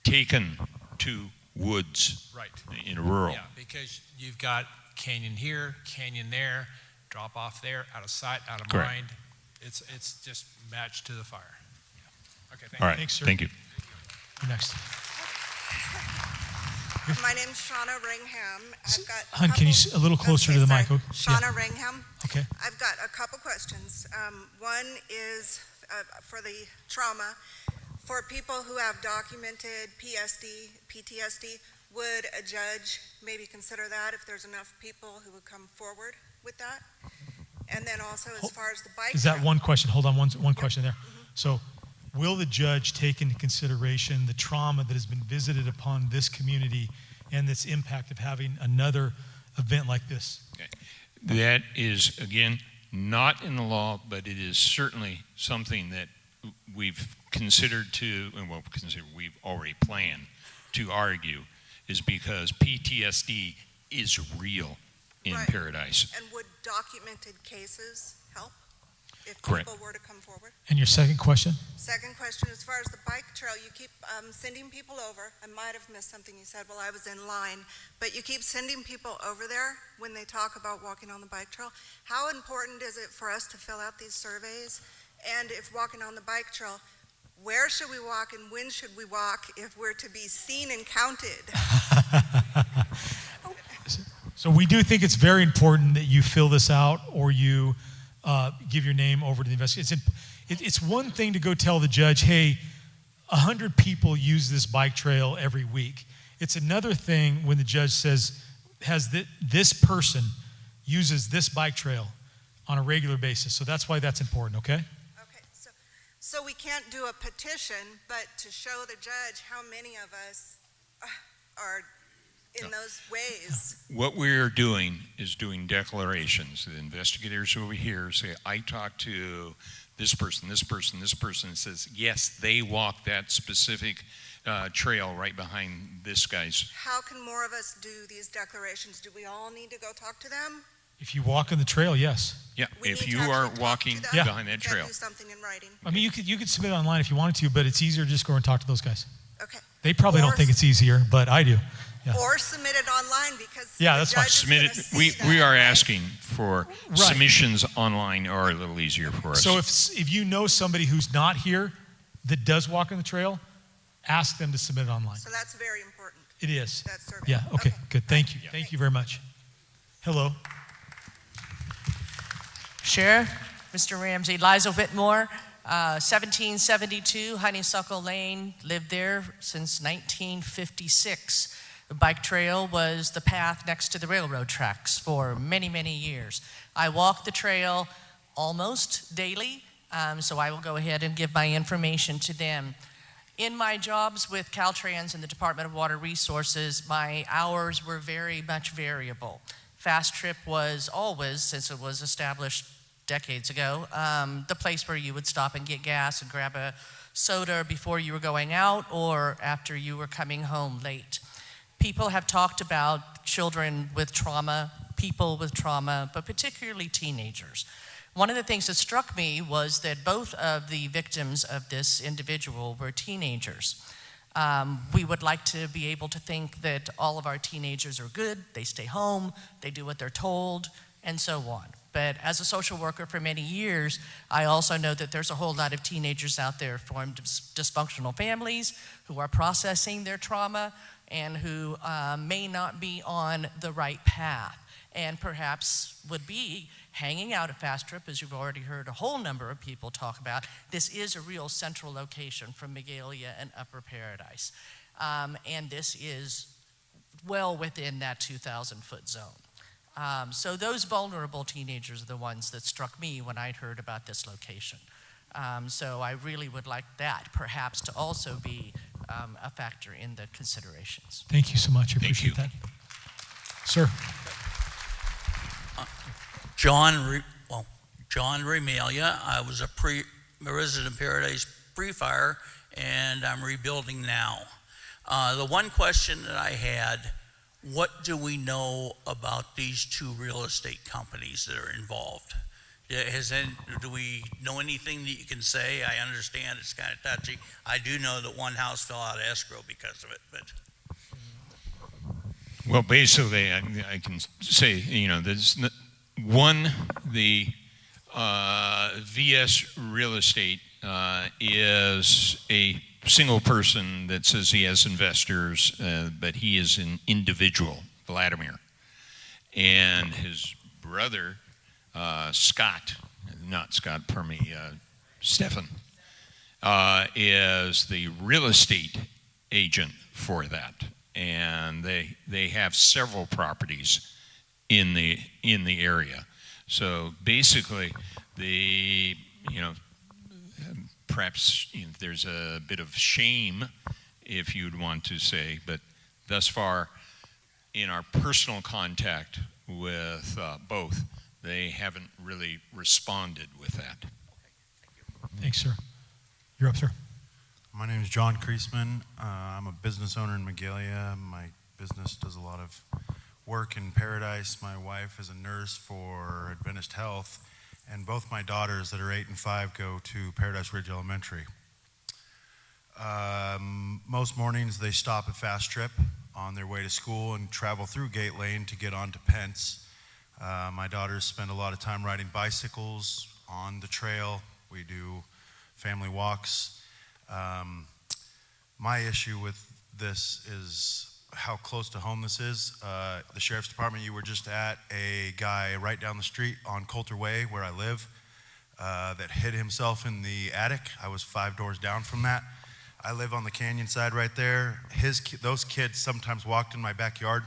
taken to woods, right, in rural. Yeah, because you've got canyon here, canyon there, drop off there, out of sight, out of Correct. mind. It's just matched to the fire. Yeah. Okay, thank All you. right, Thanks, sir. thank you. You're next. My name's Shauna Ringham. I've got Hun, can you a little closer to the mic? sorry. Yeah. Shauna Ringham. Okay. I've got a couple questions. One is for the trauma. For people who have documented PTSD, would a judge maybe consider that if there's enough people who would come forward with that? And then also as far as the bike Is that trail- one question? Hold on, one question there. So, will the judge take into consideration the trauma that has been visited upon this community and its impact of having another event like this? Okay. That is, again, not in the law, but it is certainly something that we've considered we've already planned to argue, is because PTSD is real in Right. Paradise. And would documented cases help if Correct. people were to come forward? And your second question? Second question, as far as the bike trail, you keep sending people over. I might have missed something you said while I was in line, but you keep sending people over there when they talk about walking on the bike trail. How important is it for us to fill out these surveys? And if walking on the bike trail, where should we walk and when should we walk if we're to be seen and counted? So we do think it's very important that you fill this out or you give your name over to the investigator. It's one thing to go tell the judge, hey, 100 people use this bike trail every week. It's another thing when the judge says, this person uses this bike trail on a regular basis. So that's why that's important, okay? So we can't do a petition, but to show the judge how many of us are in those ways. What we're doing is doing declarations. The investigators over here say, I talked to this person, this person, this person, and says, yes, they walk that specific trail right behind this guy's. How can more of us do these declarations? Do we all need to go talk to them? If you walk on the trail, yes. Yeah, We if need you to are actually talk walking to them? behind that We can't trail. do something in writing. I mean, you could submit it online if you wanted to, but it's easier to just go and talk to those guys. Okay. They probably don't think it's easier, but I do. Yeah. Or submit it online because Yeah, the that's fine. judge is Submit gonna it. see We that, are right? asking for Right. submissions online are a little easier for us. So if you know somebody who's not here that does walk on the trail, ask them to submit it online. So that's very important. It is. That survey. Yeah, okay, good. Thank you. Thank you very much. Hello. Sheriff, Mr. Ramsey, Liza Whitmore, 1772 Honeysuckle Lane, lived there since 1956. The bike trail was the path next to the railroad tracks for many, many years. I walk the trail almost daily, so I will go ahead and give my information to them. In my jobs with Caltrans and the Department of Water Resources, my hours were very much variable. Fastrip was always, since it was established decades ago, the place where you would stop and get gas and grab a soda before you were going out or after you were coming home late. People have talked about children with trauma, people with trauma, but particularly teenagers. One of the things that struck me was that both of the victims of this individual were teenagers. We would like to be able to think that all of our teenagers are good, they stay home, they do what they're told, and so on. But as a social worker for many years, I also know that there's a whole lot of teenagers out there from dysfunctional families who are processing their trauma and who may not be on the right path and perhaps would be hanging out at Fastrip, as you've already heard a whole number of people talk about. This is a real central location from Magalia and Upper Paradise. And this is well within that 2,000-foot zone. So those vulnerable teenagers are the ones that struck me when I'd heard about this location. So I really would like that perhaps to also be a factor in the considerations. Thank you so much. I appreciate that. Sir. John Remalia. I was a resident of Paradise pre-fire, and I'm rebuilding now. The one question that I had, what do we know about these two real estate companies that are involved? Do we know anything that you can say? I understand it's kind of touchy. I do know that one house fell out of escrow because of it, but. Well, basically, I can say, there's one, the VS Real Estate is a single person that says he has investors, but he is an individual, Vladimir. And his brother, Stefan, is the real estate agent for that. And they have several properties in the area. So basically, perhaps there's a bit of shame, if you'd want to say, but thus far, in our personal contact with both, they haven't really responded with that. Thanks, sir. You're up, sir. My name is John Kreisman. I'm a business owner in Magalia. My business does a lot of work in Paradise. My wife is a nurse for Adventist Health, and both my daughters that are 8 and 5 go to Paradise Ridge Elementary. Most mornings they stop at Fastrip on their way to school and travel through Gate Lane to get onto Pence. My daughters spend a lot of time riding bicycles on the trail. We do family walks. My issue with this is how close to home this is. The Sheriff's Department, you were just at, a guy right down the street on Coulter Way where I live that hid himself in the attic. I was 5 doors down from that. I live on the canyon side right there. Those kids sometimes walked in my backyard.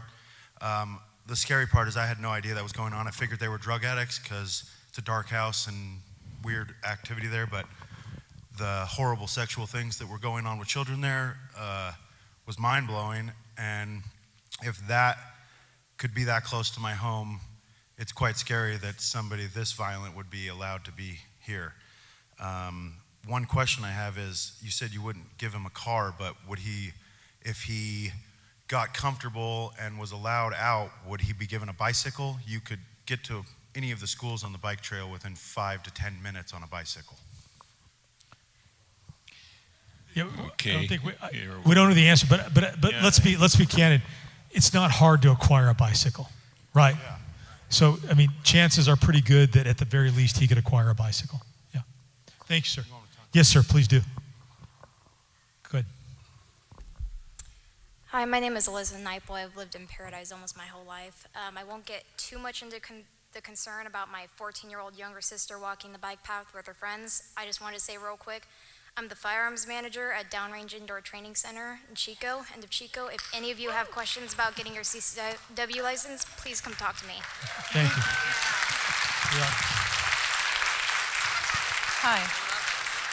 The scary part is I had no idea that was going on. I figured they were drug addicts because it's a dark house and weird activity there, but the horrible sexual things that were going on with children there was mind-blowing. And if that could be that close to my home, it's quite scary that somebody this violent would be allowed to be here. One question I have is, you said you wouldn't give him a car, but would he, if he got comfortable and was allowed out, would he be given a bicycle? You could get to any of the schools on the bike trail within 5 to 10 minutes on a bicycle. Yeah, Okay. I don't think we don't know the answer, but yeah. let's be candid. It's not hard to acquire a bicycle, right? Yeah. So I mean, chances are pretty good that at the very least he could acquire a bicycle. Yeah. Thank you, sir. Yes, sir. Please do. Good. Hi, my name is Elizabeth Nightboy. I've lived in Paradise almost my whole life. I won't get too much into the concern about my 14-year-old younger sister walking the bike path with her friends. I just wanted to say real quick, I'm the firearms manager at Downrange Indoor Training Center in Chico, end of Chico. If any of you have questions about getting your CCW license, please come talk to me. Thank you. Yeah. Hi,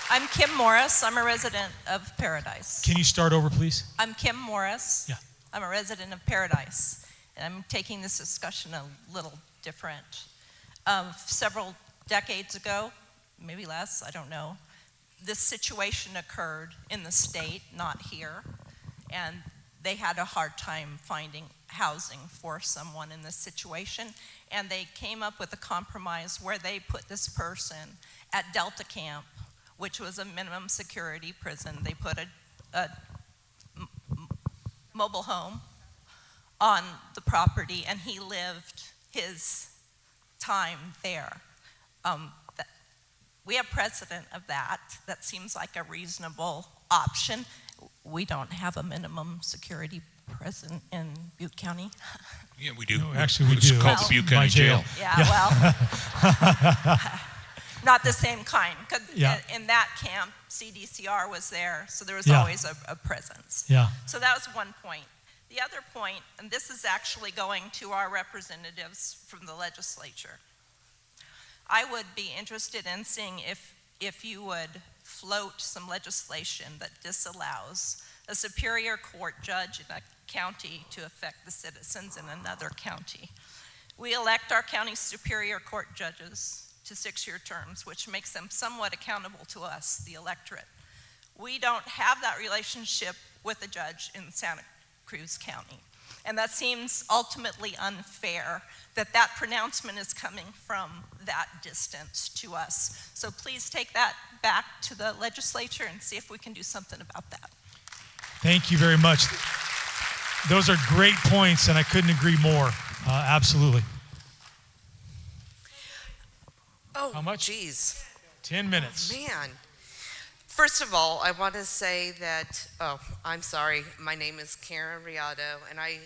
I'm Kim Morris. I'm a resident of Paradise. Can you start over, please? I'm Kim Morris. Yeah. I'm a resident of Paradise. And I'm taking this discussion a little different. Several decades ago, maybe less, I don't know, this situation occurred in the state, not here, and they had a hard time finding housing for someone in this situation, and they came up with a compromise where they put this person at Delta Camp, which was a minimum security prison. They put a mobile home on the property, and he lived his time there. We have precedent of that. That seems like a reasonable option. We don't have a minimum security prison in Butte County. Yeah, we do. No, actually, we It's do. called Butte County Jail. Yeah, well, not the same kind. 'Cause Yeah. in that camp, CDCR was there, so there was Yeah. always a presence. Yeah. So that was one point. The other point, and this is actually going to our representatives from the legislature. I would be interested in seeing if you would float some legislation that disallows a superior court judge in a county to affect the citizens in another county. We elect our county superior court judges to 6-year terms, which makes them somewhat accountable to us, the electorate. We don't have that relationship with a judge in Santa Cruz County. And that seems ultimately unfair that pronouncement is coming from that distance to us. So please take that back to the legislature and see if we can do something about that. Thank you very much. Those are great points, and I couldn't agree more. Absolutely. Oh, how much? Geez. 10 minutes. Man. First of all, I want to say that, I'm sorry, my name is Karen Riado, and I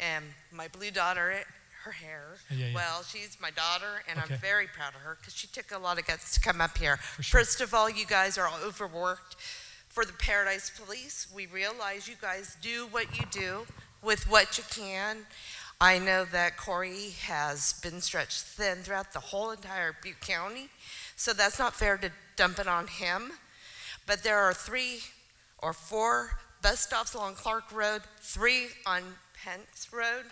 am my blue daughter, her hair. Yeah. Well, she's my daughter, and Okay. I'm very proud of her because she took a lot of guts to come up here. Sure. First of all, you guys are overworked. For the Paradise Police, we realize you guys do what you do with what you can. I know that Corey has been stretched thin throughout the whole entire Butte County, so that's not fair to dump it on him. But there are 3 or 4 bus stops along Clark Road, 3 on Pence Road,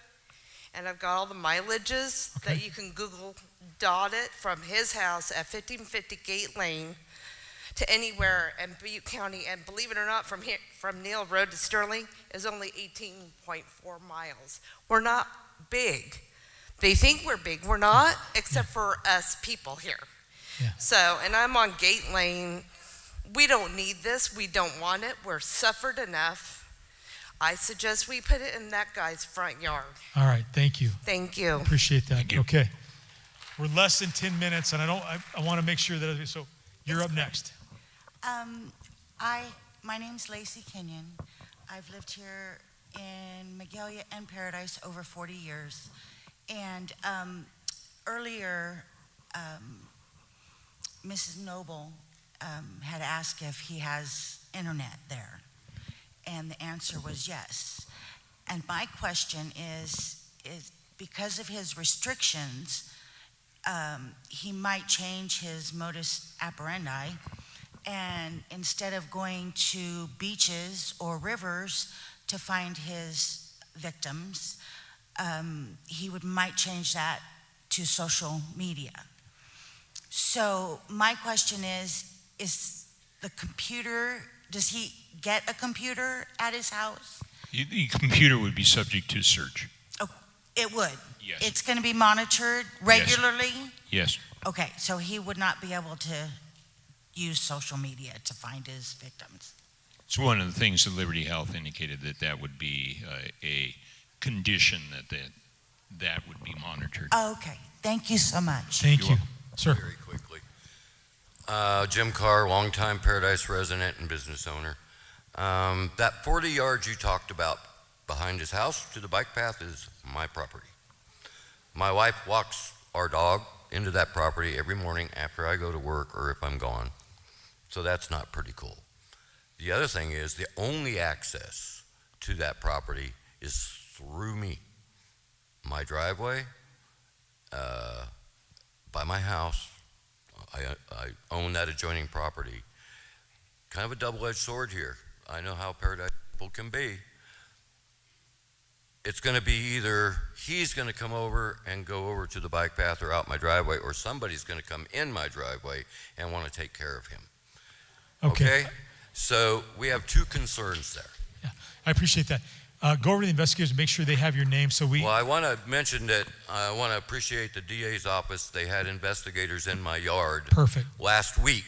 and I've got all the mileages that you can Google dot it from his house at 1550 Gate Lane to anywhere in Butte County. And believe it or not, from here, from Neal Road to Sterling is only 18.4 miles. We're not big. They think we're big. We're not, except for us people here. Yeah. So, and I'm on Gate Lane. We don't need this. We don't want it. We're suffered enough. I suggest we put it in that guy's front yard. All right, thank you. Thank you. Appreciate that. Okay. We're less than 10 minutes, and I want to make sure that, so you're up next. My name's Lacey Kenyon. I've lived here in Magalia and Paradise over 40 years. And earlier, Mrs. Noble had asked if he has internet there. And the answer was yes. And my question is because of his restrictions, he might change his modus operandi, and instead of going to beaches or rivers to find his victims, he might change that to social media. So my question is the computer, does he get a computer at his house? The computer would be subject to search. Oh, it would? Yes. It's going to be monitored regularly? Yes. Okay, so he would not be able to use social media to find his victims? It's one of the things that Liberty Health indicated that would be a condition that would be monitored. Oh, okay, thank you so much. Thank you. Sir. Very quickly. Jim Carr, longtime Paradise resident and business owner. That 40 yards you talked about behind his house to the bike path is my property. My wife walks our dog into that property every morning after I go to work or if I'm gone. So that's not pretty cool. The other thing is the only access to that property is through me. My driveway, by my house, I own that adjoining property. Kind of a double-edged sword here. I know how Paradise people can be. It's going to be either he's going to come over and go over to the bike path or out my driveway, or somebody's going to come in my driveway and want to take care of him. Okay? So we have two concerns there. Yeah, I appreciate that. Go over to the investigators and make sure they have your name so we... Well, I want to mention that I want to appreciate the DA's office. They had investigators in my yard last week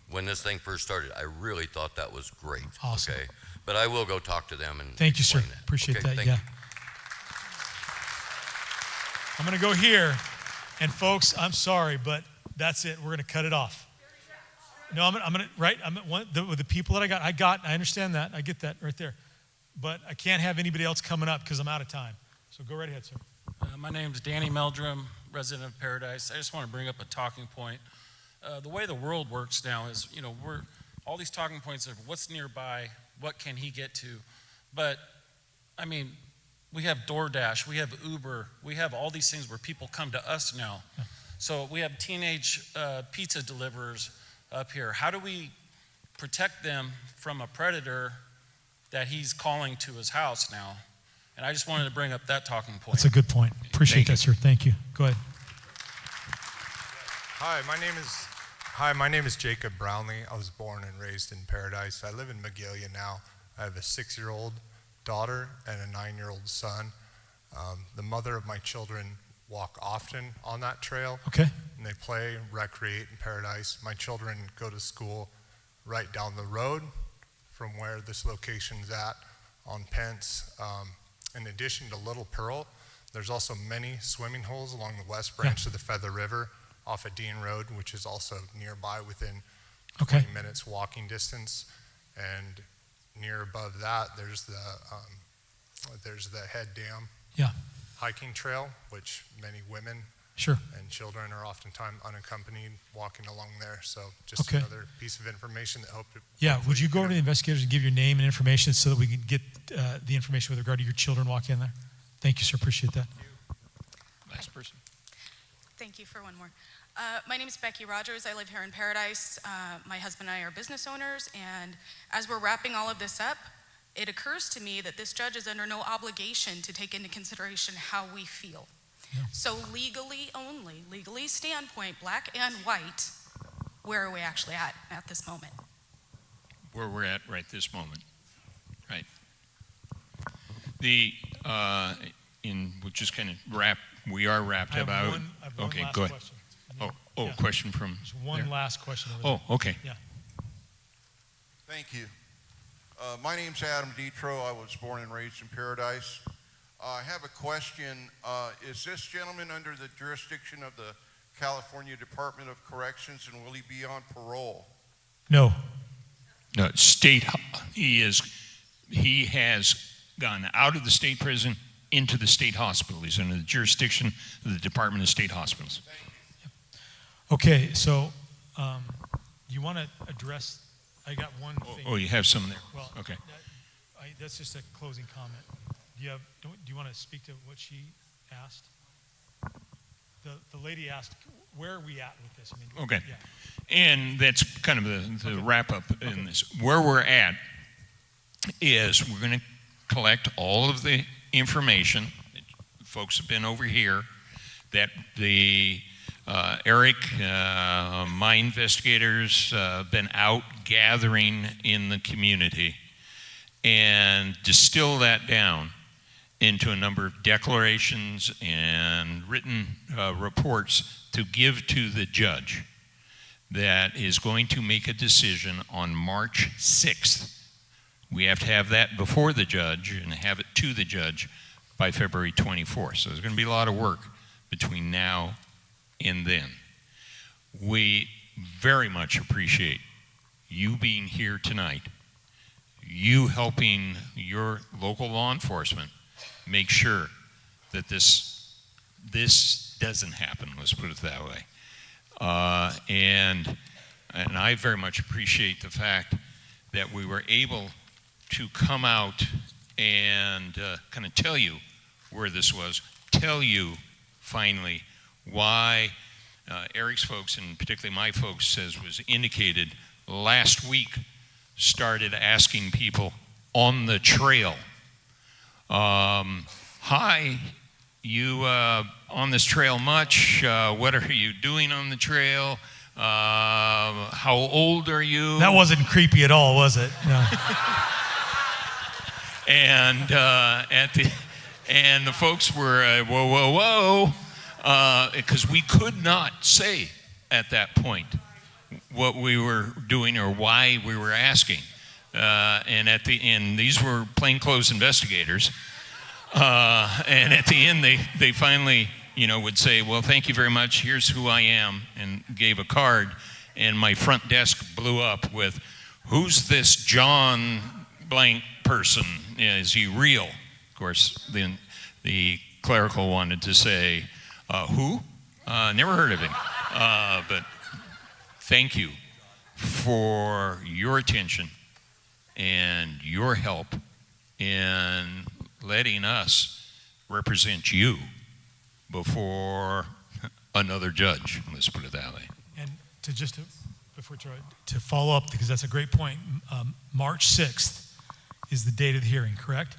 when this thing first started. I really thought that was great. Awesome. Okay? But I will go talk to them and Thank you, sir. explain that. Appreciate Okay, that, thank yeah. you. I'm going to go here, and folks, I'm sorry, but that's it. We're going to cut it off. No, I'm going to, right? With the people that I understand that. I get that right there. But I can't have anybody else coming up because I'm out of time. So go right ahead, sir. My name's Danny Meldrum, resident of Paradise. I just want to bring up a talking point. The way the world works now is, we're all these talking points of what's nearby, what can he get to. But, I mean, we have DoorDash, we have Uber, we have all these things where people come to us now. Yeah. So we have teenage pizza deliverers up here. How do we protect them from a predator that he's calling to his house now? And I just wanted to bring up that talking point. That's a good point. Appreciate that, sir. Thank you. Go ahead. Hi, my name is Jacob Brownlee. I was born and raised in Paradise. I live in Magalia now. I have a 6-year-old daughter and a 9-year-old son. The mother of my children walk often on that trail. Okay. And they play, recreate in Paradise. My children go to school right down the road from where this location's at on Pence. In addition to Little Pearl, there's also many swimming holes along the west branch of the Feather River off of Dean Road, which is also nearby within 20 minutes walking distance. And near above that, there's the Head Dam hiking trail, which many women and children are oftentimes unaccompanied walking along there. So just another piece of information that hope to... Yeah, would you go over to the investigators and give your name and information so that we can get the information with regard to your children walking in there? Thank you, sir. Appreciate that. Last person. Thank you for one more. My name is Becky Rogers. I live here in Paradise. My husband and I are business owners, and as we're wrapping all of this up, it occurs to me that this judge is under no obligation to take into consideration how we feel. Yeah. So legally standpoint, black and white, where are we actually at this moment? Where we're at right this moment, right. We'll just kind of we are wrapped up. Okay, go ahead. Yeah. Question from There's one there. last question over there. Okay. Yeah. Thank you. My name's Adam Detro. I was born and raised in Paradise. I have a question. Is this gentleman under the jurisdiction of the California Department of Corrections, and will he be on parole? No. No, he has gone out of the state prison into the state hospital. He's under the jurisdiction of the Department of State Hospitals. Okay, so you want to address, I got one thing. Oh, you have some there. Well, okay. That's just a closing comment. Do you want to speak to what she asked? The lady asked, where are we at with this? Okay. Yeah. And that's kind of the wrap up in this. Where we're at is we're going to collect all of the information. Folks have been over here that the Eric, my investigators have been out gathering in the community and distill that down into a number of declarations and written reports to give to the judge that is going to make a decision on March 6th. We have to have that before the judge and have it to the judge by February 24th. So there's going to be a lot of work between now and then. We very much appreciate you being here tonight, you helping your local law enforcement make sure that this doesn't happen, let's put it that way. And and I very much appreciate the fact that we were able to come out and kind of tell you where this was, tell you finally why Eric's folks, and particularly my folks, as was indicated last week, started asking people on the trail, hi, you on this trail much? What are you doing on the trail? How old are you? That wasn't creepy at all, was it? No. And the folks were whoa, because we could not say at that point what we were doing or why we were asking. And at the end, these were plainclothes investigators. And at the end, they finally, would say, well, thank you very much. Here's who I am, and gave a card. And my front desk blew up with, who's this John blank person? Is he real? Of course, then the clerical wanted to say, who? Never heard of him. But thank you for your attention and your help in letting us represent you before another judge. Let's put it that way. And to follow up, because that's a great point, March 6th is the date of the hearing, correct?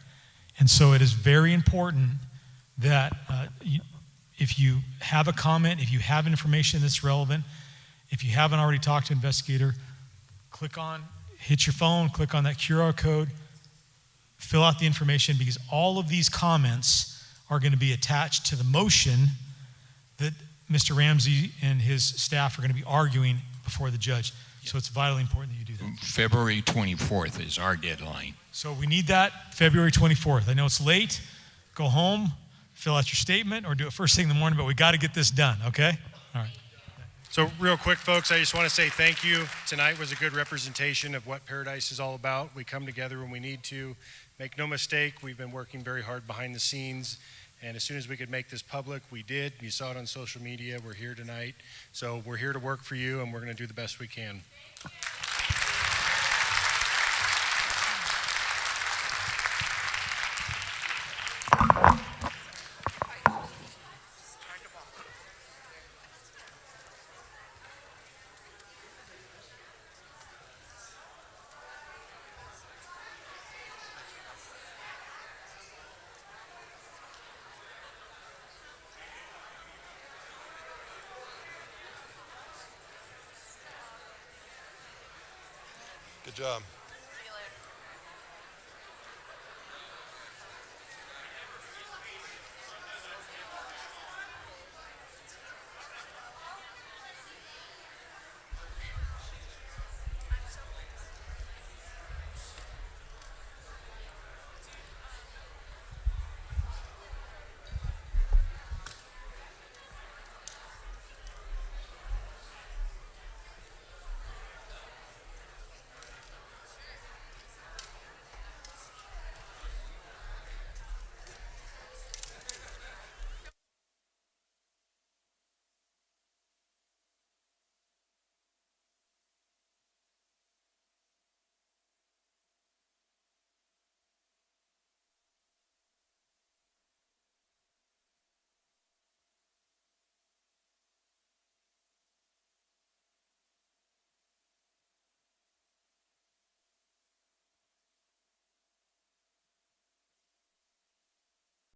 And so it is very important that if you have a comment, if you have information that's relevant, if you haven't already talked to an investigator, hit your phone, click on that QR code, fill out the information, because all of these comments are going to be attached to the motion that Mr. Ramsey and his staff are going to be arguing before the judge. So it's vitally important that you do that. February 24th is our deadline. So we need that February 24th. I know it's late. Go home, fill out your statement, or do it first thing in the morning, but we got to get this done, okay? All right. So real quick, folks, I just want to say thank you. Tonight was a good representation of what Paradise is all about. We come together when we need to. Make no mistake, we've been working very hard behind the scenes, and as soon as we could make this public, we did. You saw it on social media. We're here tonight. So we're here to work for you, and we're going to do the best we can. Good job.